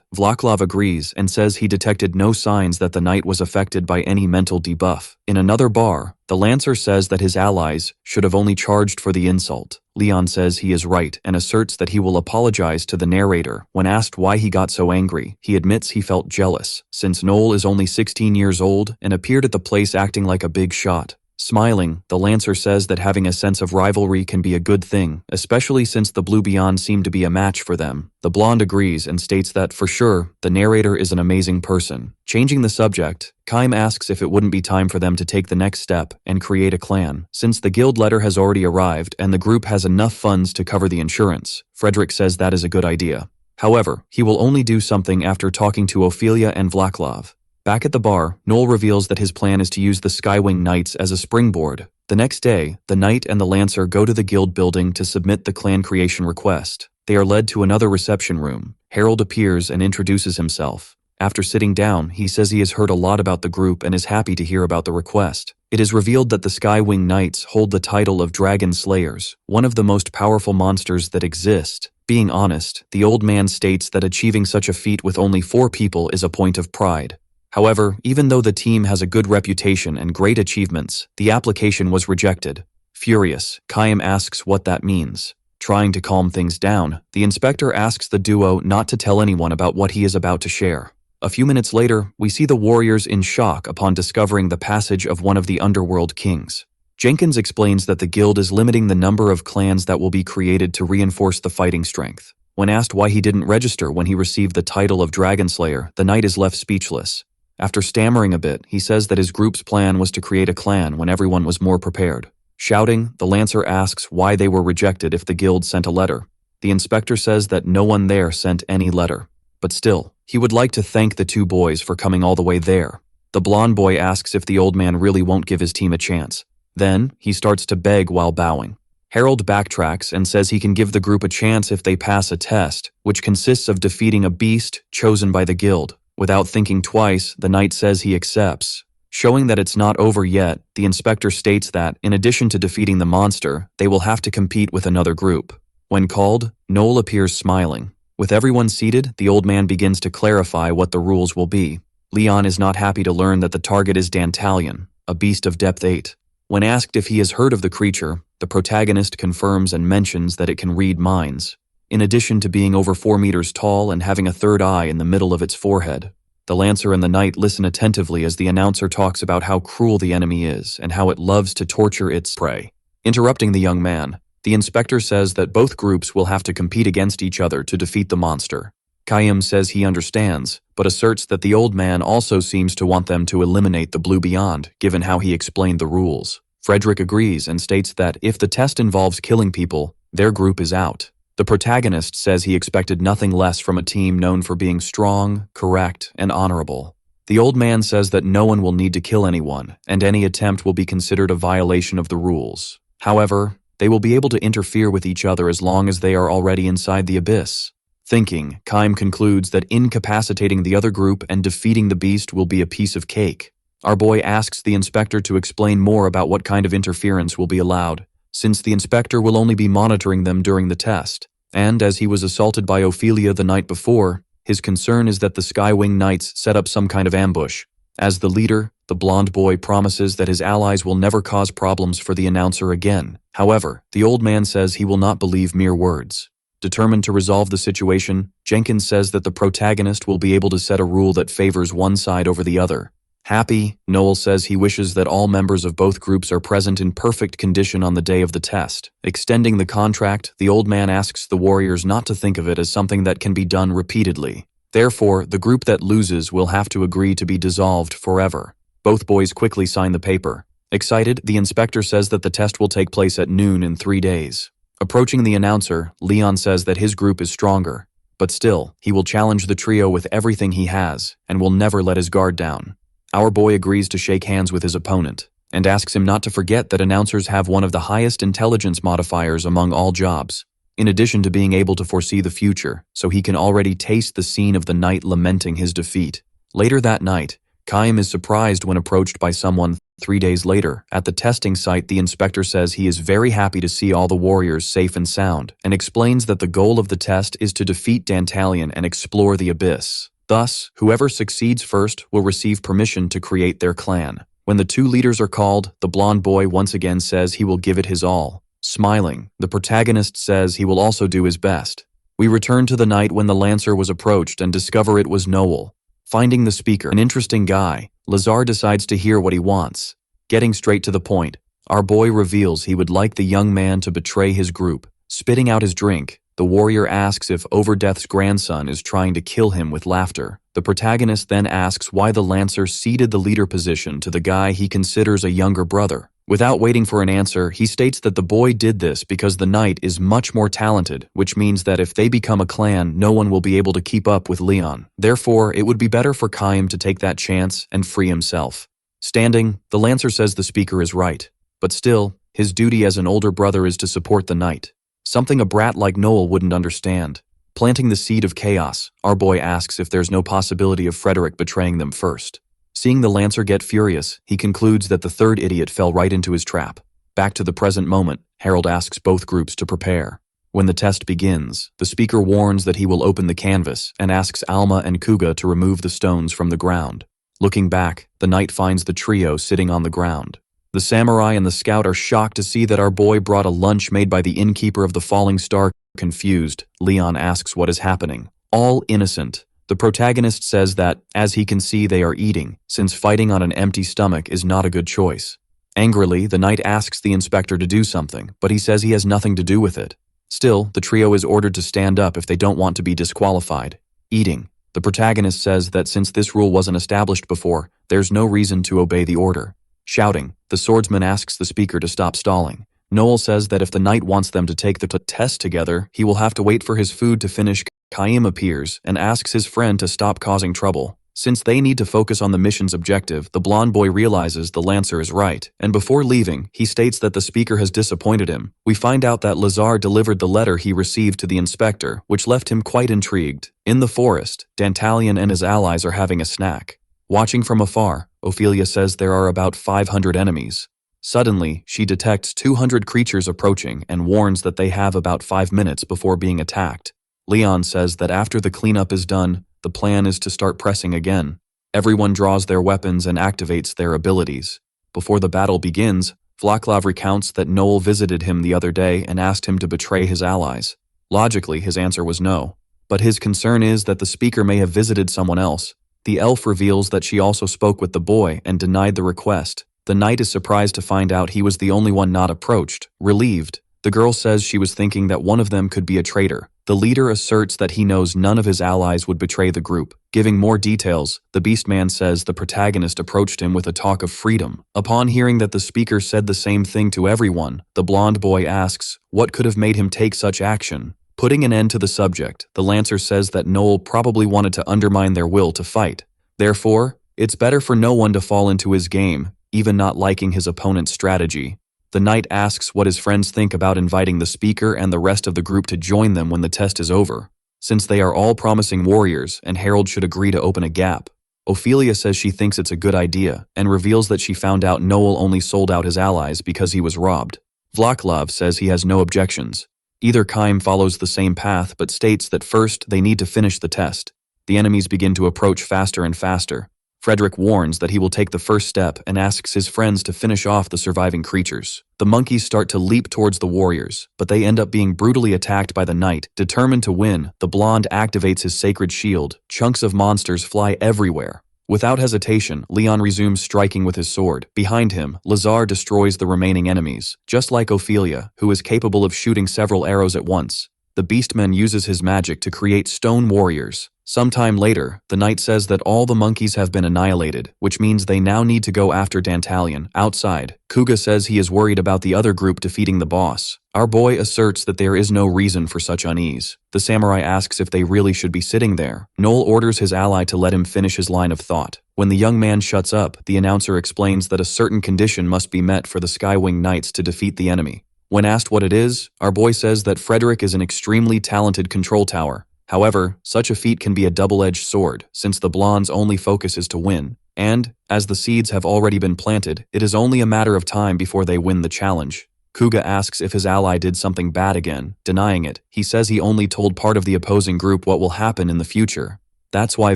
Vaclav agrees and says he detected no signs that the knight was affected by any mental debuff. In another bar, the Lancer says that his allies should have only charged for the insult. Leon says he is right and asserts that he will apologize to the narrator. When asked why he got so angry, he admits he felt jealous, since Noel is only 16 years old and appeared at the place acting like a big shot. Smiling, the Lancer says that having a sense of rivalry can be a good thing, especially since the Blue Beyond seem to be a match for them. The blonde agrees and states that, for sure, the narrator is an amazing person. Changing the subject, Kaim asks if it wouldn't be time for them to take the next step and create a clan, since the guild letter has already arrived and the group has enough funds to cover the insurance. Frederick says that is a good idea. However, he will only do something after talking to Ophelia and Vaclav. Back at the bar, Noel reveals that his plan is to use the Skywing Knights as a springboard. The next day, the Knight and the Lancer go to the guild building to submit the clan creation request. They are led to another reception room. Harold appears and introduces himself. After sitting down, he says he has heard a lot about the group and is happy to hear about the request. It is revealed that the Skywing Knights hold the title of Dragon Slayers, one of the most powerful monsters that exist. Being honest, the old man states that achieving such a feat with only 4 people is a point of pride. However, even though the team has a good reputation and great achievements, the application was rejected. Furious, Kaim asks what that means. Trying to calm things down, the inspector asks the duo not to tell anyone about what he is about to share. A few minutes later, we see the warriors in shock upon discovering the passage of one of the underworld kings. Jenkins explains that the guild is limiting the number of clans that will be created to reinforce the fighting strength. When asked why he didn't register when he received the title of Dragon Slayer, the knight is left speechless. After stammering a bit, he says that his group's plan was to create a clan when everyone was more prepared. Shouting, the Lancer asks why they were rejected if the guild sent a letter. The inspector says that no one there sent any letter. But still, he would like to thank the 2 boys for coming all the way there. The blonde boy asks if the old man really won't give his team a chance. Then, he starts to beg while bowing. Harold backtracks and says he can give the group a chance if they pass a test, which consists of defeating a beast chosen by the guild. Without thinking twice, the knight says he accepts. Showing that it's not over yet, the inspector states that, in addition to defeating the monster, they will have to compete with another group. When called, Noel appears smiling. With everyone seated, the old man begins to clarify what the rules will be. Leon is not happy to learn that the target is Dantalion, a beast of depth 8. When asked if he has heard of the creature, the protagonist confirms and mentions that it can read minds. In addition to being over 4 meters tall and having a third eye in the middle of its forehead. The Lancer and the Knight listen attentively as the announcer talks about how cruel the enemy is and how it loves to torture its prey. Interrupting the young man, the inspector says that both groups will have to compete against each other to defeat the monster. Kaim says he understands, but asserts that the old man also seems to want them to eliminate the Blue Beyond, given how he explained the rules. Frederick agrees and states that if the test involves killing people, their group is out. The protagonist says he expected nothing less from a team known for being strong, correct, and honorable. The old man says that no one will need to kill anyone, and any attempt will be considered a violation of the rules. However, they will be able to interfere with each other as long as they are already inside the abyss. Thinking, Kaim concludes that incapacitating the other group and defeating the beast will be a piece of cake. Our boy asks the inspector to explain more about what kind of interference will be allowed, since the inspector will only be monitoring them during the test. And as he was assaulted by Ophelia the night before, his concern is that the Skywing Knights set up some kind of ambush. As the leader, the blonde boy promises that his allies will never cause problems for the announcer again. However, the old man says he will not believe mere words. Determined to resolve the situation, Jenkins says that the protagonist will be able to set a rule that favors one side over the other. Happy, Noel says he wishes that all members of both groups are present in perfect condition on the day of the test. Extending the contract, the old man asks the warriors not to think of it as something that can be done repeatedly. Therefore, the group that loses will have to agree to be dissolved forever. Both boys quickly sign the paper. Excited, the inspector says that the test will take place at noon in 3 days. Approaching the announcer, Leon says that his group is stronger, but still, he will challenge the trio with everything he has and will never let his guard down. Our boy agrees to shake hands with his opponent and asks him not to forget that announcers have one of the highest intelligence modifiers among all jobs, in addition to being able to foresee the future, so he can already taste the scene of the knight lamenting his defeat. Later that night, Kaim is surprised when approached by someone. 3 days later, at the testing site, the inspector says he is very happy to see all the warriors safe and sound, and explains that the goal of the test is to defeat Dantalion and explore the abyss. Thus, whoever succeeds first will receive permission to create their clan. When the 2 leaders are called, the blonde boy once again says he will give it his all. Smiling, the protagonist says he will also do his best. We return to the night when the Lancer was approached and discover it was Noel. Finding the speaker an interesting guy, Lazar decides to hear what he wants. Getting straight to the point, our boy reveals he would like the young man to betray his group. Spitting out his drink, the warrior asks if Overdeath's grandson is trying to kill him with laughter. The protagonist then asks why the Lancer ceded the leader position to the guy he considers a younger brother. Without waiting for an answer, he states that the boy did this because the knight is much more talented, which means that if they become a clan, no one will be able to keep up with Leon. Therefore, it would be better for Kaim to take that chance and free himself. Standing, the Lancer says the speaker is right, but still, his duty as an older brother is to support the knight. Something a brat like Noel wouldn't understand. Planting the seed of chaos, our boy asks if there's no possibility of Frederick betraying them first. Seeing the Lancer get furious, he concludes that the third idiot fell right into his trap. Back to the present moment, Harold asks both groups to prepare. When the test begins, the speaker warns that he will open the canvas and asks Alma and Kuga to remove the stones from the ground. Looking back, the knight finds the trio sitting on the ground. The samurai and the scout are shocked to see that our boy brought a lunch made by the innkeeper of the Falling Star. Confused, Leon asks what is happening. All innocent. The protagonist says that, as he can see, they are eating, since fighting on an empty stomach is not a good choice. Angrily, the knight asks the inspector to do something, but he says he has nothing to do with it. Still, the trio is ordered to stand up if they don't want to be disqualified. Eating. The protagonist says that since this rule wasn't established before, there's no reason to obey the order. Shouting, the swordsman asks the speaker to stop stalling. Noel says that if the knight wants them to take the test together, he will have to wait for his food to finish. Kaim appears and asks his friend to stop causing trouble. Since they need to focus on the mission's objective, the blonde boy realizes the Lancer is right, and before leaving, he states that the speaker has disappointed him. We find out that Lazar delivered the letter he received to the inspector, which left him quite intrigued. In the forest, Dantalion and his allies are having a snack. Watching from afar, Ophelia says there are about 500 enemies. Suddenly, she detects 200 creatures approaching and warns that they have about 5 minutes before being attacked. Leon says that after the cleanup is done, the plan is to start pressing again. Everyone draws their weapons and activates their abilities. Before the battle begins, Vaclav recounts that Noel visited him the other day and asked him to betray his allies. Logically, his answer was no, but his concern is that the speaker may have visited someone else. The elf reveals that she also spoke with the boy and denied the request. The knight is surprised to find out he was the only one not approached. Relieved, the girl says she was thinking that one of them could be a traitor. The leader asserts that he knows none of his allies would betray the group. Giving more details, the Beastman says the protagonist approached him with a talk of freedom. Upon hearing that the speaker said the same thing to everyone, the blonde boy asks what could have made him take such action. Putting an end to the subject, the Lancer says that Noel probably wanted to undermine their will to fight. Therefore, it's better for no one to fall into his game, even not liking his opponent's strategy. The knight asks what his friends think about inviting the speaker and the rest of the group to join them when the test is over. since they are all promising warriors and Harold should agree to open a gap. Ophelia says she thinks it's a good idea and reveals that she found out Noel only sold out his allies because he was robbed. Vaclav says he has no objections. Either Kaim follows the same path but states that first they need to finish the test. The enemies begin to approach faster and faster. Frederick warns that he will take the first step and asks his friends to finish off the surviving creatures. The monkeys start to leap towards the warriors, but they end up being brutally attacked by the knight. Determined to win, the blonde activates his sacred shield. Chunks of monsters fly everywhere. Without hesitation, Leon resumes striking with his sword. Behind him, Lazar destroys the remaining enemies, just like Ophelia, who is capable of shooting several arrows at once. The Beastman uses his magic to create stone warriors. Sometime later, the knight says that all the monkeys have been annihilated, which means they now need to go after Dantalion. Outside, Kuga says he is worried about the other group defeating the boss. Our boy asserts that there is no reason for such unease. The samurai asks if they really should be sitting there. Noel orders his ally to let him finish his line of thought. When the young man shuts up, the announcer explains that a certain condition must be met for the Skywing Knights to defeat the enemy. When asked what it is, our boy says that Frederick is an extremely talented control tower. However, such a feat can be a double-edged sword, since the blonde's only focus is to win. And, as the seeds have already been planted, it is only a matter of time before they win the challenge. Kuga asks if his ally did something bad again, denying it. He says he only told part of the opposing group what will happen in the future. That's why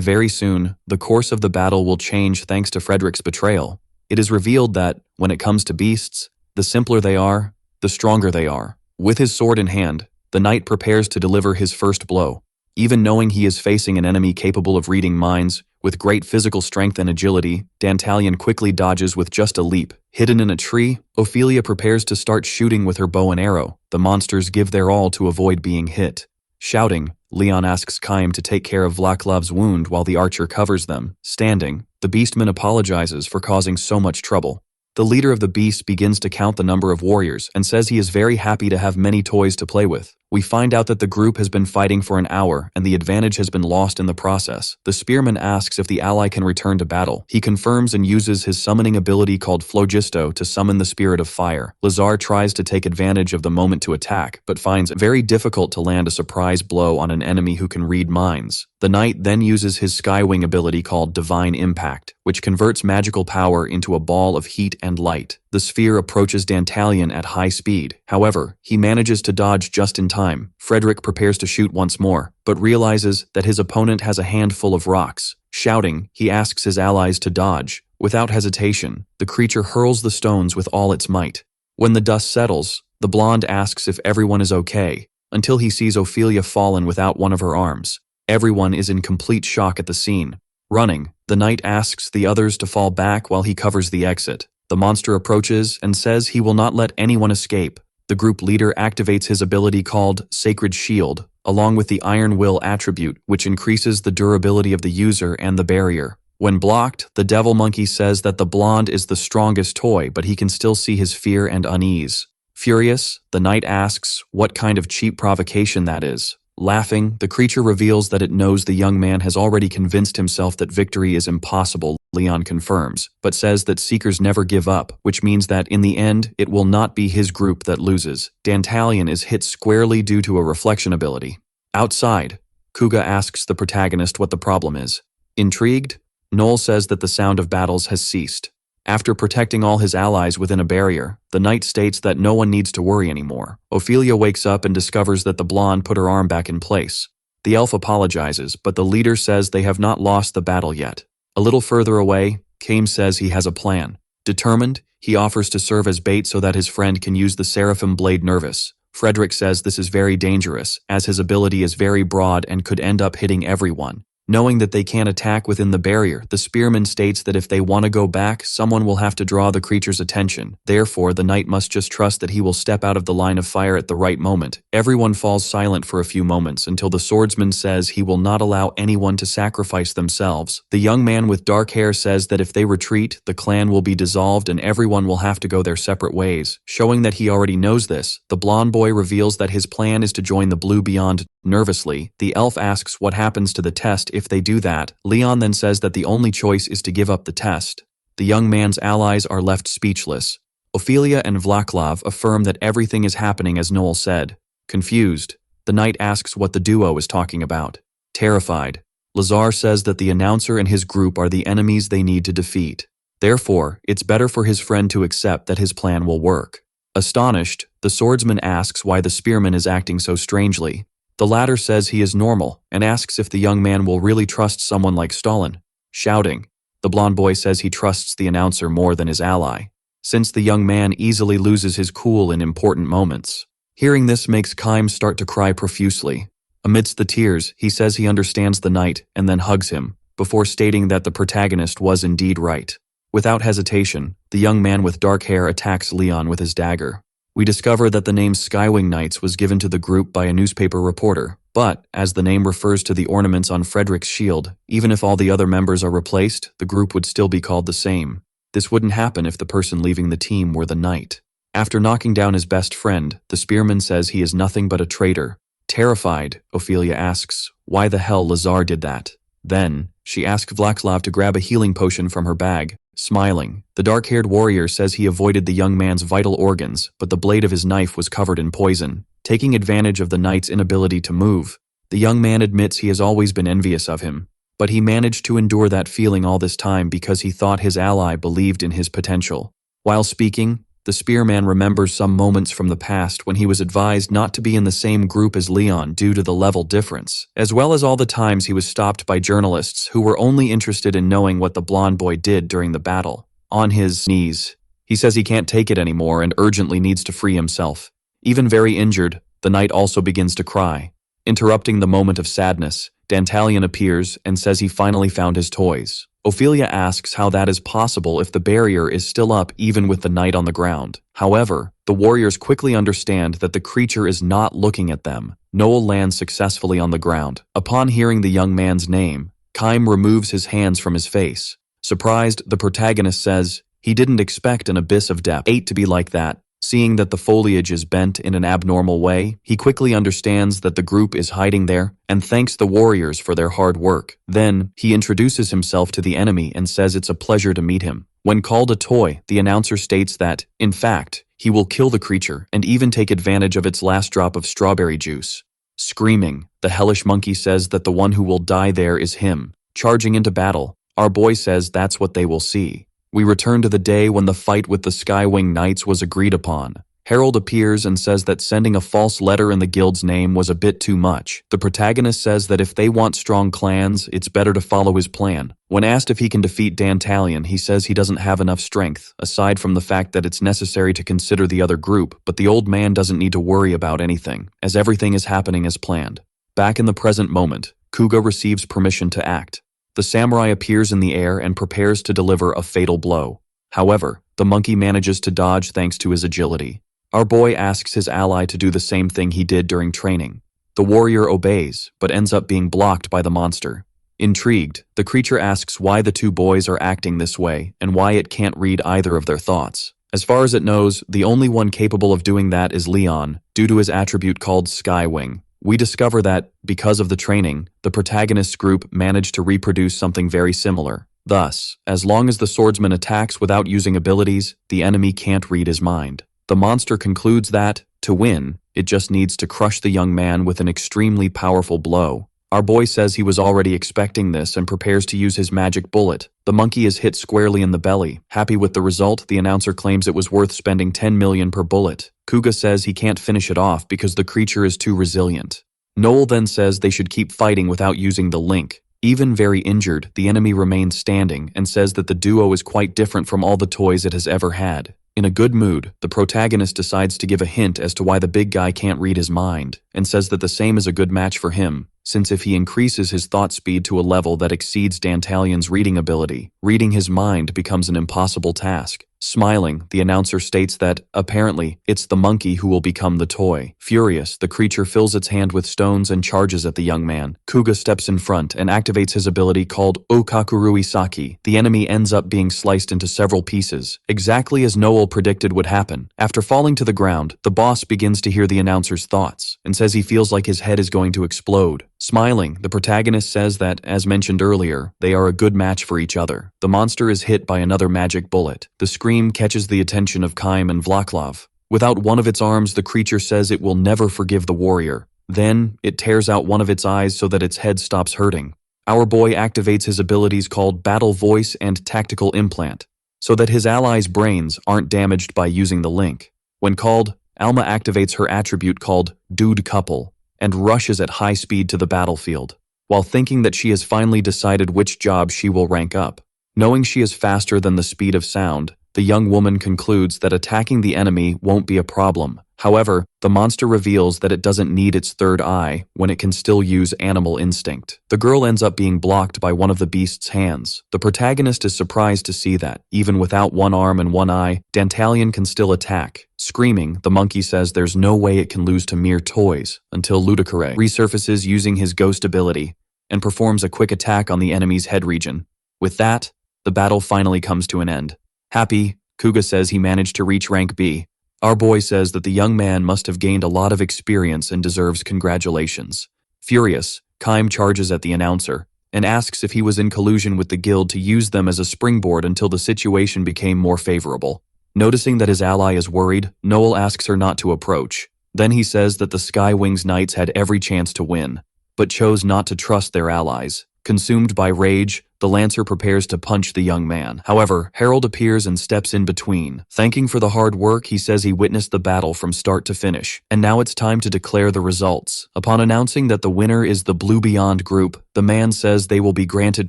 very soon, the course of the battle will change thanks to Frederick's betrayal. It is revealed that, when it comes to beasts, the simpler they are, the stronger they are. With his sword in hand, the knight prepares to deliver his first blow. Even knowing he is facing an enemy capable of reading minds, with great physical strength and agility, Dantalion quickly dodges with just a leap. Hidden in a tree, Ophelia prepares to start shooting with her bow and arrow. The monsters give their all to avoid being hit. Shouting, Leon asks Kaim to take care of Vaclav's wound while the archer covers them. Standing, the beastman apologizes for causing so much trouble. The leader of the beast begins to count the number of warriors and says he is very happy to have many toys to play with. We find out that the group has been fighting for an hour and the advantage has been lost in the process. The spearman asks if the ally can return to battle. He confirms and uses his summoning ability called Phlogisto to summon the spirit of fire. Lazar tries to take advantage of the moment to attack, but finds it very difficult to land a surprise blow on an enemy who can read minds. The knight then uses his Skywing ability called Divine Impact, which converts magical power into a ball of heat and light. The sphere approaches Dantalion at high speed. However, he manages to dodge just in time. Frederick prepares to shoot once more, but realizes that his opponent has a handful of rocks. Shouting, he asks his allies to dodge. Without hesitation, the creature hurls the stones with all its might. When the dust settles, the blonde asks if everyone is okay, until he sees Ophelia fallen without one of her arms. Everyone is in complete shock at the scene. Running, the knight asks the others to fall back while he covers the exit. The monster approaches and says he will not let anyone escape. The group leader activates his ability called Sacred Shield, along with the Iron Will attribute, which increases the durability of the user and the barrier. When blocked, the devil monkey says that the blonde is the strongest toy, but he can still see his fear and unease. Furious, the knight asks what kind of cheap provocation that is. Laughing, the creature reveals that it knows the young man has already convinced himself that victory is impossible. Leon confirms, but says that seekers never give up, which means that in the end, it will not be his group that loses. Dantalion is hit squarely due to a reflection ability. Outside, Kuga asks the protagonist what the problem is. Intrigued, Noel says that the sound of battles has ceased. After protecting all his allies within a barrier, the knight states that no one needs to worry anymore. Ophelia wakes up and discovers that the blonde put her arm back in place. The elf apologizes, but the leader says they have not lost the battle yet. A little further away, Kaim says he has a plan. Determined, he offers to serve as bait so that his friend can use the Seraphim Blade Nervous. Frederick says this is very dangerous, as his ability is very broad and could end up hitting everyone. Knowing that they can't attack within the barrier, the spearman states that if they want to go back, someone will have to draw the creature's attention. Therefore, the knight must just trust that he will step out of the line of fire at the right moment. Everyone falls silent for a few moments until the swordsman says he will not allow anyone to sacrifice themselves. The young man with dark hair says that if they retreat, the clan will be dissolved and everyone will have to go their separate ways. Showing that he already knows this, the blonde boy reveals that his plan is to join the Blue Beyond. Nervously, the elf asks what happens to the test if they do that. Leon then says that the only choice is to give up the test. The young man's allies are left speechless. Ophelia and Vaclav affirm that everything is happening as Noel said. Confused, The knight asks what the duo is talking about. Terrified, Lazar says that the announcer and his group are the enemies they need to defeat. Therefore, it's better for his friend to accept that his plan will work. Astonished, the swordsman asks why the spearman is acting so strangely. The latter says he is normal and asks if the young man will really trust someone like Stalin. Shouting, the blonde boy says he trusts the announcer more than his ally, since the young man easily loses his cool in important moments. Hearing this makes Kaim start to cry profusely. Amidst the tears, he says he understands the knight and then hugs him, before stating that the protagonist was indeed right. Without hesitation, the young man with dark hair attacks Leon with his dagger. We discover that the name Skywing Knights was given to the group by a newspaper reporter, but, as the name refers to the ornaments on Frederick's shield, even if all the other members are replaced, the group would still be called the same. This wouldn't happen if the person leaving the team were the knight. After knocking down his best friend, the spearman says he is nothing but a traitor. Terrified, Ophelia asks why the hell Lazar did that. Then, she asks Vlaclav to grab a healing potion from her bag. Smiling, the dark-haired warrior says he avoided the young man's vital organs, but the blade of his knife was covered in poison. Taking advantage of the knight's inability to move, the young man admits he has always been envious of him, but he managed to endure that feeling all this time because he thought his ally believed in his potential. While speaking, the spearman remembers some moments from the past when he was advised not to be in the same group as Leon due to the level difference, as well as all the times he was stopped by journalists who were only interested in knowing what the blonde boy did during the battle. On his knees, he says he can't take it anymore and urgently needs to free himself. Even very injured, the knight also begins to cry. Interrupting the moment of sadness, Dantalion appears and says he finally found his toys. Ophelia asks how that is possible if the barrier is still up even with the knight on the ground. However, the warriors quickly understand that the creature is not looking at them. Noel lands successfully on the ground. Upon hearing the young man's name, Kaim removes his hands from his face. Surprised, the protagonist says he didn't expect an abyss of depth 8 to be like that. Seeing that the foliage is bent in an abnormal way, he quickly understands that the group is hiding there and thanks the warriors for their hard work. Then, he introduces himself to the enemy and says it's a pleasure to meet him. When called a toy, the announcer states that, in fact, he will kill the creature and even take advantage of its last drop of strawberry juice. Screaming, the hellish monkey says that the one who will die there is him. Charging into battle, our boy says that's what they will see. We return to the day when the fight with the Skywing Knights was agreed upon. Harold appears and says that sending a false letter in the guild's name was a bit too much. The protagonist says that if they want strong clans, it's better to follow his plan. When asked if he can defeat Dantalion, he says he doesn't have enough strength, aside from the fact that it's necessary to consider the other group, but the old man doesn't need to worry about anything, as everything is happening as planned. Back in the present moment, Kuga receives permission to act. The samurai appears in the air and prepares to deliver a fatal blow. However, the monkey manages to dodge thanks to his agility. Our boy asks his ally to do the same thing he did during training. The warrior obeys, but ends up being blocked by the monster. Intrigued, the creature asks why the two boys are acting this way and why it can't read either of their thoughts. As far as it knows, the only one capable of doing that is Leon, due to his attribute called Skywing. We discover that, because of the training, the protagonist's group managed to reproduce something very similar. Thus, as long as the swordsman attacks without using abilities, the enemy can't read his mind. The monster concludes that, to win, it just needs to crush the young man with an extremely powerful blow. Our boy says he was already expecting this and prepares to use his magic bullet. The monkey is hit squarely in the belly. Happy with the result, the announcer claims it was worth spending 10 million per bullet. Kuga says he can't finish it off because the creature is too resilient. Noel then says they should keep fighting without using the link. Even very injured, the enemy remains standing and says that the duo is quite different from all the toys it has ever had. In a good mood, the protagonist decides to give a hint as to why the big guy can't read his mind, and says that the same is a good match for him, since if he increases his thought speed to a level that exceeds Dantalion's reading ability, reading his mind becomes an impossible task. Smiling, the announcer states that, apparently, it's the monkey who will become the toy. Furious, the creature fills its hand with stones and charges at the young man. Kuga steps in front and activates his ability called Okakurui Saki. The enemy ends up being sliced into several pieces, exactly as Noel predicted would happen. After falling to the ground, the boss begins to hear the announcer's thoughts, and says he feels like his head is going to explode. Smiling, the protagonist says that, as mentioned earlier, they are a good match for each other. The monster is hit by another magic bullet. The scream catches the attention of Kaim and Vlaclav. Without one of its arms, the creature says it will never forgive the warrior. Then, it tears out one of its eyes so that its head stops hurting. Our boy activates his abilities called Battle Voice and Tactical Implant, so that his allies' brains aren't damaged by using the link. When called, Elma activates her attribute called Dude Couple and rushes at high speed to the battlefield, while thinking that she has finally decided which job she will rank up. Knowing she is faster than the speed of sound, the young woman concludes that attacking the enemy won't be a problem. However, the monster reveals that it doesn't need its third eye when it can still use animal instinct. The girl ends up being blocked by one of the beast's hands. The protagonist is surprised to see that, even without one arm and one eye, Dantalion can still attack. Screaming, the monkey says there's no way it can lose to mere toys, until Ludicare resurfaces using his ghost ability and performs a quick attack on the enemy's head region. With that, the battle finally comes to an end. Happy, Kuga says he managed to reach rank B. Our boy says that the young man must have gained a lot of experience and deserves congratulations. Furious, Kaim charges at the announcer and asks if he was in collusion with the guild to use them as a springboard until the situation became more favorable. Noticing that his ally is worried, Noel asks her not to approach. Then he says that the Skywings Knights had every chance to win, but chose not to trust their allies. Consumed by rage, the Lancer prepares to punch the young man. However, Harold appears and steps in between. Thanking for the hard work, he says he witnessed the battle from start to finish, and now it's time to declare the results. Upon announcing that the winner is the Blue Beyond group, the man says they will be granted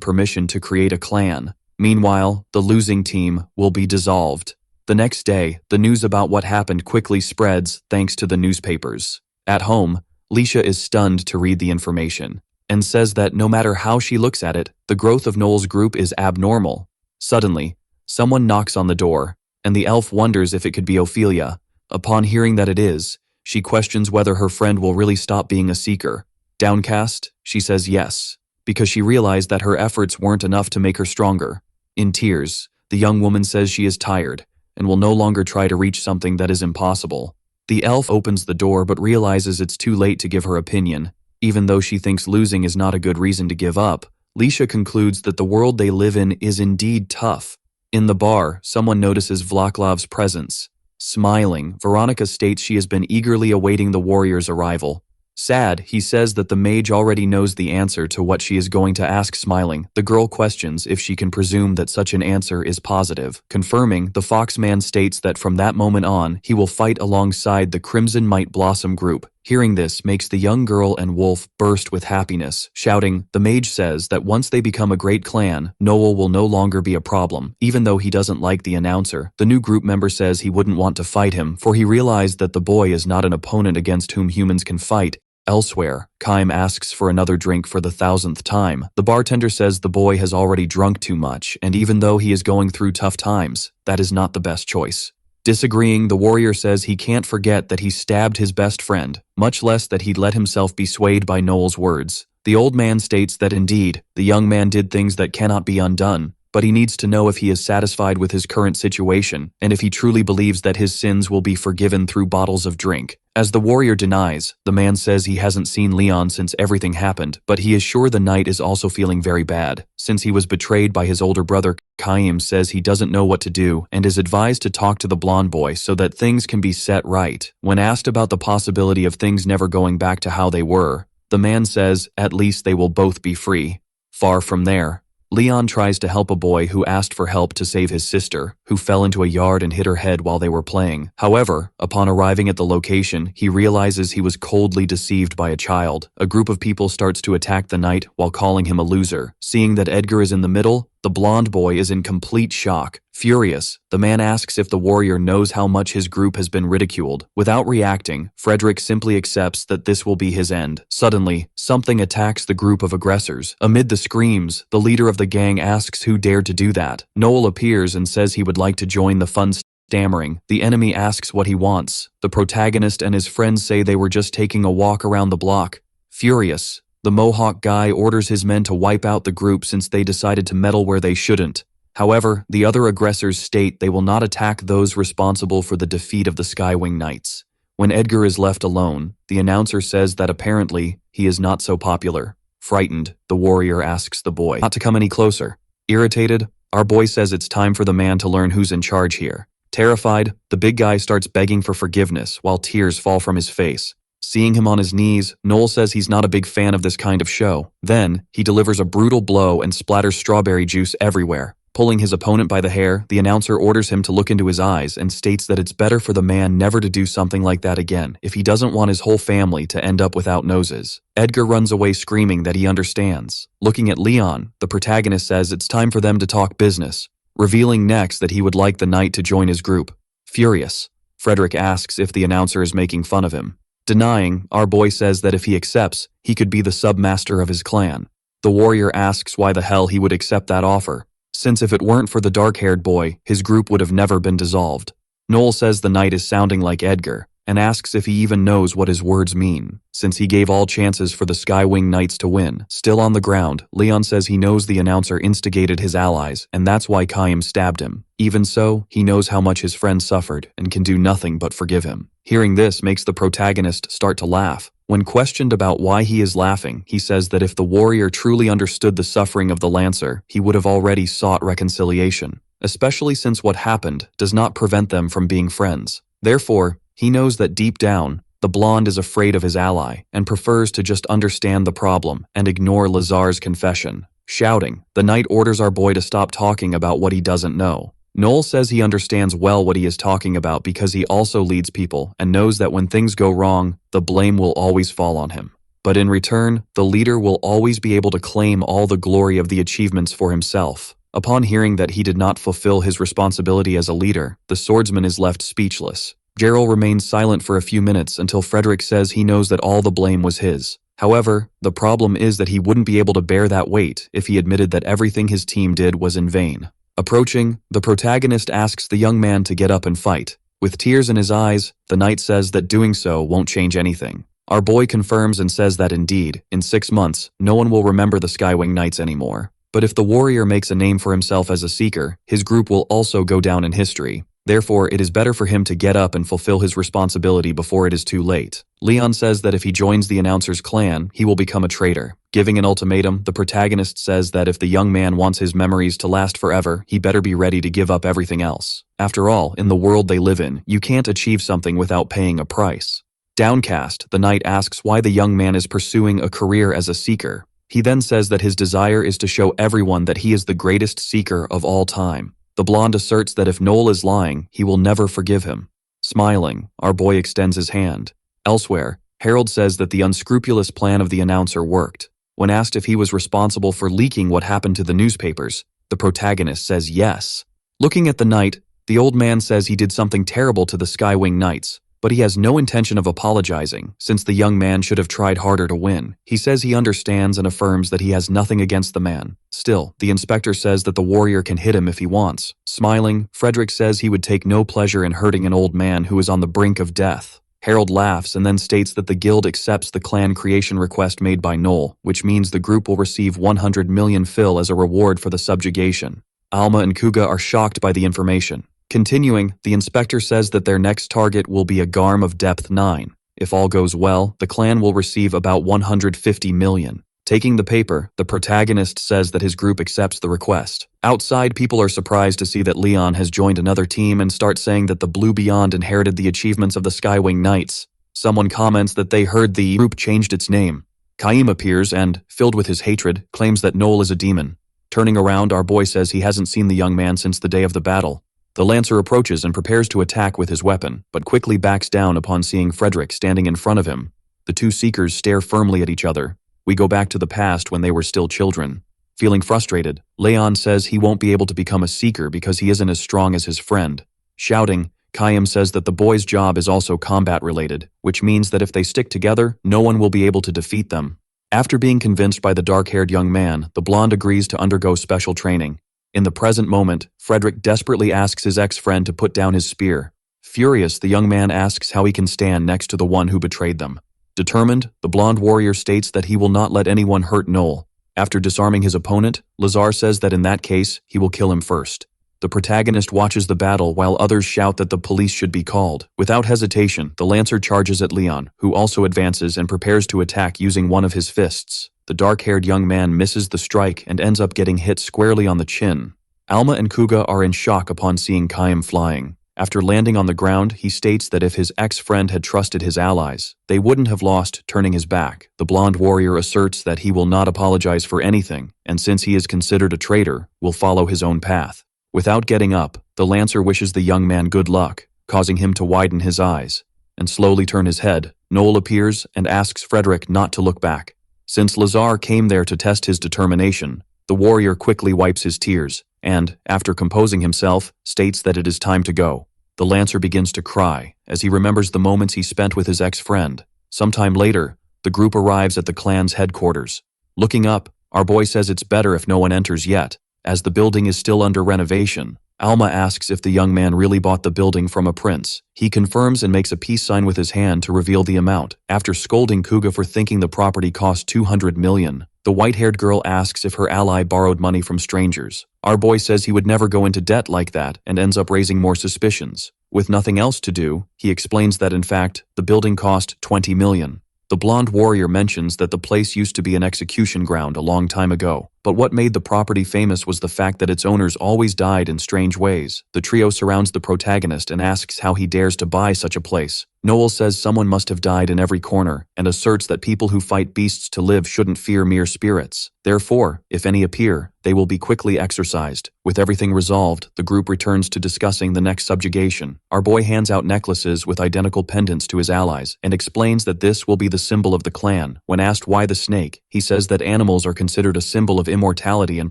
permission to create a clan. Meanwhile, the losing team will be dissolved. The next day, the news about what happened quickly spreads thanks to the newspapers. At home, Leisha is stunned to read the information and says that no matter how she looks at it, the growth of Noel's group is abnormal. Suddenly, someone knocks on the door, and the elf wonders if it could be Ophelia. Upon hearing that it is, she questions whether her friend will really stop being a seeker. Downcast, she says yes, because she realized that her efforts weren't enough to make her stronger. In tears, the young woman says she is tired and will no longer try to reach something that is impossible. The elf opens the door but realizes it's too late to give her opinion. Even though she thinks losing is not a good reason to give up, Leisha concludes that the world they live in is indeed tough. In the bar, someone notices Vloklav's presence. Smiling, Veronica states she has been eagerly awaiting the warrior's arrival. Sad, he says that the mage already knows the answer to what she is going to ask. Smiling, the girl questions if she can presume that such an answer is positive. Confirming, the Foxman states that from that moment on, he will fight alongside the Crimson Might Blossom group. Hearing this makes the young girl and Wolf burst with happiness, shouting. The mage says that once they become a great clan, Noel will no longer be a problem. Even though he doesn't like the announcer, the new group member says he wouldn't want to fight him, for he realized that the boy is not an opponent against whom humans can fight. Elsewhere, Kaim asks for another drink for the 1000th time. The bartender says the boy has already drunk too much, and even though he is going through tough times, that is not the best choice. Disagreeing, the warrior says he can't forget that he stabbed his best friend, much less that he'd let himself be swayed by Noel's words. The old man states that indeed, the young man did things that cannot be undone, but he needs to know if he is satisfied with his current situation, and if he truly believes that his sins will be forgiven through bottles of drink. As the warrior denies, the man says he hasn't seen Leon since everything happened, but he is sure the knight is also feeling very bad. Since he was betrayed by his older brother, Kaim says he doesn't know what to do and is advised to talk to the blonde boy so that things can be set right. When asked about the possibility of things never going back to how they were, the man says at least they will both be free. Far from there, Leon tries to help a boy who asked for help to save his sister, who fell into a yard and hit her head while they were playing. However, upon arriving at the location, he realizes he was coldly deceived by a child. A group of people starts to attack the knight while calling him a loser. Seeing that Edgar is in the middle, the blonde boy is in complete shock. Furious, the man asks if the warrior knows how much his group has been ridiculed. Without reacting, Frederick simply accepts that this will be his end. Suddenly, something attacks the group of aggressors. Amid the screams, the leader of the gang asks who dared to do that. Noel appears and says he would like to join the fun. Stammering, the enemy asks what he wants. The protagonist and his friends say they were just taking a walk around the block. Furious, the Mohawk guy orders his men to wipe out the group since they decided to meddle where they shouldn't. However, the other aggressors state they will not attack those responsible for the defeat of the Skywing Knights. When Edgar is left alone, the announcer says that apparently he is not so popular. Frightened, the warrior asks the boy not to come any closer. Irritated, our boy says it's time for the man to learn who's in charge here. Terrified, the big guy starts begging for forgiveness while tears fall from his face. Seeing him on his knees, Noel says he's not a big fan of this kind of show. Then, he delivers a brutal blow and splatters strawberry juice everywhere. Pulling his opponent by the hair, the announcer orders him to look into his eyes and states that it's better for the man never to do something like that again if he doesn't want his whole family to end up without noses. Edgar runs away screaming that he understands. Looking at Leon, the protagonist says it's time for them to talk business, revealing next that he would like the knight to join his group. Furious, Frederick asks if the announcer is making fun of him. Denying, our boy says that if he accepts, he could be the submaster of his clan. The warrior asks why the hell he would accept that offer, since if it weren't for the dark-haired boy, his group would have never been dissolved. Noel says the knight is sounding like Edgar, and asks if he even knows what his words mean, since he gave all chances for the Skywing Knights to win. Still on the ground, Leon says he knows the announcer instigated his allies, and that's why Chaim stabbed him. Even so, he knows how much his friend suffered, and can do nothing but forgive him. Hearing this makes the protagonist start to laugh. When questioned about why he is laughing, he says that if the warrior truly understood the suffering of the Lancer, he would have already sought reconciliation, especially since what happened does not prevent them from being friends. Therefore, he knows that deep down, the blonde is afraid of his ally and prefers to just understand the problem and ignore Lazar's confession. Shouting, the knight orders our boy to stop talking about what he doesn't know. Noel says he understands well what he is talking about because he also leads people and knows that when things go wrong, the blame will always fall on him. But in return, the leader will always be able to claim all the glory of the achievements for himself. Upon hearing that he did not fulfill his responsibility as a leader, the swordsman is left speechless. Gerald remains silent for a few minutes until Frederick says he knows that all the blame was his. However, the problem is that he wouldn't be able to bear that weight if he admitted that everything his team did was in vain. Approaching, the protagonist asks the young man to get up and fight. With tears in his eyes, the knight says that doing so won't change anything. Our boy confirms and says that indeed, in 6 months, no one will remember the Skywing Knights anymore. But if the warrior makes a name for himself as a seeker, his group will also go down in history. Therefore, it is better for him to get up and fulfill his responsibility before it is too late. Leon says that if he joins the announcer's clan, he will become a traitor. Giving an ultimatum, the protagonist says that if the young man wants his memories to last forever, he better be ready to give up everything else. After all, in the world they live in, you can't achieve something without paying a price. Downcast, the knight asks why the young man is pursuing a career as a seeker. He then says that his desire is to show everyone that he is the greatest seeker of all time. The blonde asserts that if Noel is lying, he will never forgive him. Smiling, our boy extends his hand. Elsewhere, Harold says that the unscrupulous plan of the announcer worked. When asked if he was responsible for leaking what happened to the newspapers, the protagonist says yes. Looking at the knight, the old man says he did something terrible to the Skywing Knights, but he has no intention of apologizing, since the young man should have tried harder to win. He says he understands and affirms that he has nothing against the man. Still, the inspector says that the warrior can hit him if he wants. Smiling, Frederick says he would take no pleasure in hurting an old man who is on the brink of death. Harold laughs and then states that the guild accepts the clan creation request made by Noel, which means the group will receive 100 million fil as a reward for the subjugation. Alma and Kuga are shocked by the information. Continuing, the inspector says that their next target will be a Garm of depth 9. If all goes well, the clan will receive about 150 million. Taking the paper, the protagonist says that his group accepts the request. Outside, people are surprised to see that Leon has joined another team and start saying that the Blue Beyond inherited the achievements of the Skywing Knights. Someone comments that they heard the group changed its name. Chaim appears and, filled with his hatred, claims that Noel is a demon. Turning around, our boy says he hasn't seen the young man since the day of the battle. The Lancer approaches and prepares to attack with his weapon, but quickly backs down upon seeing Frederick standing in front of him. The two seekers stare firmly at each other. We go back to the past when they were still children. Feeling frustrated, Leon says he won't be able to become a seeker because he isn't as strong as his friend. Shouting, Chaim says that the boy's job is also combat-related, which means that if they stick together, no one will be able to defeat them. After being convinced by the dark-haired young man, the blonde agrees to undergo special training. In the present moment, Frederick desperately asks his ex-friend to put down his spear. Furious, the young man asks how he can stand next to the one who betrayed them. Determined, the blonde warrior states that he will not let anyone hurt Noel. After disarming his opponent, Lazar says that in that case, he will kill him first. The protagonist watches the battle while others shout that the police should be called. Without hesitation, the Lancer charges at Leon, who also advances and prepares to attack using one of his fists. The dark-haired young man misses the strike and ends up getting hit squarely on the chin. Alma and Kuga are in shock upon seeing Chaim flying. After landing on the ground, he states that if his ex-friend had trusted his allies, they wouldn't have lost, turning his back. The blonde warrior asserts that he will not apologize for anything, and since he is considered a traitor, will follow his own path. Without getting up, the Lancer wishes the young man good luck, causing him to widen his eyes and slowly turn his head. Noel appears and asks Frederick not to look back. Since Lazar came there to test his determination, the warrior quickly wipes his tears and, after composing himself, states that it is time to go. The Lancer begins to cry as he remembers the moments he spent with his ex-friend. Sometime later, the group arrives at the clan's headquarters. Looking up, our boy says it's better if no one enters yet, as the building is still under renovation. Elma asks if the young man really bought the building from a prince. He confirms and makes a peace sign with his hand to reveal the amount. After scolding Kuga for thinking the property cost 200 million, the white-haired girl asks if her ally borrowed money from strangers. Our boy says he would never go into debt like that and ends up raising more suspicions. With nothing else to do, he explains that in fact, the building cost 20 million. The blonde warrior mentions that the place used to be an execution ground a long time ago, but what made the property famous was the fact that its owners always died in strange ways. The trio surrounds the protagonist and asks how he dares to buy such a place. Noel says someone must have died in every corner and asserts that people who fight beasts to live shouldn't fear mere spirits. Therefore, if any appear, they will be quickly exorcised. With everything resolved, the group returns to discussing the next subjugation. Our boy hands out necklaces with identical pendants to his allies and explains that this will be the symbol of the clan. When asked why the snake, he says that animals are considered a symbol of immortality and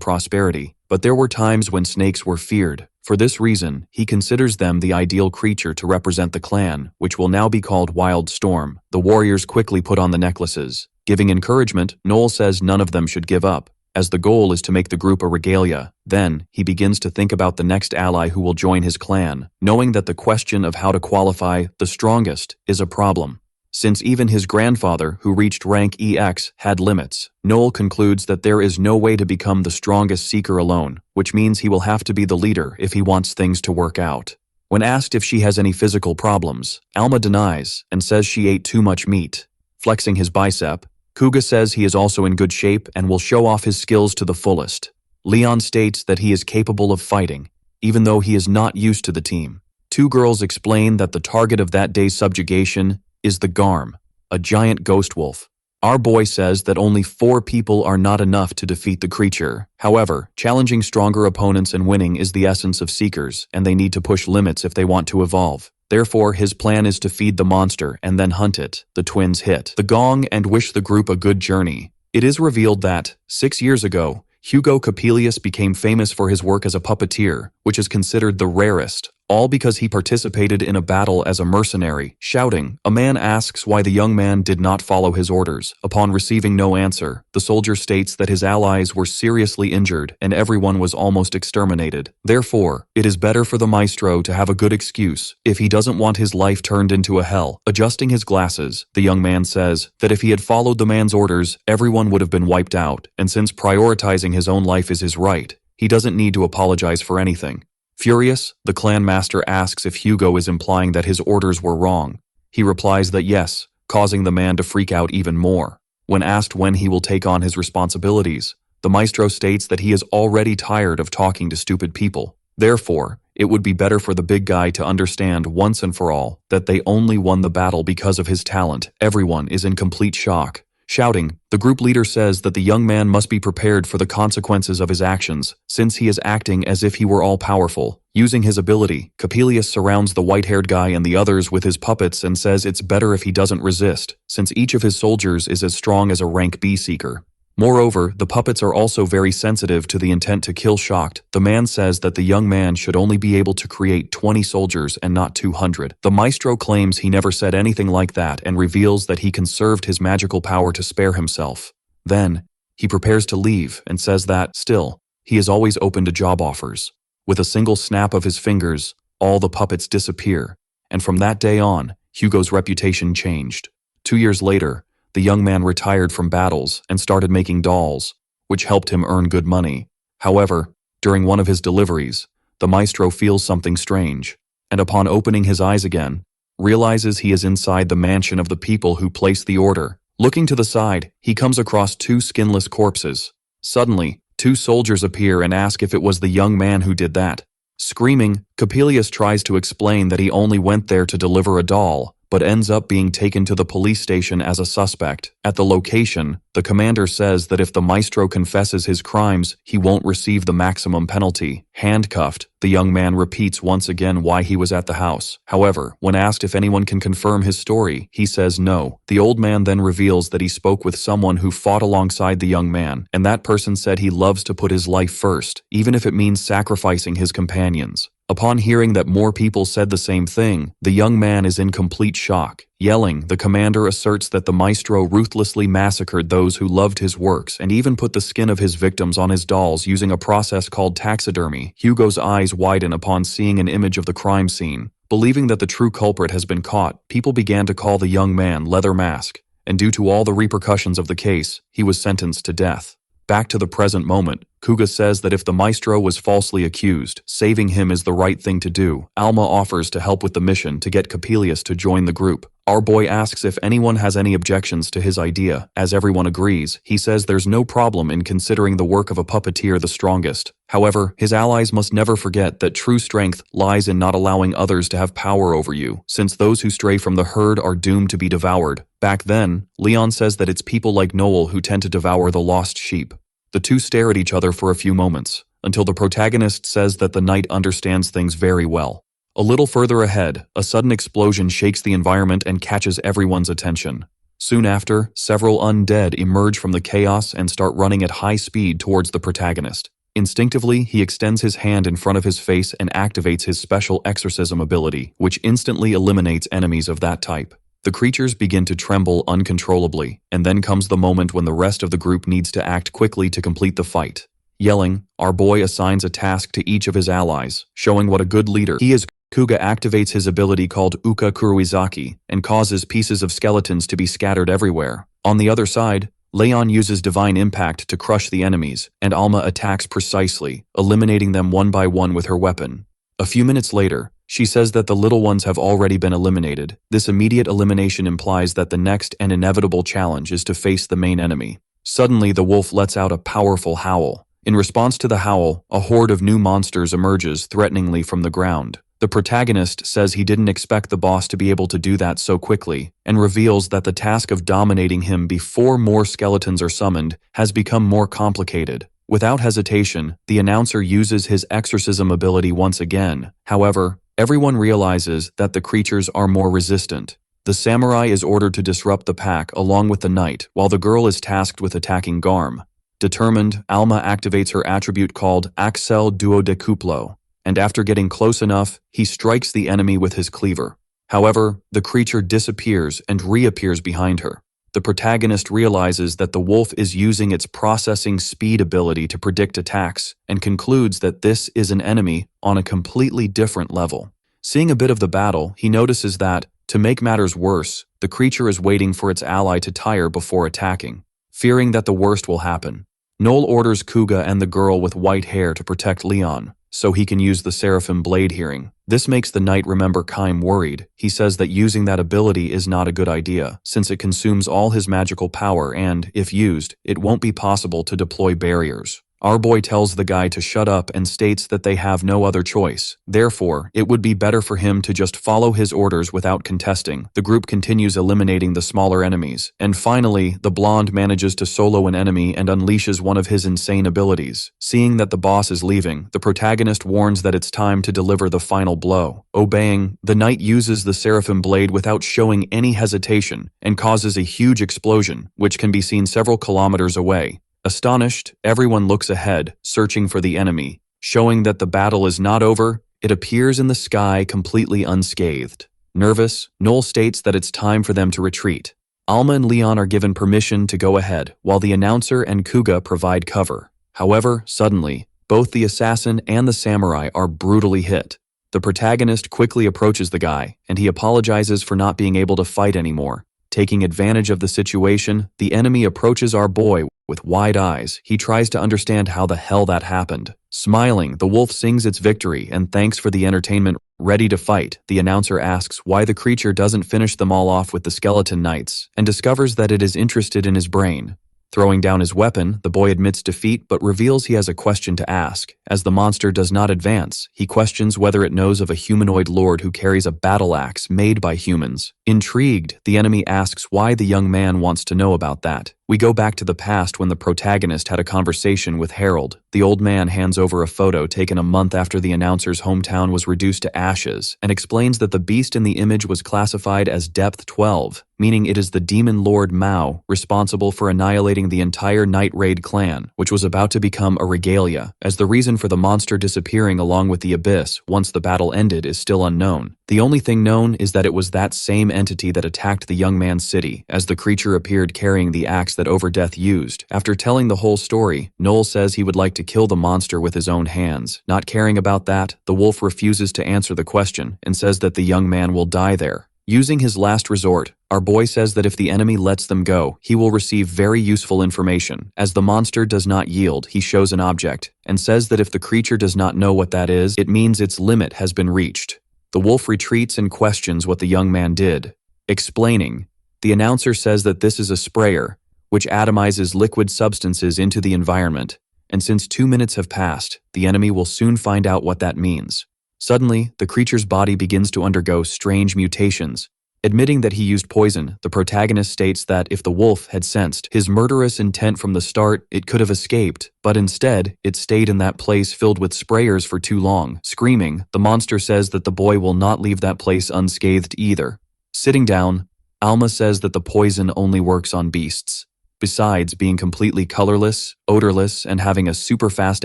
prosperity, but there were times when snakes were feared. For this reason, he considers them the ideal creature to represent the clan, which will now be called Wild Storm. The warriors quickly put on the necklaces. Giving encouragement, Noel says none of them should give up, as the goal is to make the group a regalia. Then, he begins to think about the next ally who will join his clan, knowing that the question of how to qualify the strongest is a problem. Since even his grandfather, who reached rank EX, had limits, Noel concludes that there is no way to become the strongest seeker alone, which means he will have to be the leader if he wants things to work out. When asked if she has any physical problems, Alma denies and says she ate too much meat. Flexing his bicep, Kuga says he is also in good shape and will show off his skills to the fullest. Leon states that he is capable of fighting, even though he is not used to the team. Two girls explain that the target of that day's subjugation is the Garm, a giant ghost wolf. Our boy says that only 4 people are not enough to defeat the creature. However, challenging stronger opponents and winning is the essence of Seekers, and they need to push limits if they want to evolve. Therefore, his plan is to feed the monster and then hunt it. The twins hit the gong and wish the group a good journey. It is revealed that, 6 years ago, Hugo Capelius became famous for his work as a puppeteer, which is considered the rarest, all because he participated in a battle as a mercenary. Shouting, a man asks why the young man did not follow his orders. Upon receiving no answer, the soldier states that his allies were seriously injured and everyone was almost exterminated. Therefore, it is better for the maestro to have a good excuse if he doesn't want his life turned into a hell. Adjusting his glasses, the young man says that if he had followed the man's orders, everyone would have been wiped out, and since prioritizing his own life is his right, he doesn't need to apologize for anything. Furious, the clan master asks if Hugo is implying that his orders were wrong. He replies that yes, causing the man to freak out even more. When asked when he will take on his responsibilities, the maestro states that he is already tired of talking to stupid people. Therefore, it would be better for the big guy to understand once and for all that they only won the battle because of his talent. Everyone is in complete shock. Shouting, the group leader says that the young man must be prepared for the consequences of his actions, since he is acting as if he were all-powerful. Using his ability, Capelius surrounds the white-haired guy and the others with his puppets and says it's better if he doesn't resist, since each of his soldiers is as strong as a rank B seeker. Moreover, the puppets are also very sensitive to the intent to kill. Shocked, the man says that the young man should only be able to create 20 soldiers and not 200. The maestro claims he never said anything like that and reveals that he conserved his magical power to spare himself. Then, he prepares to leave and says that, still, he is always open to job offers. With a single snap of his fingers, all the puppets disappear, and from that day on, Hugo's reputation changed. 2 years later, the young man retired from battles and started making dolls, which helped him earn good money. However, during one of his deliveries, the maestro feels something strange, and upon opening his eyes again, realizes he is inside the mansion of the people who placed the order. Looking to the side, he comes across 2 skinless corpses. Suddenly, 2 soldiers appear and ask if it was the young man who did that. Screaming, Coppelius tries to explain that he only went there to deliver a doll, but ends up being taken to the police station as a suspect. At the location, the commander says that if the maestro confesses his crimes, he won't receive the maximum penalty. Handcuffed, the young man repeats once again why he was at the house. However, when asked if anyone can confirm his story, he says no. The old man then reveals that he spoke with someone who fought alongside the young man, and that person said he loves to put his life first, even if it means sacrificing his companions. Upon hearing that more people said the same thing, the young man is in complete shock. Yelling, the commander asserts that the maestro ruthlessly massacred those who loved his works and even put the skin of his victims on his dolls using a process called taxidermy. Hugo's eyes widen upon seeing an image of the crime scene. Believing that the true culprit has been caught, people began to call the young man Leather Mask, and due to all the repercussions of the case, he was sentenced to death. Back to the present moment, Kuga says that if the maestro was falsely accused, saving him is the right thing to do. Alma offers to help with the mission to get Coppelius to join the group. Our boy asks if anyone has any objections to his idea. As everyone agrees, he says there's no problem in considering the work of a puppeteer the strongest. However, his allies must never forget that true strength lies in not allowing others to have power over you, since those who stray from the herd are doomed to be devoured. Back then, Leon says that it's people like Noel who tend to devour the lost sheep. The two stare at each other for a few moments, until the protagonist says that the knight understands things very well. A little further ahead, a sudden explosion shakes the environment and catches everyone's attention. Soon after, several undead emerge from the chaos and start running at high speed towards the protagonist. Instinctively, he extends his hand in front of his face and activates his special exorcism ability, which instantly eliminates enemies of that type. The creatures begin to tremble uncontrollably, and then comes the moment when the rest of the group needs to act quickly to complete the fight. Yelling, our boy assigns a task to each of his allies, showing what a good leader he is. Kuga activates his ability called Uka Kuruizaki and causes pieces of skeletons to be scattered everywhere. On the other side, Leon uses Divine Impact to crush the enemies, and Alma attacks precisely, eliminating them one by one with her weapon. A few minutes later, she says that the little ones have already been eliminated. This immediate elimination implies that the next and inevitable challenge is to face the main enemy. Suddenly, the wolf lets out a powerful howl. In response to the howl, a horde of new monsters emerges threateningly from the ground. The protagonist says he didn't expect the boss to be able to do that so quickly, and reveals that the task of dominating him before more skeletons are summoned has become more complicated. Without hesitation, the announcer uses his exorcism ability once again. However, everyone realizes that the creatures are more resistant. The samurai is ordered to disrupt the pack along with the knight, while the girl is tasked with attacking Garm. Determined, Alma activates her attribute called Axel Duodecuplo, and after getting close enough, he strikes the enemy with his cleaver. However, the creature disappears and reappears behind her. The protagonist realizes that the wolf is using its processing speed ability to predict attacks, and concludes that this is an enemy on a completely different level. Seeing a bit of the battle, he notices that, to make matters worse, the creature is waiting for its ally to tire before attacking. Fearing that the worst will happen, Noel orders Kuga and the girl with white hair to protect Leon, so he can use the Seraphim Blade hearing. This makes the knight remember Kaim worried. He says that using that ability is not a good idea, since it consumes all his magical power and, if used, it won't be possible to deploy barriers. Our boy tells the guy to shut up and states that they have no other choice. Therefore, it would be better for him to just follow his orders without contesting. The group continues eliminating the smaller enemies, and finally, the blonde manages to solo an enemy and unleashes one of his insane abilities. Seeing that the boss is leaving, the protagonist warns that it's time to deliver the final blow. Obeying, the knight uses the Seraphim Blade without showing any hesitation and causes a huge explosion, which can be seen several kilometers away. Astonished, everyone looks ahead, searching for the enemy. Showing that the battle is not over, it appears in the sky completely unscathed. Nervous, Noel states that it's time for them to retreat. Alma and Leon are given permission to go ahead, while the announcer and Kuga provide cover. However, suddenly, both the assassin and the samurai are brutally hit. The protagonist quickly approaches the guy, and he apologizes for not being able to fight anymore. Taking advantage of the situation, the enemy approaches our boy. With wide eyes, he tries to understand how the hell that happened. Smiling, the wolf sings its victory and thanks for the entertainment. Ready to fight, the announcer asks why the creature doesn't finish them all off with the skeleton knights, and discovers that it is interested in his brain. Throwing down his weapon, the boy admits defeat but reveals he has a question to ask. As the monster does not advance, he questions whether it knows of a humanoid lord who carries a battle axe made by humans. Intrigued, the enemy asks why the young man wants to know about that. We go back to the past when the protagonist had a conversation with Harold. The old man hands over a photo taken a month after the announcer's hometown was reduced to ashes and explains that the beast in the image was classified as Depth 12, meaning it is the demon lord Mao responsible for annihilating the entire Night Raid clan, which was about to become a regalia, as the reason for the monster disappearing along with the abyss once the battle ended is still unknown. The only thing known is that it was that same entity that attacked the young man's city, as the creature appeared carrying the axe that Overdeath used. After telling the whole story, Noel says he would like to kill the monster with his own hands. Not caring about that, the wolf refuses to answer the question and says that the young man will die there. Using his last resort, our boy says that if the enemy lets them go, he will receive very useful information. As the monster does not yield, he shows an object, and says that if the creature does not know what that is, it means its limit has been reached. The wolf retreats and questions what the young man did. Explaining, the announcer says that this is a sprayer, which atomizes liquid substances into the environment, and since 2 minutes have passed, the enemy will soon find out what that means. Suddenly, the creature's body begins to undergo strange mutations. Admitting that he used poison, the protagonist states that if the wolf had sensed his murderous intent from the start, it could have escaped, but instead, it stayed in that place filled with sprayers for too long. Screaming, the monster says that the boy will not leave that place unscathed either. Sitting down, Elma says that the poison only works on beasts. Besides being completely colorless, odorless, and having a super fast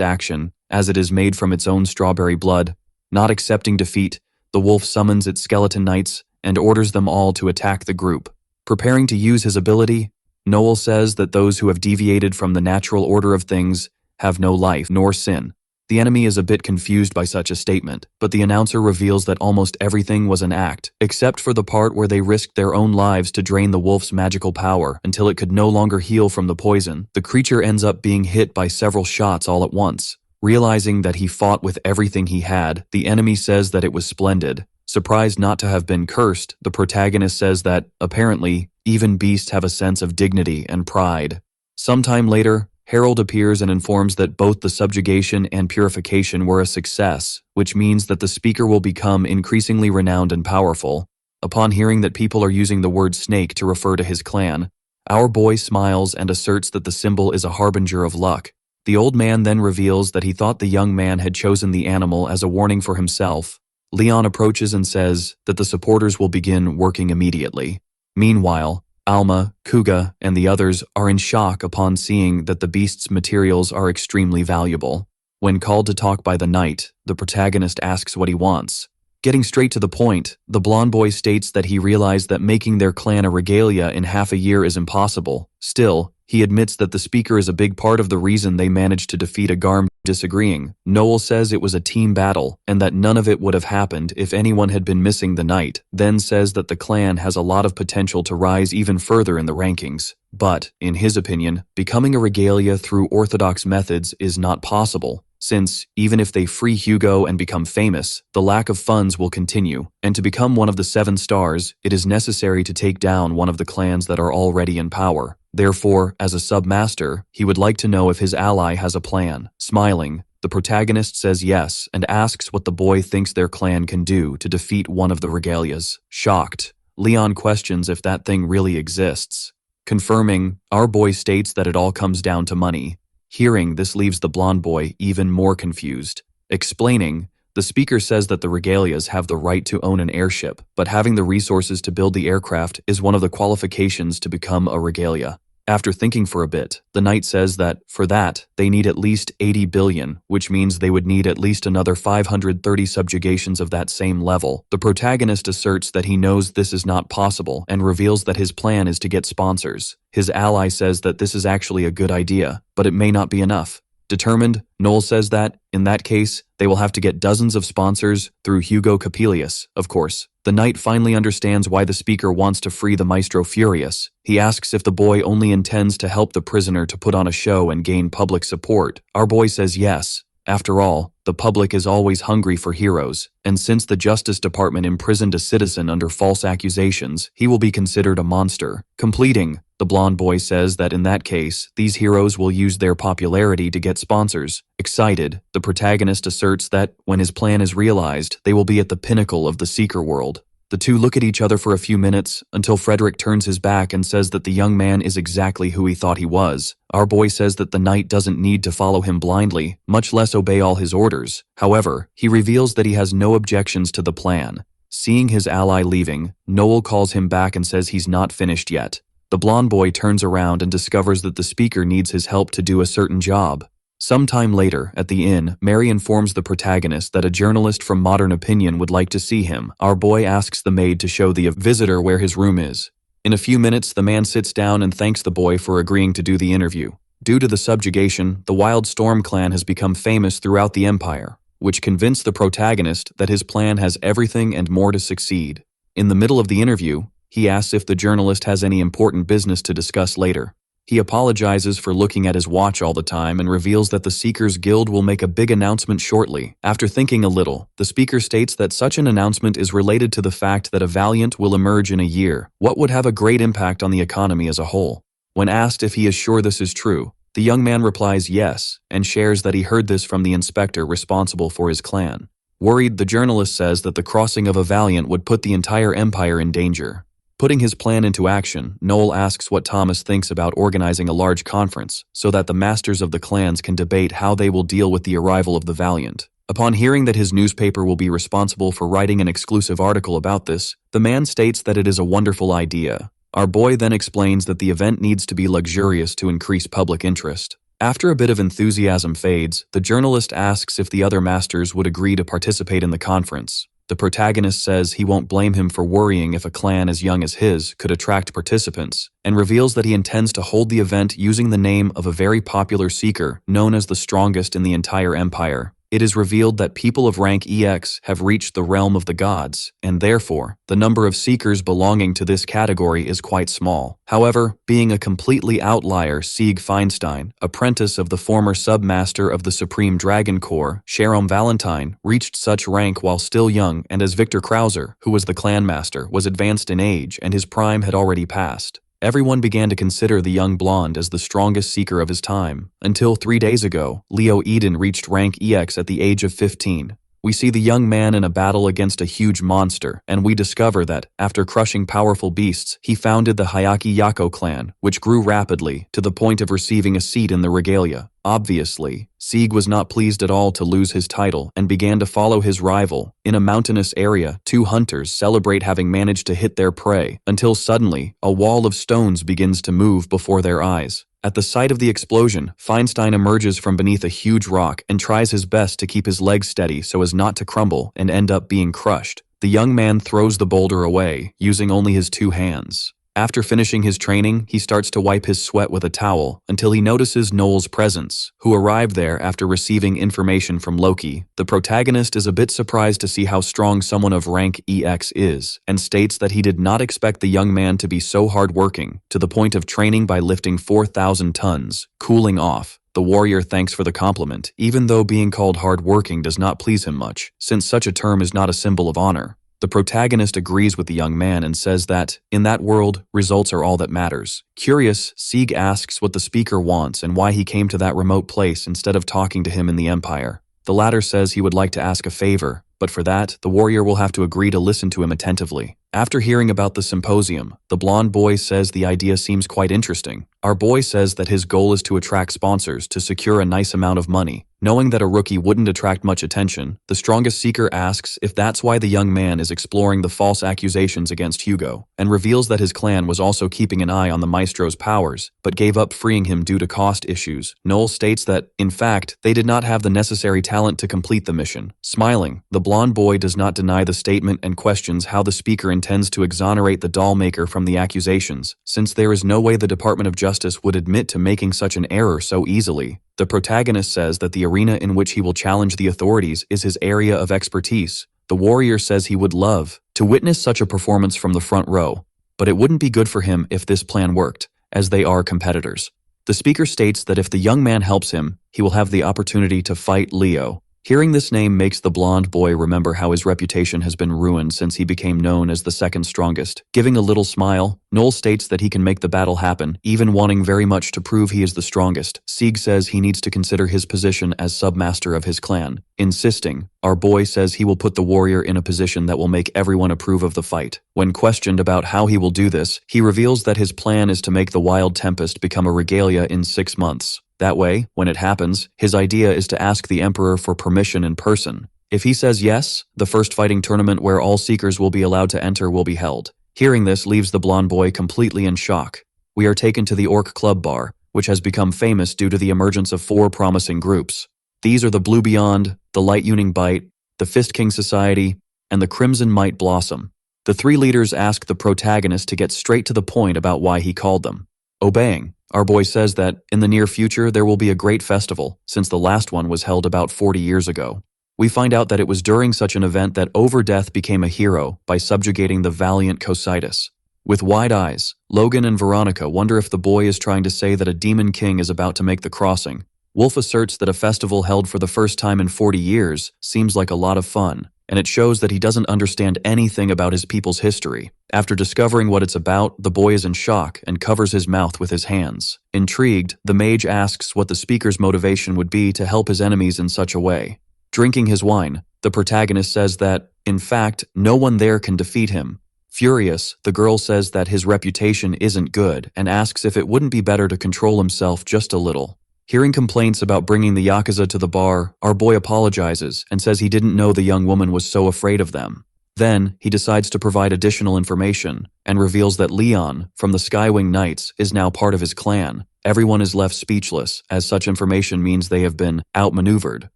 action, as it is made from its own strawberry blood, not accepting defeat, the wolf summons its skeleton knights and orders them all to attack the group. Preparing to use his ability, Noel says that those who have deviated from the natural order of things have no life nor sin. The enemy is a bit confused by such a statement, but the announcer reveals that almost everything was an act, except for the part where they risked their own lives to drain the wolf's magical power until it could no longer heal from the poison. The creature ends up being hit by several shots all at once. Realizing that he fought with everything he had, the enemy says that it was splendid. Surprised not to have been cursed, the protagonist says that, apparently, even beasts have a sense of dignity and pride. Sometime later, Harold appears and informs that both the subjugation and purification were a success, which means that the speaker will become increasingly renowned and powerful. Upon hearing that people are using the word snake to refer to his clan, our boy smiles and asserts that the symbol is a harbinger of luck. The old man then reveals that he thought the young man had chosen the animal as a warning for himself. Leon approaches and says that the supporters will begin working immediately. Meanwhile, Alma, Kuga, and the others are in shock upon seeing that the beast's materials are extremely valuable. When called to talk by the knight, the protagonist asks what he wants. Getting straight to the point, the blonde boy states that he realized that making their clan a regalia in half a year is impossible. Still, he admits that the speaker is a big part of the reason they managed to defeat a Garm. Disagreeing, Noel says it was a team battle and that none of it would have happened if anyone had been missing the night, then says that the clan has a lot of potential to rise even further in the rankings. But, in his opinion, becoming a regalia through orthodox methods is not possible, since, even if they free Hugo and become famous, the lack of funds will continue, and to become one of the 7 stars, it is necessary to take down one of the clans that are already in power. Therefore, as a sub-master, he would like to know if his ally has a plan. Smiling, the protagonist says yes and asks what the boy thinks their clan can do to defeat one of the regalias. Shocked, Leon questions if that thing really exists. Confirming, our boy states that it all comes down to money. Hearing this leaves the blonde boy even more confused. Explaining, the speaker says that the regalias have the right to own an airship, but having the resources to build the aircraft is one of the qualifications to become a regalia. After thinking for a bit, the knight says that, for that, they need at least 80 billion, which means they would need at least another 530 subjugations of that same level. The protagonist asserts that he knows this is not possible and reveals that his plan is to get sponsors. His ally says that this is actually a good idea, but it may not be enough. Determined, Noel says that, in that case, they will have to get dozens of sponsors through Hugo Capilius, of course. The knight finally understands why the speaker wants to free the Maestro Furious. He asks if the boy only intends to help the prisoner to put on a show and gain public support. Our boy says yes, After all, the public is always hungry for heroes, and since the Justice Department imprisoned a citizen under false accusations, he will be considered a monster. Completing, the blonde boy says that in that case, these heroes will use their popularity to get sponsors. Excited, the protagonist asserts that, when his plan is realized, they will be at the pinnacle of the Seeker world. The two look at each other for a few minutes, until Frederick turns his back and says that the young man is exactly who he thought he was. Our boy says that the knight doesn't need to follow him blindly, much less obey all his orders. However, he reveals that he has no objections to the plan. Seeing his ally leaving, Noel calls him back and says he's not finished yet. The blonde boy turns around and discovers that the speaker needs his help to do a certain job. Sometime later, at the inn, Mary informs the protagonist that a journalist from Modern Opinion would like to see him. Our boy asks the maid to show the visitor where his room is. In a few minutes, the man sits down and thanks the boy for agreeing to do the interview. Due to the subjugation, the Wild Storm clan has become famous throughout the empire, which convinced the protagonist that his plan has everything and more to succeed. In the middle of the interview, he asks if the journalist has any important business to discuss later. He apologizes for looking at his watch all the time and reveals that the Seekers Guild will make a big announcement shortly. After thinking a little, the speaker states that such an announcement is related to the fact that a Valiant will emerge in a year, what would have a great impact on the economy as a whole. When asked if he is sure this is true, the young man replies yes, and shares that he heard this from the inspector responsible for his clan. Worried, the journalist says that the crossing of a Valiant would put the entire empire in danger. Putting his plan into action, Noel asks what Thomas thinks about organizing a large conference so that the masters of the clans can debate how they will deal with the arrival of the Valiant. Upon hearing that his newspaper will be responsible for writing an exclusive article about this, the man states that it is a wonderful idea. Our boy then explains that the event needs to be luxurious to increase public interest. After a bit of enthusiasm fades, the journalist asks if the other masters would agree to participate in the conference. The protagonist says he won't blame him for worrying if a clan as young as his could attract participants, and reveals that he intends to hold the event using the name of a very popular seeker known as the strongest in the entire empire. It is revealed that people of rank EX have reached the realm of the gods, and therefore, the number of seekers belonging to this category is quite small. However, being a completely outlier, Sieg Feinstein, apprentice of the former submaster of the Supreme Dragon Corps, Sharom Valentine, reached such rank while still young, and as Victor Krauser, who was the clan master, was advanced in age and his prime had already passed. Everyone began to consider the young blonde as the strongest seeker of his time, until 3 days ago, Leo Eden reached rank EX at the age of 15. We see the young man in a battle against a huge monster, and we discover that, after crushing powerful beasts, he founded the Hyaki Yako clan, which grew rapidly, to the point of receiving a seat in the regalia. Obviously, Sieg was not pleased at all to lose his title and began to follow his rival. In a mountainous area, 2 hunters celebrate having managed to hit their prey, until suddenly, a wall of stones begins to move before their eyes. At the sight of the explosion, Feinstein emerges from beneath a huge rock and tries his best to keep his legs steady so as not to crumble and end up being crushed. The young man throws the boulder away, using only his 2 hands. After finishing his training, he starts to wipe his sweat with a towel until he notices Noel's presence, who arrived there after receiving information from Loki. The protagonist is a bit surprised to see how strong someone of rank EX is, and states that he did not expect the young man to be so hardworking, to the point of training by lifting 4,000 tons. Cooling off, the warrior thanks for the compliment, even though being called hardworking does not please him much, since such a term is not a symbol of honor. The protagonist agrees with the young man and says that, in that world, results are all that matters. Curious, Sieg asks what the speaker wants and why he came to that remote place instead of talking to him in the Empire. The latter says he would like to ask a favor, but for that, the warrior will have to agree to listen to him attentively. After hearing about the symposium, the blonde boy says the idea seems quite interesting. Our boy says that his goal is to attract sponsors to secure a nice amount of money. Knowing that a rookie wouldn't attract much attention, the strongest seeker asks if that's why the young man is exploring the false accusations against Hugo, and reveals that his clan was also keeping an eye on the maestro's powers, but gave up freeing him due to cost issues. Noel states that, in fact, they did not have the necessary talent to complete the mission. Smiling, the blonde boy does not deny the statement and questions how the speaker intends to exonerate the doll maker from the accusations, since there is no way the Department of Justice would admit to making such an error so easily. The protagonist says that the arena in which he will challenge the authorities is his area of expertise. The warrior says he would love to witness such a performance from the front row, but it wouldn't be good for him if this plan worked, as they are competitors. The speaker states that if the young man helps him, he will have the opportunity to fight Leo. Hearing this name makes the blonde boy remember how his reputation has been ruined since he became known as the second strongest. Giving a little smile, Noel states that he can make the battle happen, even wanting very much to prove he is the strongest. Sieg says he needs to consider his position as submaster of his clan. Insisting, our boy says he will put the warrior in a position that will make everyone approve of the fight. When questioned about how he will do this, he reveals that his plan is to make the Wild Tempest become a regalia in 6 months. That way, when it happens, his idea is to ask the Emperor for permission in person. If he says yes, the first fighting tournament where all seekers will be allowed to enter will be held. Hearing this leaves the blonde boy completely in shock. We are taken to the Orc Club Bar, which has become famous due to the emergence of 4 promising groups. These are the Blue Beyond, the Light Uning Bite, the Fist King Society, and the Crimson Might Blossom. The 3 leaders ask the protagonist to get straight to the point about why he called them. Obeying, our boy says that, in the near future, there will be a great festival, since the last one was held about 40 years ago. We find out that it was during such an event that Overdeath became a hero by subjugating the valiant Cocytus. With wide eyes, Logan and Veronica wonder if the boy is trying to say that a demon king is about to make the crossing. Wolf asserts that a festival held for the first time in 40 years seems like a lot of fun, and it shows that he doesn't understand anything about his people's history. After discovering what it's about, the boy is in shock and covers his mouth with his hands. Intrigued, the mage asks what the speaker's motivation would be to help his enemies in such a way. Drinking his wine, the protagonist says that, in fact, no one there can defeat him. Furious, the girl says that his reputation isn't good and asks if it wouldn't be better to control himself just a little. Hearing complaints about bringing the Yakuza to the bar, our boy apologizes and says he didn't know the young woman was so afraid of them. Then, he decides to provide additional information and reveals that Leon, from the Skywing Knights, is now part of his clan. Everyone is left speechless, as such information means they have been outmaneuvered.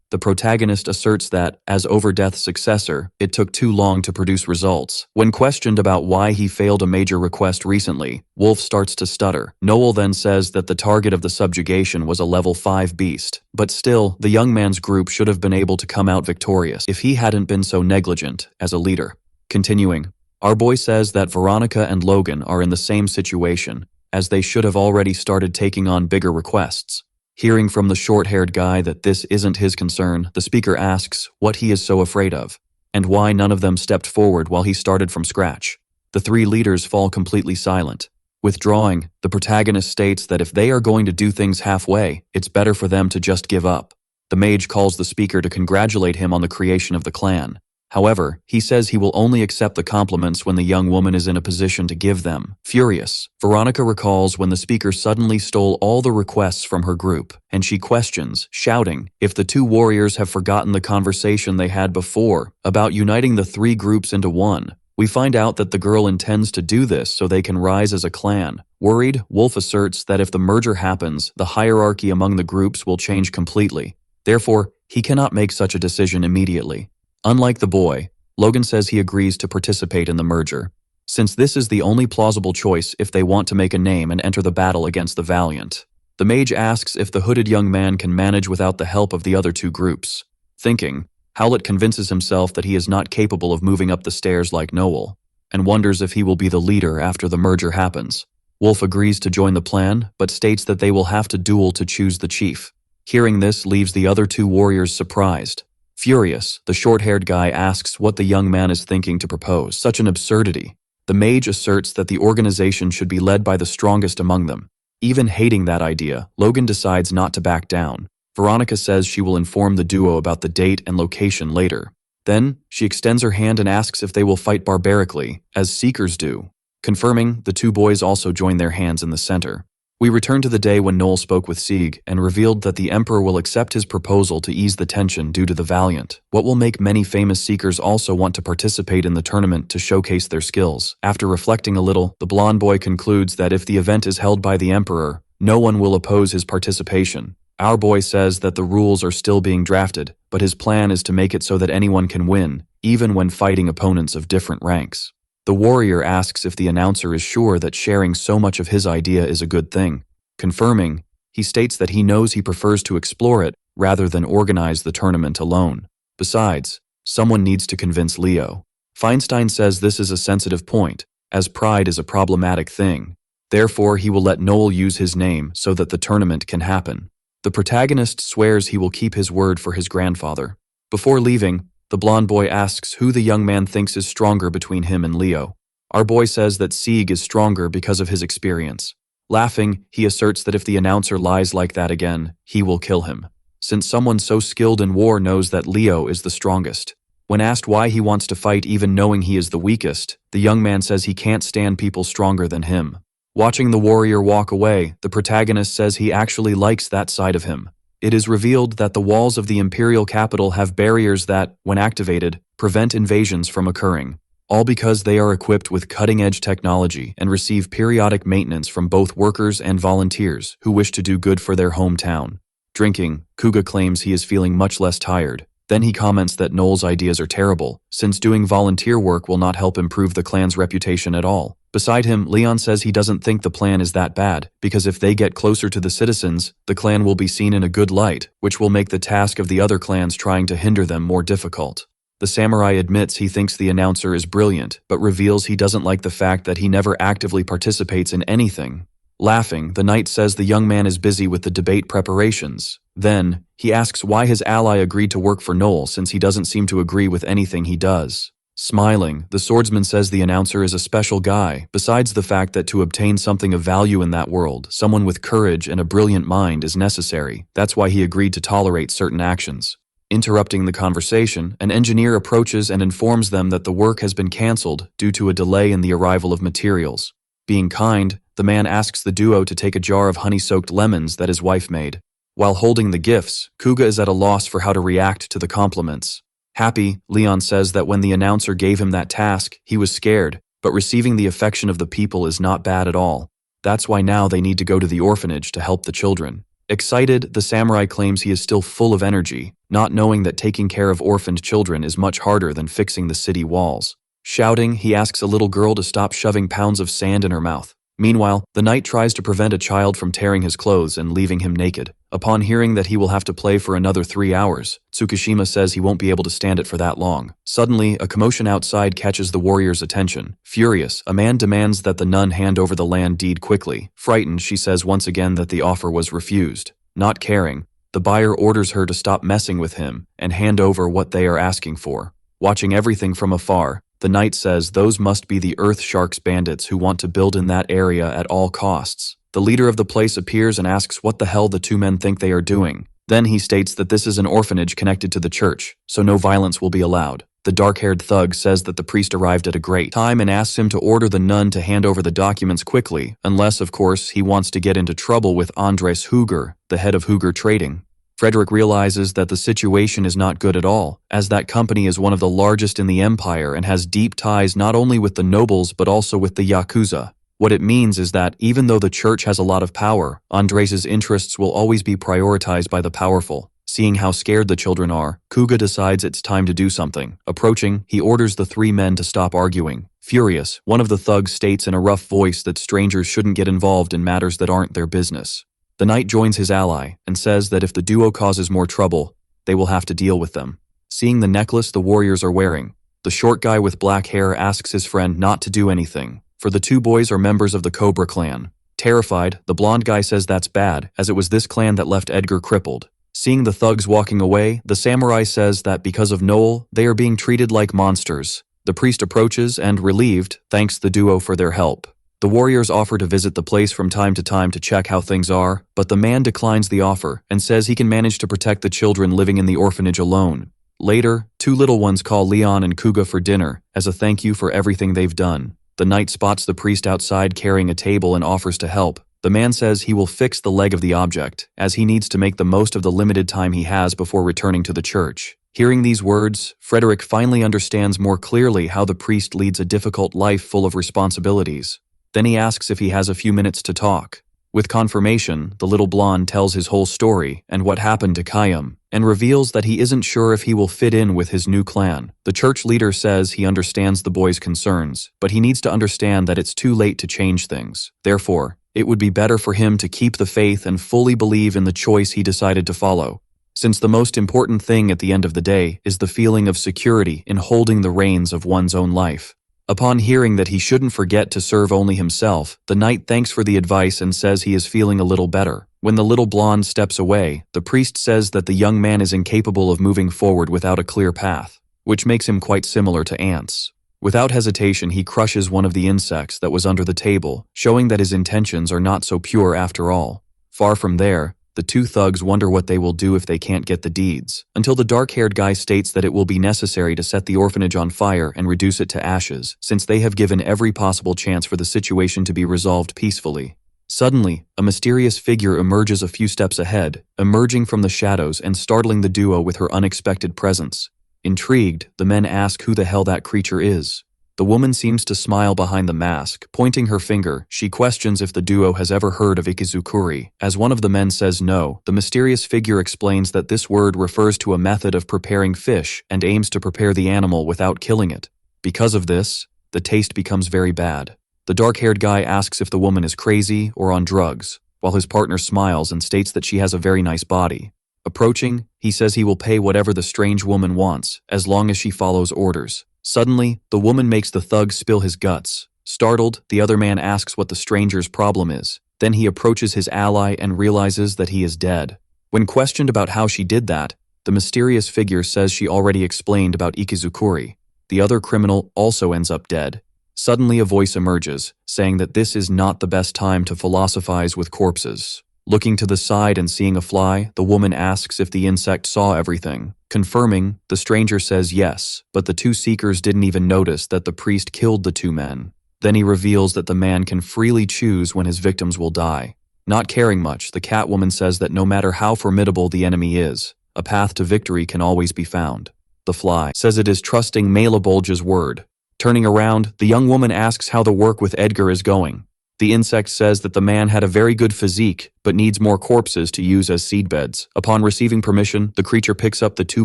The protagonist asserts that, as Overdeath's successor, it took too long to produce results. When questioned about why he failed a major request recently, Wolf starts to stutter. Noel then says that the target of the subjugation was a level 5 beast. But still, the young man's group should have been able to come out victorious if he hadn't been so negligent as a leader. Continuing, our boy says that Veronica and Logan are in the same situation, as they should have already started taking on bigger requests. Hearing from the short-haired guy that this isn't his concern, the speaker asks what he is so afraid of, and why none of them stepped forward while he started from scratch. The 3 leaders fall completely silent. Withdrawing, the protagonist states that if they are going to do things halfway, it's better for them to just give up. The mage calls the speaker to congratulate him on the creation of the clan. However, he says he will only accept the compliments when the young woman is in a position to give them. Furious, Veronica recalls when the speaker suddenly stole all the requests from her group, and she questions, shouting, if the 2 warriors have forgotten the conversation they had before about uniting the 3 groups into one. We find out that the girl intends to do this so they can rise as a clan. Worried, Wolf asserts that if the merger happens, the hierarchy among the groups will change completely. Therefore, he cannot make such a decision immediately. Unlike the boy, Logan says he agrees to participate in the merger, since this is the only plausible choice if they want to make a name and enter the battle against the Valiant. The mage asks if the hooded young man can manage without the help of the other 2 groups. Thinking, Howlett convinces himself that he is not capable of moving up the stairs like Noel, and wonders if he will be the leader after the merger happens. Wolf agrees to join the plan, but states that they will have to duel to choose the chief. Hearing this leaves the other 2 warriors surprised. Furious, the short-haired guy asks what the young man is thinking to propose. Such an absurdity. The mage asserts that the organization should be led by the strongest among them. Even hating that idea, Logan decides not to back down. Veronica says she will inform the duo about the date and location later. Then, she extends her hand and asks if they will fight barbarically, as Seekers do. Confirming, the 2 boys also join their hands in the center. We return to the day when Noel spoke with Sieg and revealed that the Emperor will accept his proposal to ease the tension due to the Valiant, what will make many famous Seekers also want to participate in the tournament to showcase their skills. After reflecting a little, the blonde boy concludes that if the event is held by the Emperor, no one will oppose his participation. Our boy says that the rules are still being drafted, but his plan is to make it so that anyone can win, even when fighting opponents of different ranks. The warrior asks if the announcer is sure that sharing so much of his idea is a good thing. Confirming, he states that he knows he prefers to explore it rather than organize the tournament alone. Besides, someone needs to convince Leo. Feinstein says this is a sensitive point, as pride is a problematic thing. Therefore, he will let Noel use his name so that the tournament can happen. The protagonist swears he will keep his word for his grandfather. Before leaving, the blonde boy asks who the young man thinks is stronger between him and Leo. Our boy says that Sieg is stronger because of his experience. Laughing, he asserts that if the announcer lies like that again, he will kill him, since someone so skilled in war knows that Leo is the strongest. When asked why he wants to fight even knowing he is the weakest, the young man says he can't stand people stronger than him. Watching the warrior walk away, the protagonist says he actually likes that side of him. It is revealed that the walls of the imperial capital have barriers that, when activated, prevent invasions from occurring, all because they are equipped with cutting-edge technology and receive periodic maintenance from both workers and volunteers who wish to do good for their hometown. Drinking, Kuga claims he is feeling much less tired. Then he comments that Noel's ideas are terrible, since doing volunteer work will not help improve the clan's reputation at all. Beside him, Leon says he doesn't think the plan is that bad, because if they get closer to the citizens, the clan will be seen in a good light, which will make the task of the other clans trying to hinder them more difficult. The samurai admits he thinks the announcer is brilliant, but reveals he doesn't like the fact that he never actively participates in anything. Laughing, the knight says the young man is busy with the debate preparations. Then, he asks why his ally agreed to work for Noel since he doesn't seem to agree with anything he does. Smiling, the swordsman says the announcer is a special guy, besides the fact that to obtain something of value in that world, someone with courage and a brilliant mind is necessary. That's why he agreed to tolerate certain actions. Interrupting the conversation, an engineer approaches and informs them that the work has been cancelled due to a delay in the arrival of materials. Being kind, the man asks the duo to take a jar of honey-soaked lemons that his wife made. While holding the gifts, Kuga is at a loss for how to react to the compliments. Happy, Leon says that when the announcer gave him that task, he was scared, but receiving the affection of the people is not bad at all. That's why now they need to go to the orphanage to help the children. Excited, the samurai claims he is still full of energy, not knowing that taking care of orphaned children is much harder than fixing the city walls. Shouting, he asks a little girl to stop shoving pounds of sand in her mouth. Meanwhile, the knight tries to prevent a child from tearing his clothes and leaving him naked. Upon hearing that he will have to play for another 3 hours, Tsukishima says he won't be able to stand it for that long. Suddenly, a commotion outside catches the warrior's attention. Furious, a man demands that the nun hand over the land deed quickly. Frightened, she says once again that the offer was refused. Not caring, the buyer orders her to stop messing with him and hand over what they are asking for. Watching everything from afar, the knight says those must be the Earth Sharks bandits who want to build in that area at all costs. The leader of the place appears and asks what the hell the two men think they are doing. Then he states that this is an orphanage connected to the church, so no violence will be allowed. The dark-haired thug says that the priest arrived at a great time and asks him to order the nun to hand over the documents quickly, unless, of course, he wants to get into trouble with Andres Huger, the head of Huger Trading. Frederick realizes that the situation is not good at all, as that company is one of the largest in the empire and has deep ties not only with the nobles but also with the Yakuza. What it means is that even though the church has a lot of power, Andres' interests will always be prioritized by the powerful. Seeing how scared the children are, Kuga decides it's time to do something. Approaching, he orders the 3 men to stop arguing. Furious, one of the thugs states in a rough voice that strangers shouldn't get involved in matters that aren't their business. The knight joins his ally and says that if the duo causes more trouble, they will have to deal with them. Seeing the necklace the warriors are wearing, the short guy with black hair asks his friend not to do anything, for the 2 boys are members of the Cobra clan. Terrified, the blonde guy says that's bad, as it was this clan that left Edgar crippled. Seeing the thugs walking away, the samurai says that because of Noel, they are being treated like monsters. The priest approaches and, relieved, thanks the duo for their help. The warriors offer to visit the place from time to check how things are, but the man declines the offer and says he can manage to protect the children living in the orphanage alone. Later, 2 little ones call Leon and Kuga for dinner as a thank you for everything they've done. The knight spots the priest outside carrying a table and offers to help. The man says he will fix the leg of the object, as he needs to make the most of the limited time he has before returning to the church. Hearing these words, Frederick finally understands more clearly how the priest leads a difficult life full of responsibilities. Then he asks if he has a few minutes to talk. With confirmation, the little blonde tells his whole story and what happened to Kayam, and reveals that he isn't sure if he will fit in with his new clan. The church leader says he understands the boy's concerns, but he needs to understand that it's too late to change things. Therefore, it would be better for him to keep the faith and fully believe in the choice he decided to follow, since the most important thing at the end of the day is the feeling of security in holding the reins of one's own life. Upon hearing that he shouldn't forget to serve only himself, the knight thanks for the advice and says he is feeling a little better. When the little blonde steps away, the priest says that the young man is incapable of moving forward without a clear path, which makes him quite similar to ants. Without hesitation, he crushes one of the insects that was under the table, showing that his intentions are not so pure after all. Far from there, the two thugs wonder what they will do if they can't get the deeds, until the dark-haired guy states that it will be necessary to set the orphanage on fire and reduce it to ashes, since they have given every possible chance for the situation to be resolved peacefully. Suddenly, a mysterious figure emerges a few steps ahead, emerging from the shadows and startling the duo with her unexpected presence. Intrigued, the men ask who the hell that creature is. The woman seems to smile behind the mask. Pointing her finger, she questions if the duo has ever heard of ikizukuri. As one of the men says no, the mysterious figure explains that this word refers to a method of preparing fish and aims to prepare the animal without killing it. Because of this, the taste becomes very bad. The dark-haired guy asks if the woman is crazy or on drugs, while his partner smiles and states that she has a very nice body. Approaching, he says he will pay whatever the strange woman wants, as long as she follows orders. Suddenly, the woman makes the thug spill his guts. Startled, the other man asks what the stranger's problem is. Then he approaches his ally and realizes that he is dead. When questioned about how she did that, the mysterious figure says she already explained about ikizukuri. The other criminal also ends up dead. Suddenly a voice emerges, saying that this is not the best time to philosophize with corpses. Looking to the side and seeing a fly, the woman asks if the insect saw everything. Confirming, the stranger says yes, but the two seekers didn't even notice that the priest killed the two men. Then he reveals that the man can freely choose when his victims will die. Not caring much, the Catwoman says that no matter how formidable the enemy is, a path to victory can always be found. The fly says it is trusting Malabulge's word. Turning around, the young woman asks how the work with Edgar is going. The insect says that the man had a very good physique, but needs more corpses to use as seedbeds. Upon receiving permission, the creature picks up the two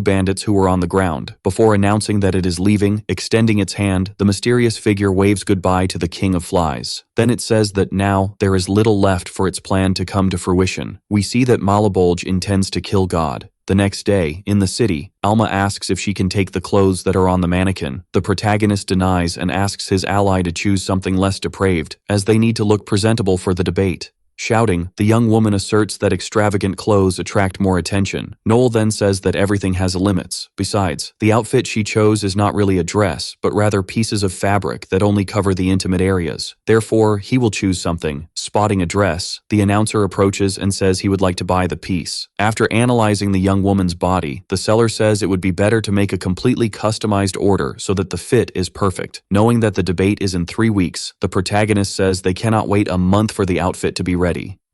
bandits who were on the ground. Before announcing that it is leaving, extending its hand, the mysterious figure waves goodbye to the king of flies. Then it says that now there is little left for its plan to come to fruition. We see that Malabulge intends to kill God. The next day, in the city, Elma asks if she can take the clothes that are on the mannequin. The protagonist denies and asks his ally to choose something less depraved, as they need to look presentable for the debate. Shouting, the young woman asserts that extravagant clothes attract more attention. Noel then says that everything has limits. Besides, the outfit she chose is not really a dress, but rather pieces of fabric that only cover the intimate areas. Therefore, he will choose something. Spotting a dress, the announcer approaches and says he would like to buy the piece. After analyzing the young woman's body, the seller says it would be better to make a completely customized order so that the fit is perfect. Knowing that the debate is in 3 weeks, the protagonist says they cannot wait a month for the outfit to be ready.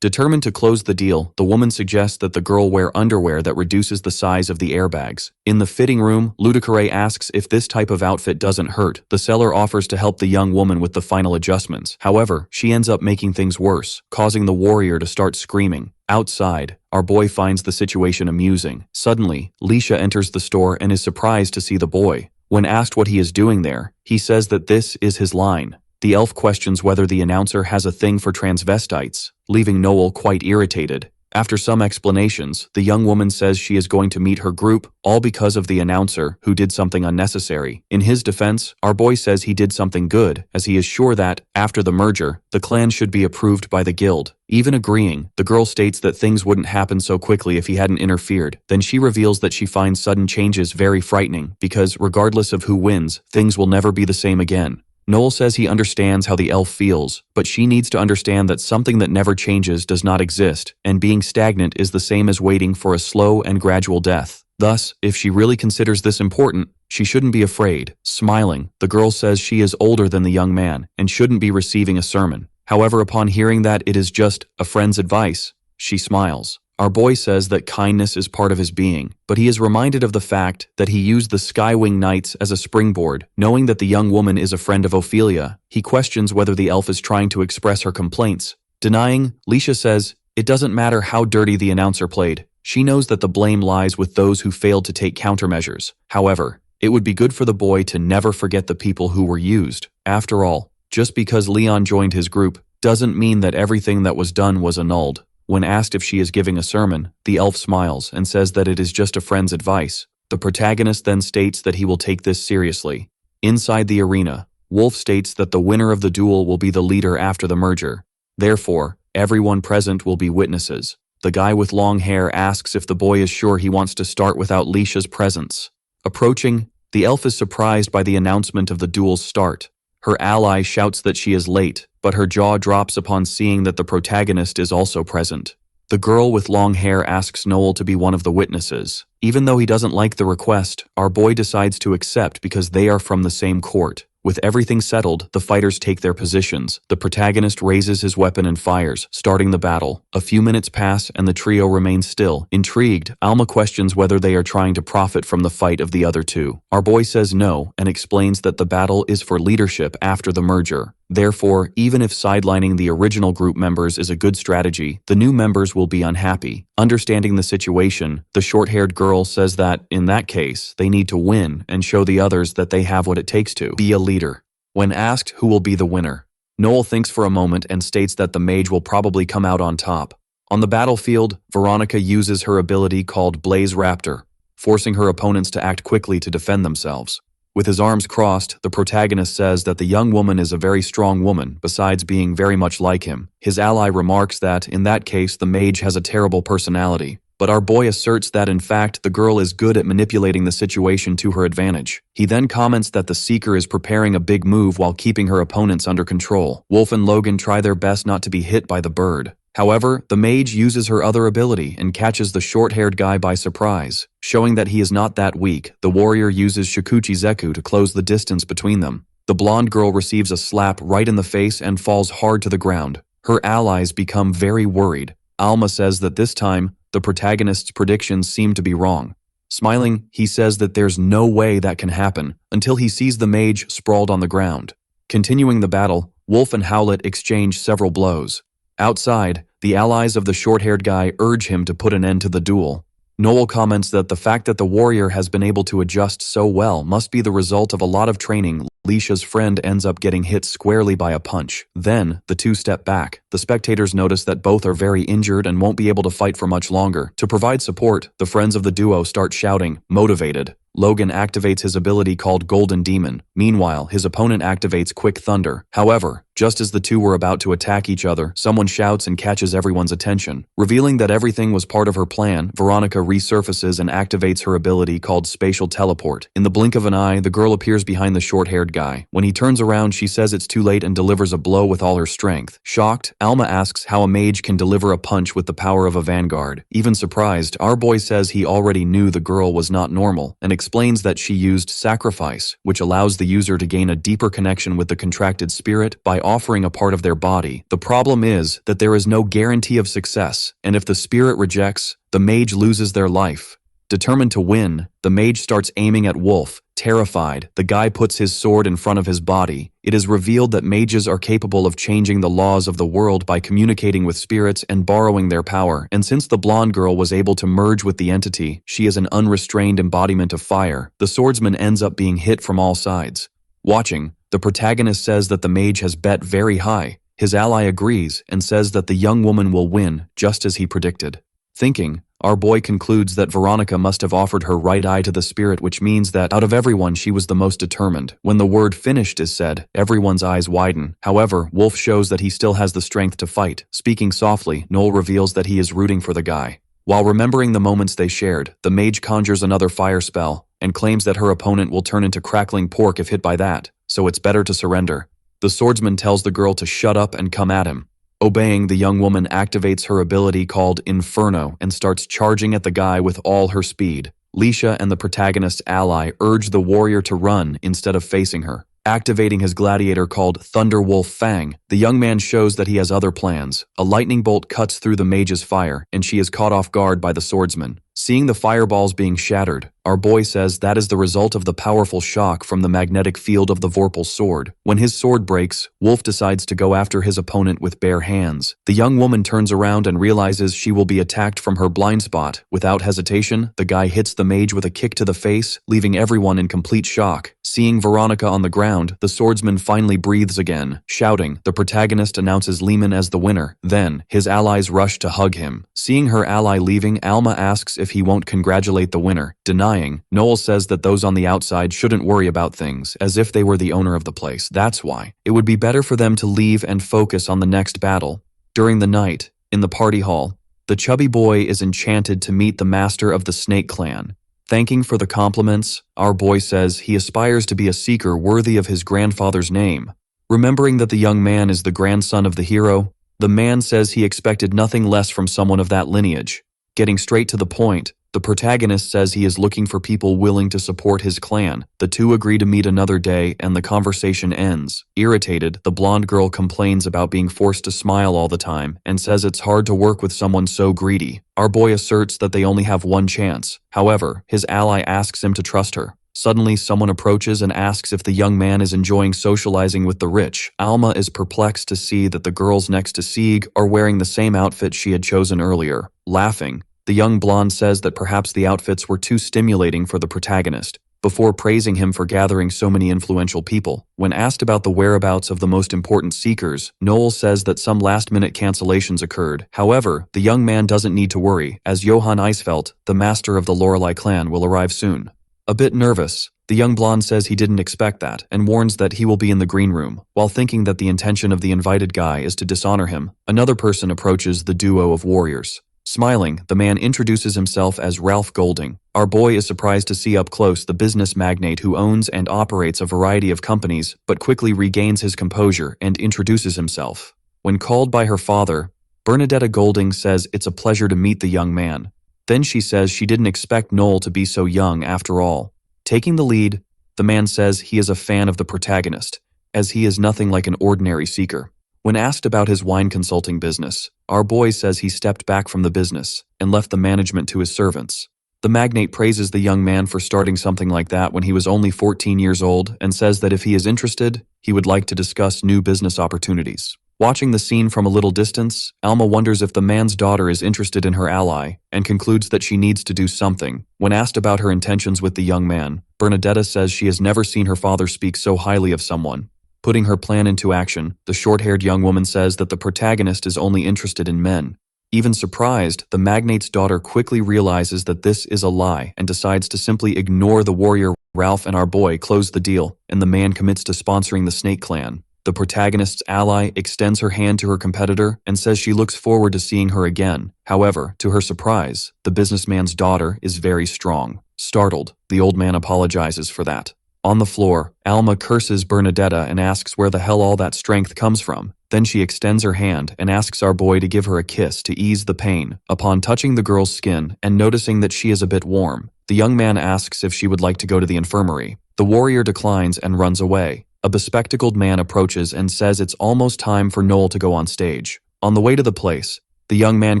Determined to close the deal, the woman suggests that the girl wear underwear that reduces the size of the airbags. In the fitting room, Ludicare asks if this type of outfit doesn't hurt. The seller offers to help the young woman with the final adjustments. However, she ends up making things worse, causing the warrior to start screaming. Outside, our boy finds the situation amusing. Suddenly, Leisha enters the store and is surprised to see the boy. When asked what he is doing there, he says that this is his line. The elf questions whether the announcer has a thing for transvestites, leaving Noel quite irritated. After some explanations, the young woman says she is going to meet her group, all because of the announcer, who did something unnecessary. In his defense, our boy says he did something good, as he is sure that, after the merger, the clan should be approved by the guild. Even agreeing, the girl states that things wouldn't happen so quickly if he hadn't interfered. Then she reveals that she finds sudden changes very frightening, because regardless of who wins, things will never be the same again. Noel says he understands how the elf feels, but she needs to understand that something that never changes does not exist, and being stagnant is the same as waiting for a slow and gradual death. Thus, if she really considers this important, she shouldn't be afraid. Smiling, the girl says she is older than the young man, and shouldn't be receiving a sermon. However, upon hearing that it is just a friend's advice, she smiles. Our boy says that kindness is part of his being, but he is reminded of the fact that he used the Skywing Knights as a springboard. Knowing that the young woman is a friend of Ophelia, he questions whether the elf is trying to express her complaints. Denying, Leisha says, it doesn't matter how dirty the announcer played. She knows that the blame lies with those who failed to take countermeasures. However, it would be good for the boy to never forget the people who were used. After all, just because Leon joined his group doesn't mean that everything that was done was annulled. When asked if she is giving a sermon, the elf smiles and says that it is just a friend's advice. The protagonist then states that he will take this seriously. Inside the arena, Wolf states that the winner of the duel will be the leader after the merger. Therefore, everyone present will be witnesses. The guy with long hair asks if the boy is sure he wants to start without Leisha's presence. Approaching, the elf is surprised by the announcement of the duel's start. Her ally shouts that she is late, but her jaw drops upon seeing that the protagonist is also present. The girl with long hair asks Noel to be one of the witnesses. Even though he doesn't like the request, our boy decides to accept because they are from the same court. With everything settled, the fighters take their positions. The protagonist raises his weapon and fires, starting the battle. A few minutes pass and the trio remains still. Intrigued, Alma questions whether they are trying to profit from the fight of the other two. Our boy says no and explains that the battle is for leadership after the merger. Therefore, even if sidelining the original group members is a good strategy, the new members will be unhappy. Understanding the situation, the short-haired girl says that, in that case, they need to win and show the others that they have what it takes to be a leader. When asked who will be the winner, Noel thinks for a moment and states that the mage will probably come out on top. On the battlefield, Veronica uses her ability called Blaze Raptor, forcing her opponents to act quickly to defend themselves. With his arms crossed, the protagonist says that the young woman is a very strong woman, besides being very much like him. His ally remarks that, in that case, the mage has a terrible personality. But our boy asserts that, in fact, the girl is good at manipulating the situation to her advantage. He then comments that the Seeker is preparing a big move while keeping her opponents under control. Wolf and Logan try their best not to be hit by the bird. However, the mage uses her other ability and catches the short-haired guy by surprise. Showing that he is not that weak, the warrior uses Shikuchi Zeku to close the distance between them. The blonde girl receives a slap right in the face and falls hard to the ground. Her allies become very worried. Alma says that this time, the protagonist's predictions seem to be wrong. Smiling, he says that there's no way that can happen until he sees the mage sprawled on the ground. Continuing the battle, Wolf and Howlett exchange several blows. Outside, the allies of the short-haired guy urge him to put an end to the duel. Noel comments that the fact that the warrior has been able to adjust so well must be the result of a lot of training. Leisha's friend ends up getting hit squarely by a punch. Then, the two step back. The spectators notice that both are very injured and won't be able to fight for much longer. To provide support, the friends of the duo start shouting, motivated. Logan activates his ability called Golden Demon. Meanwhile, his opponent activates Quick Thunder. However, just as the two were about to attack each other, someone shouts and catches everyone's attention. Revealing that everything was part of her plan, Veronica resurfaces and activates her ability called Spatial Teleport. In the blink of an eye, the girl appears behind the short-haired guy. When he turns around, she says it's too late and delivers a blow with all her strength. Shocked, Alma asks how a mage can deliver a punch with the power of a vanguard. Even surprised, our boy says he already knew the girl was not normal and explains that she used sacrifice, which allows the user to gain a deeper connection with the contracted spirit by offering a part of their body. The problem is that there is no guarantee of success, and if the spirit rejects, the mage loses their life. Determined to win, the mage starts aiming at Wolf. Terrified, the guy puts his sword in front of his body. It is revealed that mages are capable of changing the laws of the world by communicating with spirits and borrowing their power, and since the blonde girl was able to merge with the entity, she is an unrestrained embodiment of fire. The swordsman ends up being hit from all sides. Watching, the protagonist says that the mage has bet very high. His ally agrees and says that the young woman will win, just as he predicted. Thinking, our boy concludes that Veronica must have offered her right eye to the spirit, which means that out of everyone she was the most determined. When the word finished is said, everyone's eyes widen. However, Wolf shows that he still has the strength to fight. Speaking softly, Noel reveals that he is rooting for the guy. While remembering the moments they shared, the mage conjures another fire spell and claims that her opponent will turn into crackling pork if hit by that, so it's better to surrender. The swordsman tells the girl to shut up and come at him. Obeying, the young woman activates her ability called Inferno and starts charging at the guy with all her speed. Leisha and the protagonist's ally urge the warrior to run instead of facing her. Activating his gladiator called Thunderwolf Fang, the young man shows that he has other plans. A lightning bolt cuts through the mage's fire, and she is caught off guard by the swordsman. Seeing the fireballs being shattered, our boy says that is the result of the powerful shock from the magnetic field of the Vorpal's sword. When his sword breaks, Wolf decides to go after his opponent with bare hands. The young woman turns around and realizes she will be attacked from her blind spot. Without hesitation, the guy hits the mage with a kick to the face, leaving everyone in complete shock. Seeing Veronica on the ground, the swordsman finally breathes again. Shouting, the protagonist announces Lehman as the winner. Then, his allies rush to hug him. Seeing her ally leaving, Alma asks if he won't congratulate the winner. Denying, Noel says that those on the outside shouldn't worry about things, as if they were the owner of the place. That's why. It would be better for them to leave and focus on the next battle. During the night, in the party hall, the chubby boy is enchanted to meet the master of the Snake Clan. Thanking for the compliments, our boy says he aspires to be a seeker worthy of his grandfather's name. Remembering that the young man is the grandson of the hero, the man says he expected nothing less from someone of that lineage. Getting straight to the point, the protagonist says he is looking for people willing to support his clan. The two agree to meet another day and the conversation ends. Irritated, the blonde girl complains about being forced to smile all the time and says it's hard to work with someone so greedy. Our boy asserts that they only have one chance. However, his ally asks him to trust her. Suddenly, someone approaches and asks if the young man is enjoying socializing with the rich. Elma is perplexed to see that the girls next to Sieg are wearing the same outfit she had chosen earlier. Laughing, the young blonde says that perhaps the outfits were too stimulating for the protagonist, before praising him for gathering so many influential people. When asked about the whereabouts of the most important seekers, Noel says that some last-minute cancellations occurred. However, the young man doesn't need to worry, as Johann Eisfeld, the master of the Lorelei clan, will arrive soon. A bit nervous, the young blonde says he didn't expect that and warns that he will be in the green room. While thinking that the intention of the invited guy is to dishonor him, another person approaches the duo of warriors. Smiling, the man introduces himself as Ralph Golding. Our boy is surprised to see up close the business magnate who owns and operates a variety of companies, but quickly regains his composure and introduces himself. When called by her father, Bernadetta Golding says it's a pleasure to meet the young man. Then she says she didn't expect Noel to be so young after all. Taking the lead, the man says he is a fan of the protagonist, as he is nothing like an ordinary seeker. When asked about his wine consulting business, our boy says he stepped back from the business and left the management to his servants. The magnate praises the young man for starting something like that when he was only 14 years old and says that if he is interested, he would like to discuss new business opportunities. Watching the scene from a little distance, Elma wonders if the man's daughter is interested in her ally and concludes that she needs to do something. When asked about her intentions with the young man, Bernadetta says she has never seen her father speak so highly of someone. Putting her plan into action, the short-haired young woman says that the protagonist is only interested in men. Even surprised, the magnate's daughter quickly realizes that this is a lie and decides to simply ignore the warrior. Ralph and our boy close the deal, and the man commits to sponsoring the Snake Clan. The protagonist's ally extends her hand to her competitor and says she looks forward to seeing her again. However, to her surprise, the businessman's daughter is very strong. Startled, the old man apologizes for that. On the floor, Elma curses Bernadetta and asks where the hell all that strength comes from. Then she extends her hand and asks our boy to give her a kiss to ease the pain. Upon touching the girl's skin and noticing that she is a bit warm, the young man asks if she would like to go to the infirmary. The warrior declines and runs away. A bespectacled man approaches and says it's almost time for Noel to go on stage. On the way to the place, the young man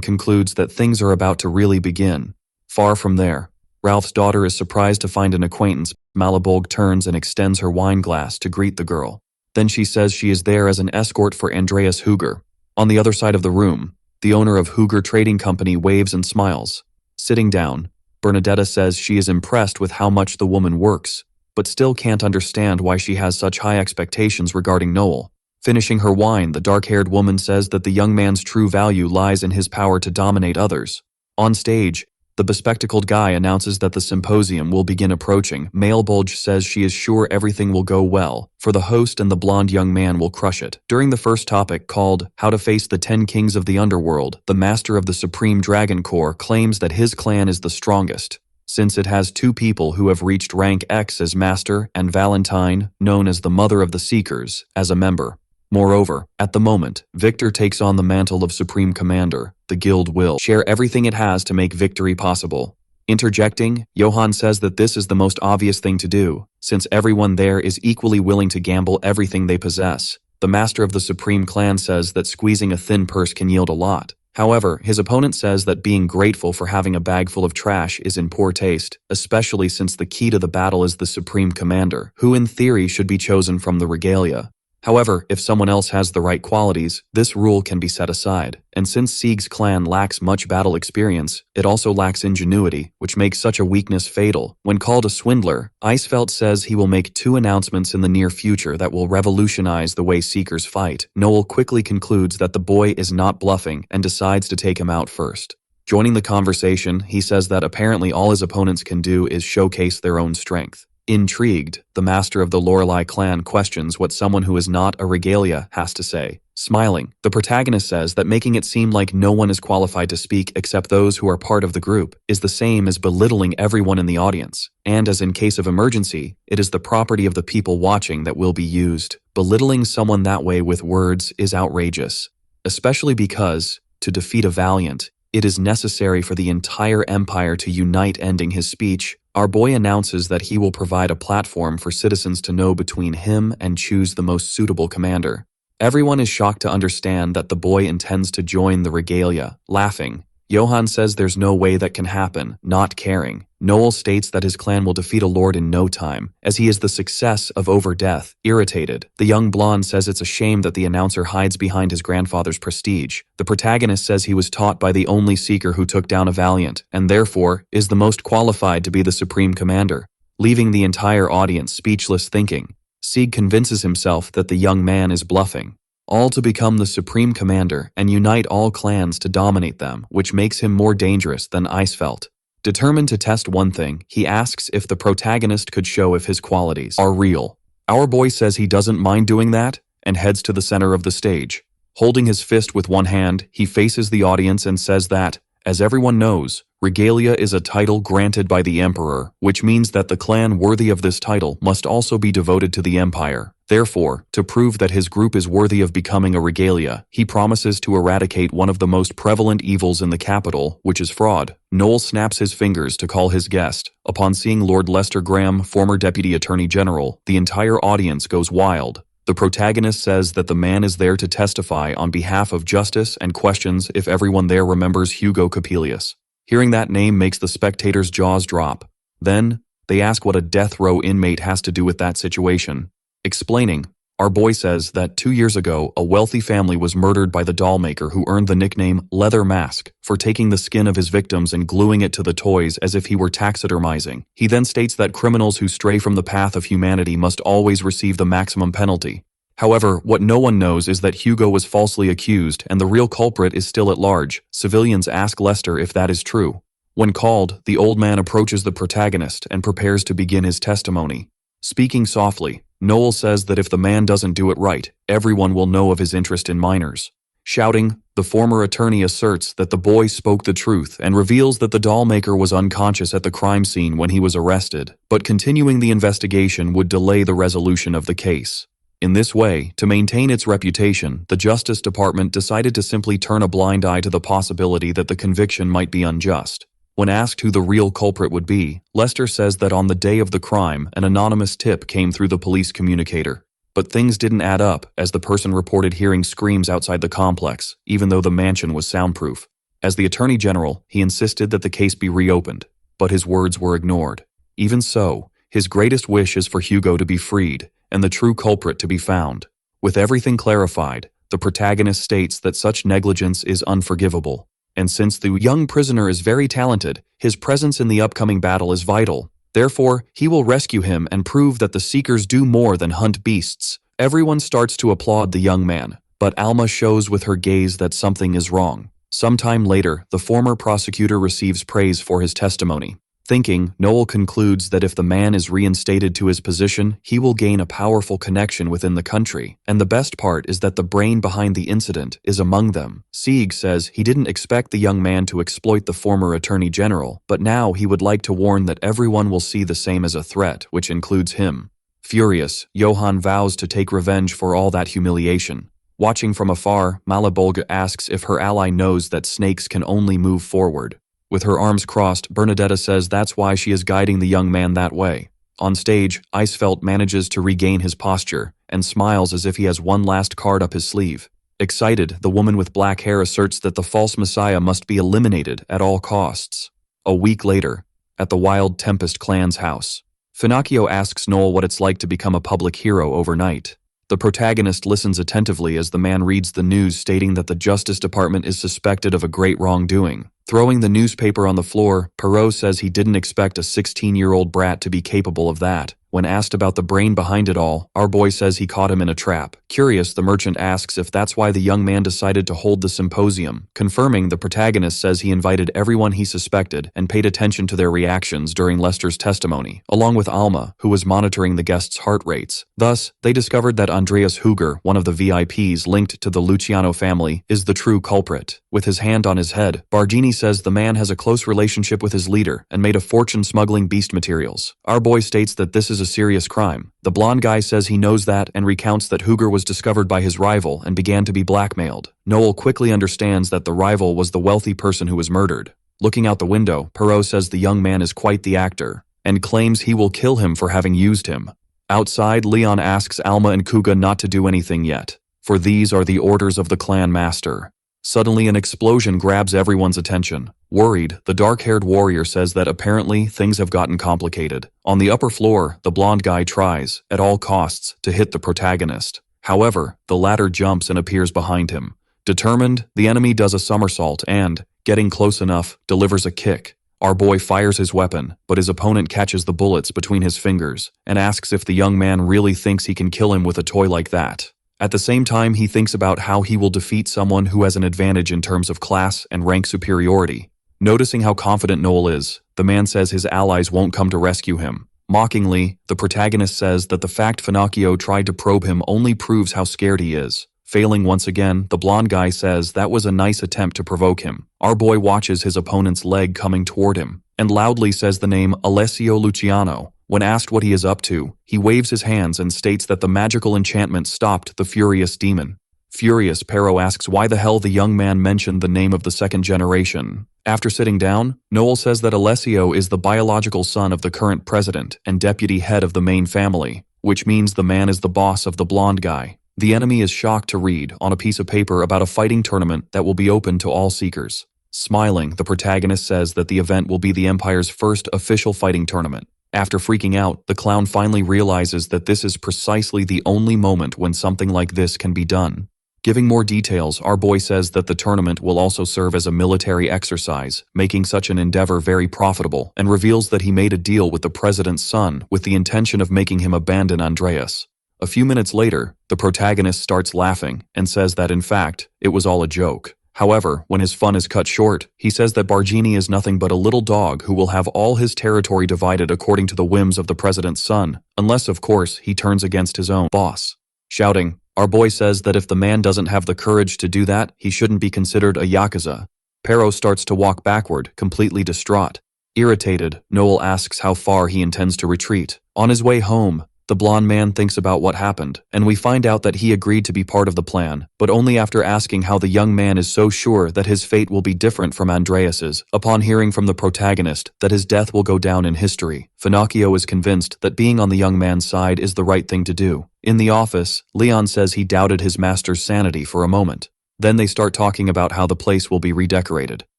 concludes that things are about to really begin. Far from there, Ralph's daughter is surprised to find an acquaintance. Malabolg turns and extends her wine glass to greet the girl. Then she says she is there as an escort for Andreas Huger. On the other side of the room, the owner of Huger Trading Company waves and smiles. Sitting down, Bernadetta says she is impressed with how much the woman works, but still can't understand why she has such high expectations regarding Noel. Finishing her wine, the dark-haired woman says that the young man's true value lies in his power to dominate others. On stage, the bespectacled guy announces that the symposium will begin approaching. Malebulge says she is sure everything will go well, for the host and the blonde young man will crush it. During the first topic, called How to Face the 10 Kings of the Underworld, the master of the Supreme Dragon Corps claims that his clan is the strongest, since it has two people who have reached rank X as master and Valentine, known as the Mother of the Seekers, as a member. Moreover, at the moment, Victor takes on the mantle of Supreme Commander. The guild will share everything it has to make victory possible. Interjecting, Johann says that this is the most obvious thing to do, since everyone there is equally willing to gamble everything they possess. The master of the Supreme Clan says that squeezing a thin purse can yield a lot. However, his opponent says that being grateful for having a bag full of trash is in poor taste, especially since the key to the battle is the Supreme Commander, who in theory should be chosen from the regalia. However, if someone else has the right qualities, this rule can be set aside. And since Sieg's clan lacks much battle experience, it also lacks ingenuity, which makes such a weakness fatal. When called a swindler, Eisfeld says he will make 2 announcements in the near future that will revolutionize the way Seekers fight. Noel quickly concludes that the boy is not bluffing and decides to take him out first. Joining the conversation, he says that apparently all his opponents can do is showcase their own strength. Intrigued, the master of the Lorelei clan questions what someone who is not a regalia has to say. Smiling, the protagonist says that making it seem like no one is qualified to speak except those who are part of the group is the same as belittling everyone in the audience, and as in case of emergency, it is the property of the people watching that will be used. Belittling someone that way with words is outrageous, especially because, to defeat a valiant, it is necessary for the entire empire to unite. Ending his speech, our boy announces that he will provide a platform for citizens to know between him and choose the most suitable commander. Everyone is shocked to understand that the boy intends to join the regalia. Laughing, Johan says there's no way that can happen, not caring. Noel states that his clan will defeat a lord in no time, as he is the success of Overdeath. Irritated, the young blonde says it's a shame that the announcer hides behind his grandfather's prestige. The protagonist says he was taught by the only seeker who took down a valiant, and therefore is the most qualified to be the supreme commander, leaving the entire audience speechless thinking. Sieg convinces himself that the young man is bluffing, all to become the supreme commander and unite all clans to dominate them, which makes him more dangerous than Icefelt. Determined to test one thing, he asks if the protagonist could show if his qualities are real. Our boy says he doesn't mind doing that and heads to the center of the stage. Holding his fist with one hand, he faces the audience and says that, as everyone knows, regalia is a title granted by the emperor, which means that the clan worthy of this title must also be devoted to the empire. Therefore, to prove that his group is worthy of becoming a regalia, he promises to eradicate one of the most prevalent evils in the capital, which is fraud. Noel snaps his fingers to call his guest. Upon seeing Lord Lester Graham, former Deputy Attorney General, the entire audience goes wild. The protagonist says that the man is there to testify on behalf of justice and questions if everyone there remembers Hugo Capelius. Hearing that name makes the spectators' jaws drop. Then, they ask what a death row inmate has to do with that situation. Explaining, our boy says that 2 years ago, a wealthy family was murdered by the doll maker who earned the nickname Leather Mask for taking the skin of his victims and gluing it to the toys as if he were taxidermizing. He then states that criminals who stray from the path of humanity must always receive the maximum penalty. However, what no one knows is that Hugo was falsely accused and the real culprit is still at large. Civilians ask Lester if that is true. When called, the old man approaches the protagonist and prepares to begin his testimony. Speaking softly, Noel says that if the man doesn't do it right, everyone will know of his interest in minors. Shouting, the former attorney asserts that the boy spoke the truth and reveals that the doll maker was unconscious at the crime scene when he was arrested, but continuing the investigation would delay the resolution of the case. In this way, to maintain its reputation, the Justice Department decided to simply turn a blind eye to the possibility that the conviction might be unjust. When asked who the real culprit would be, Lester says that on the day of the crime, an anonymous tip came through the police communicator. But things didn't add up, as the person reported hearing screams outside the complex, even though the mansion was soundproof. As the Attorney General, he insisted that the case be reopened, but his words were ignored. Even so, his greatest wish is for Hugo to be freed, and the true culprit to be found. With everything clarified, the protagonist states that such negligence is unforgivable. And since the young prisoner is very talented, his presence in the upcoming battle is vital. Therefore, he will rescue him and prove that the Seekers do more than hunt beasts. Everyone starts to applaud the young man, but Alma shows with her gaze that something is wrong. Sometime later, the former prosecutor receives praise for his testimony. Thinking, Noel concludes that if the man is reinstated to his position, he will gain a powerful connection within the country, and the best part is that the brain behind the incident is among them. Sieg says he didn't expect the young man to exploit the former Attorney General, but now he would like to warn that everyone will see the same as a threat, which includes him. Furious, Johan vows to take revenge for all that humiliation. Watching from afar, Malabolga asks if her ally knows that snakes can only move forward. With her arms crossed, Bernadetta says that's why she is guiding the young man that way. On stage, Icefelt manages to regain his posture and smiles as if he has one last card up his sleeve. Excited, the woman with black hair asserts that the false messiah must be eliminated at all costs. A week later, at the Wild Tempest clan's house, Finocchio asks Noel what it's like to become a public hero overnight. The protagonist listens attentively as the man reads the news stating that the Justice Department is suspected of a great wrongdoing. Throwing the newspaper on the floor, Perot says he didn't expect a 16-year-old brat to be capable of that. When asked about the brain behind it all, our boy says he caught him in a trap. Curious, the merchant asks if that's why the young man decided to hold the symposium. Confirming, the protagonist says he invited everyone he suspected and paid attention to their reactions during Lester's testimony, along with Elma, who was monitoring the guests' heart rates. Thus, they discovered that Andreas Huger, one of the VIPs linked to the Luciano family, is the true culprit. With his hand on his head, Bargini says the man has a close relationship with his leader and made a fortune smuggling beast materials. Our boy states that this is a serious crime. The blonde guy says he knows that and recounts that Huger was discovered by his rival and began to be blackmailed. Noel quickly understands that the rival was the wealthy person who was murdered. Looking out the window, Perot says the young man is quite the actor and claims he will kill him for having used him. Outside, Leon asks Alma and Kuga not to do anything yet, for these are the orders of the clan master. Suddenly, an explosion grabs everyone's attention. Worried, the dark-haired warrior says that apparently things have gotten complicated. On the upper floor, the blonde guy tries, at all costs, to hit the protagonist. However, the latter jumps and appears behind him. Determined, the enemy does a somersault and, getting close enough, delivers a kick. Our boy fires his weapon, but his opponent catches the bullets between his fingers and asks if the young man really thinks he can kill him with a toy like that. At the same time, he thinks about how he will defeat someone who has an advantage in terms of class and rank superiority. Noticing how confident Noel is, the man says his allies won't come to rescue him. Mockingly, the protagonist says that the fact Finocchio tried to probe him only proves how scared he is. Failing once again, the blonde guy says that was a nice attempt to provoke him. Our boy watches his opponent's leg coming toward him, and loudly says the name Alessio Luciano. When asked what he is up to, he waves his hands and states that the magical enchantment stopped the furious demon. Furious, Perot asks why the hell the young man mentioned the name of the second generation. After sitting down, Noel says that Alessio is the biological son of the current president and deputy head of the main family, which means the man is the boss of the blonde guy. The enemy is shocked to read on a piece of paper about a fighting tournament that will be open to all seekers. Smiling, the protagonist says that the event will be the Empire's first official fighting tournament. After freaking out, the clown finally realizes that this is precisely the only moment when something like this can be done. Giving more details, our boy says that the tournament will also serve as a military exercise, making such an endeavor very profitable, and reveals that he made a deal with the president's son with the intention of making him abandon Andreas. A few minutes later, the protagonist starts laughing and says that in fact, it was all a joke. However, when his fun is cut short, he says that Bargini is nothing but a little dog who will have all his territory divided according to the whims of the president's son, unless, of course, he turns against his own boss. Shouting, our boy says that if the man doesn't have the courage to do that, he shouldn't be considered a yakuza. Perot starts to walk backward, completely distraught. Irritated, Noel asks how far he intends to retreat. On his way home, the blonde man thinks about what happened, and we find out that he agreed to be part of the plan, but only after asking how the young man is so sure that his fate will be different from Andreas's, upon hearing from the protagonist that his death will go down in history. Finocchio is convinced that being on the young man's side is the right thing to do. In the office, Leon says he doubted his master's sanity for a moment. Then they start talking about how the place will be redecorated.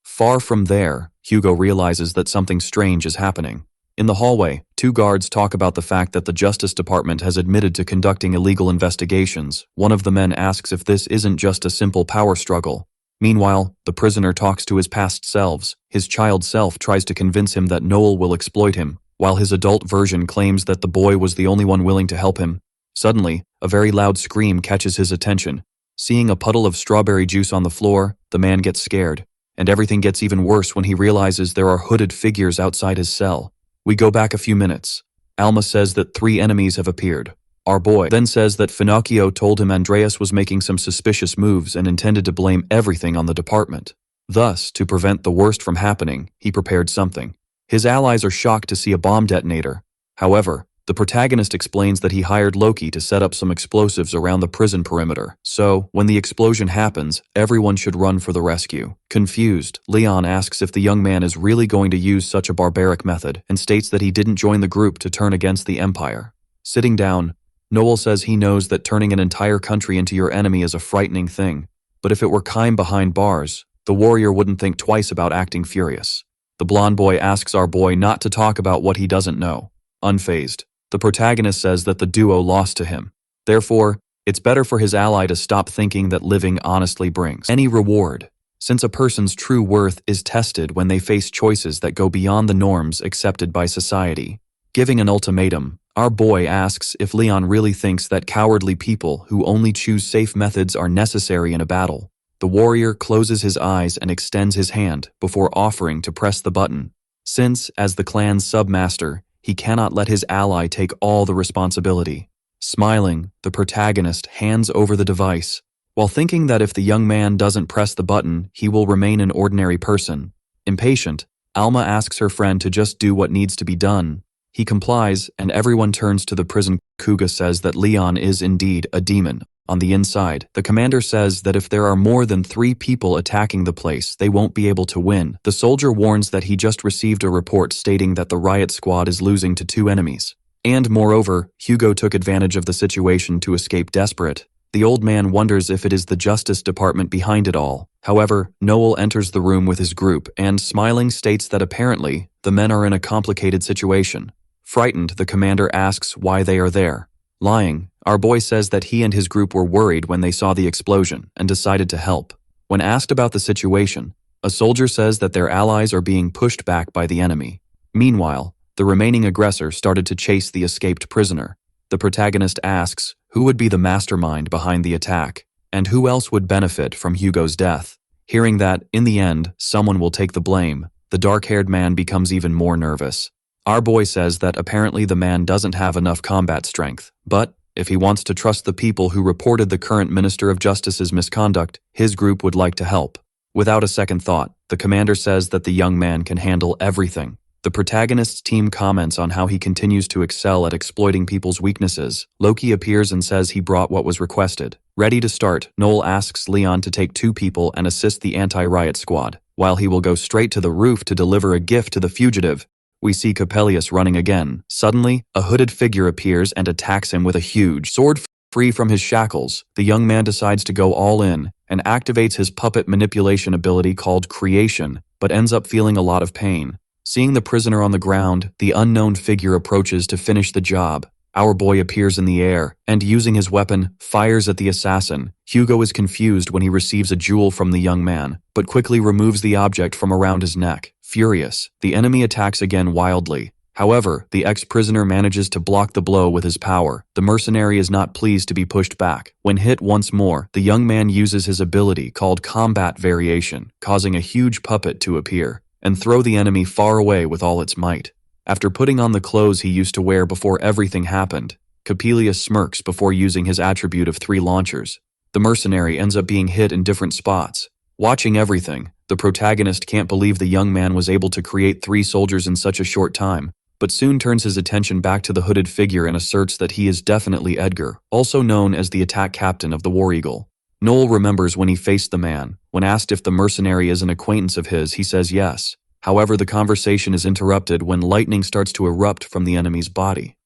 Far from there, Hugo realizes that something strange is happening. In the hallway, two guards talk about the fact that the Justice Department has admitted to conducting illegal investigations. One of the men asks if this isn't just a simple power struggle. Meanwhile, the prisoner talks to his past selves. His child self tries to convince him that Noel will exploit him, while his adult version claims that the boy was the only one willing to help him. Suddenly, a very loud scream catches his attention. Seeing a puddle of strawberry juice on the floor, the man gets scared. And everything gets even worse when he realizes there are hooded figures outside his cell. We go back a few minutes. Alma says that 3 enemies have appeared. Our boy then says that Finocchio told him Andreas was making some suspicious moves and intended to blame everything on the department. Thus, to prevent the worst from happening, he prepared something. His allies are shocked to see a bomb detonator. However, the protagonist explains that he hired Loki to set up some explosives around the prison perimeter, so, when the explosion happens, everyone should run for the rescue. Confused, Leon asks if the young man is really going to use such a barbaric method, and states that he didn't join the group to turn against the Empire. Sitting down, Noel says he knows that turning an entire country into your enemy is a frightening thing, but if it were Kime behind bars, the warrior wouldn't think twice about acting furious. The blonde boy asks our boy not to talk about what he doesn't know. Unfazed, the protagonist says that the duo lost to him. Therefore, it's better for his ally to stop thinking that living honestly brings any reward. since a person's true worth is tested when they face choices that go beyond the norms accepted by society. Giving an ultimatum, our boy asks if Leon really thinks that cowardly people who only choose safe methods are necessary in a battle. The warrior closes his eyes and extends his hand before offering to press the button, since, as the clan's submaster, he cannot let his ally take all the responsibility. Smiling, the protagonist hands over the device, while thinking that if the young man doesn't press the button, he will remain an ordinary person. Impatient, Alma asks her friend to just do what needs to be done. He complies, and everyone turns to the prison. Kuga says that Leon is indeed a demon. On the inside, the commander says that if there are more than 3 people attacking the place, they won't be able to win. The soldier warns that he just received a report stating that the riot squad is losing to 2 enemies. And moreover, Hugo took advantage of the situation to escape desperate. The old man wonders if it is the Justice Department behind it all. However, Noel enters the room with his group and, smiling, states that apparently, the men are in a complicated situation. Frightened, the commander asks why they are there. Lying, our boy says that he and his group were worried when they saw the explosion and decided to help. When asked about the situation, a soldier says that their allies are being pushed back by the enemy. Meanwhile, the remaining aggressor started to chase the escaped prisoner. The protagonist asks who would be the mastermind behind the attack, and who else would benefit from Hugo's death. Hearing that, in the end, someone will take the blame, the dark-haired man becomes even more nervous. Our boy says that apparently the man doesn't have enough combat strength, but if he wants to trust the people who reported the current Minister of Justice's misconduct, his group would like to help. Without a second thought, the commander says that the young man can handle everything. The protagonist's team comments on how he continues to excel at exploiting people's weaknesses. Loki appears and says he brought what was requested. Ready to start, Noel asks Leon to take 2 people and assist the anti-riot squad, while he will go straight to the roof to deliver a gift to the fugitive. We see Coppelius running again. Suddenly, a hooded figure appears and attacks him with a huge sword. Free from his shackles, the young man decides to go all in and activates his puppet manipulation ability called Creation, but ends up feeling a lot of pain. Seeing the prisoner on the ground, the unknown figure approaches to finish the job. Our boy appears in the air and, using his weapon, fires at the assassin. Hugo is confused when he receives a jewel from the young man, but quickly removes the object from around his neck. Furious, the enemy attacks again wildly. However, the ex-prisoner manages to block the blow with his power. The mercenary is not pleased to be pushed back. When hit once more, the young man uses his ability called Combat Variation, causing a huge puppet to appear and throw the enemy far away with all its might. After putting on the clothes he used to wear before everything happened, Coppelius smirks before using his attribute of 3 launchers. The mercenary ends up being hit in different spots. Watching everything, the protagonist can't believe the young man was able to create 3 soldiers in such a short time, but soon turns his attention back to the hooded figure and asserts that he is definitely Edgar, also known as the attack captain of the War Eagle. Noel remembers when he faced the man. When asked if the mercenary is an acquaintance of his, he says yes. However, the conversation is interrupted when lightning starts to erupt from the enemy's body.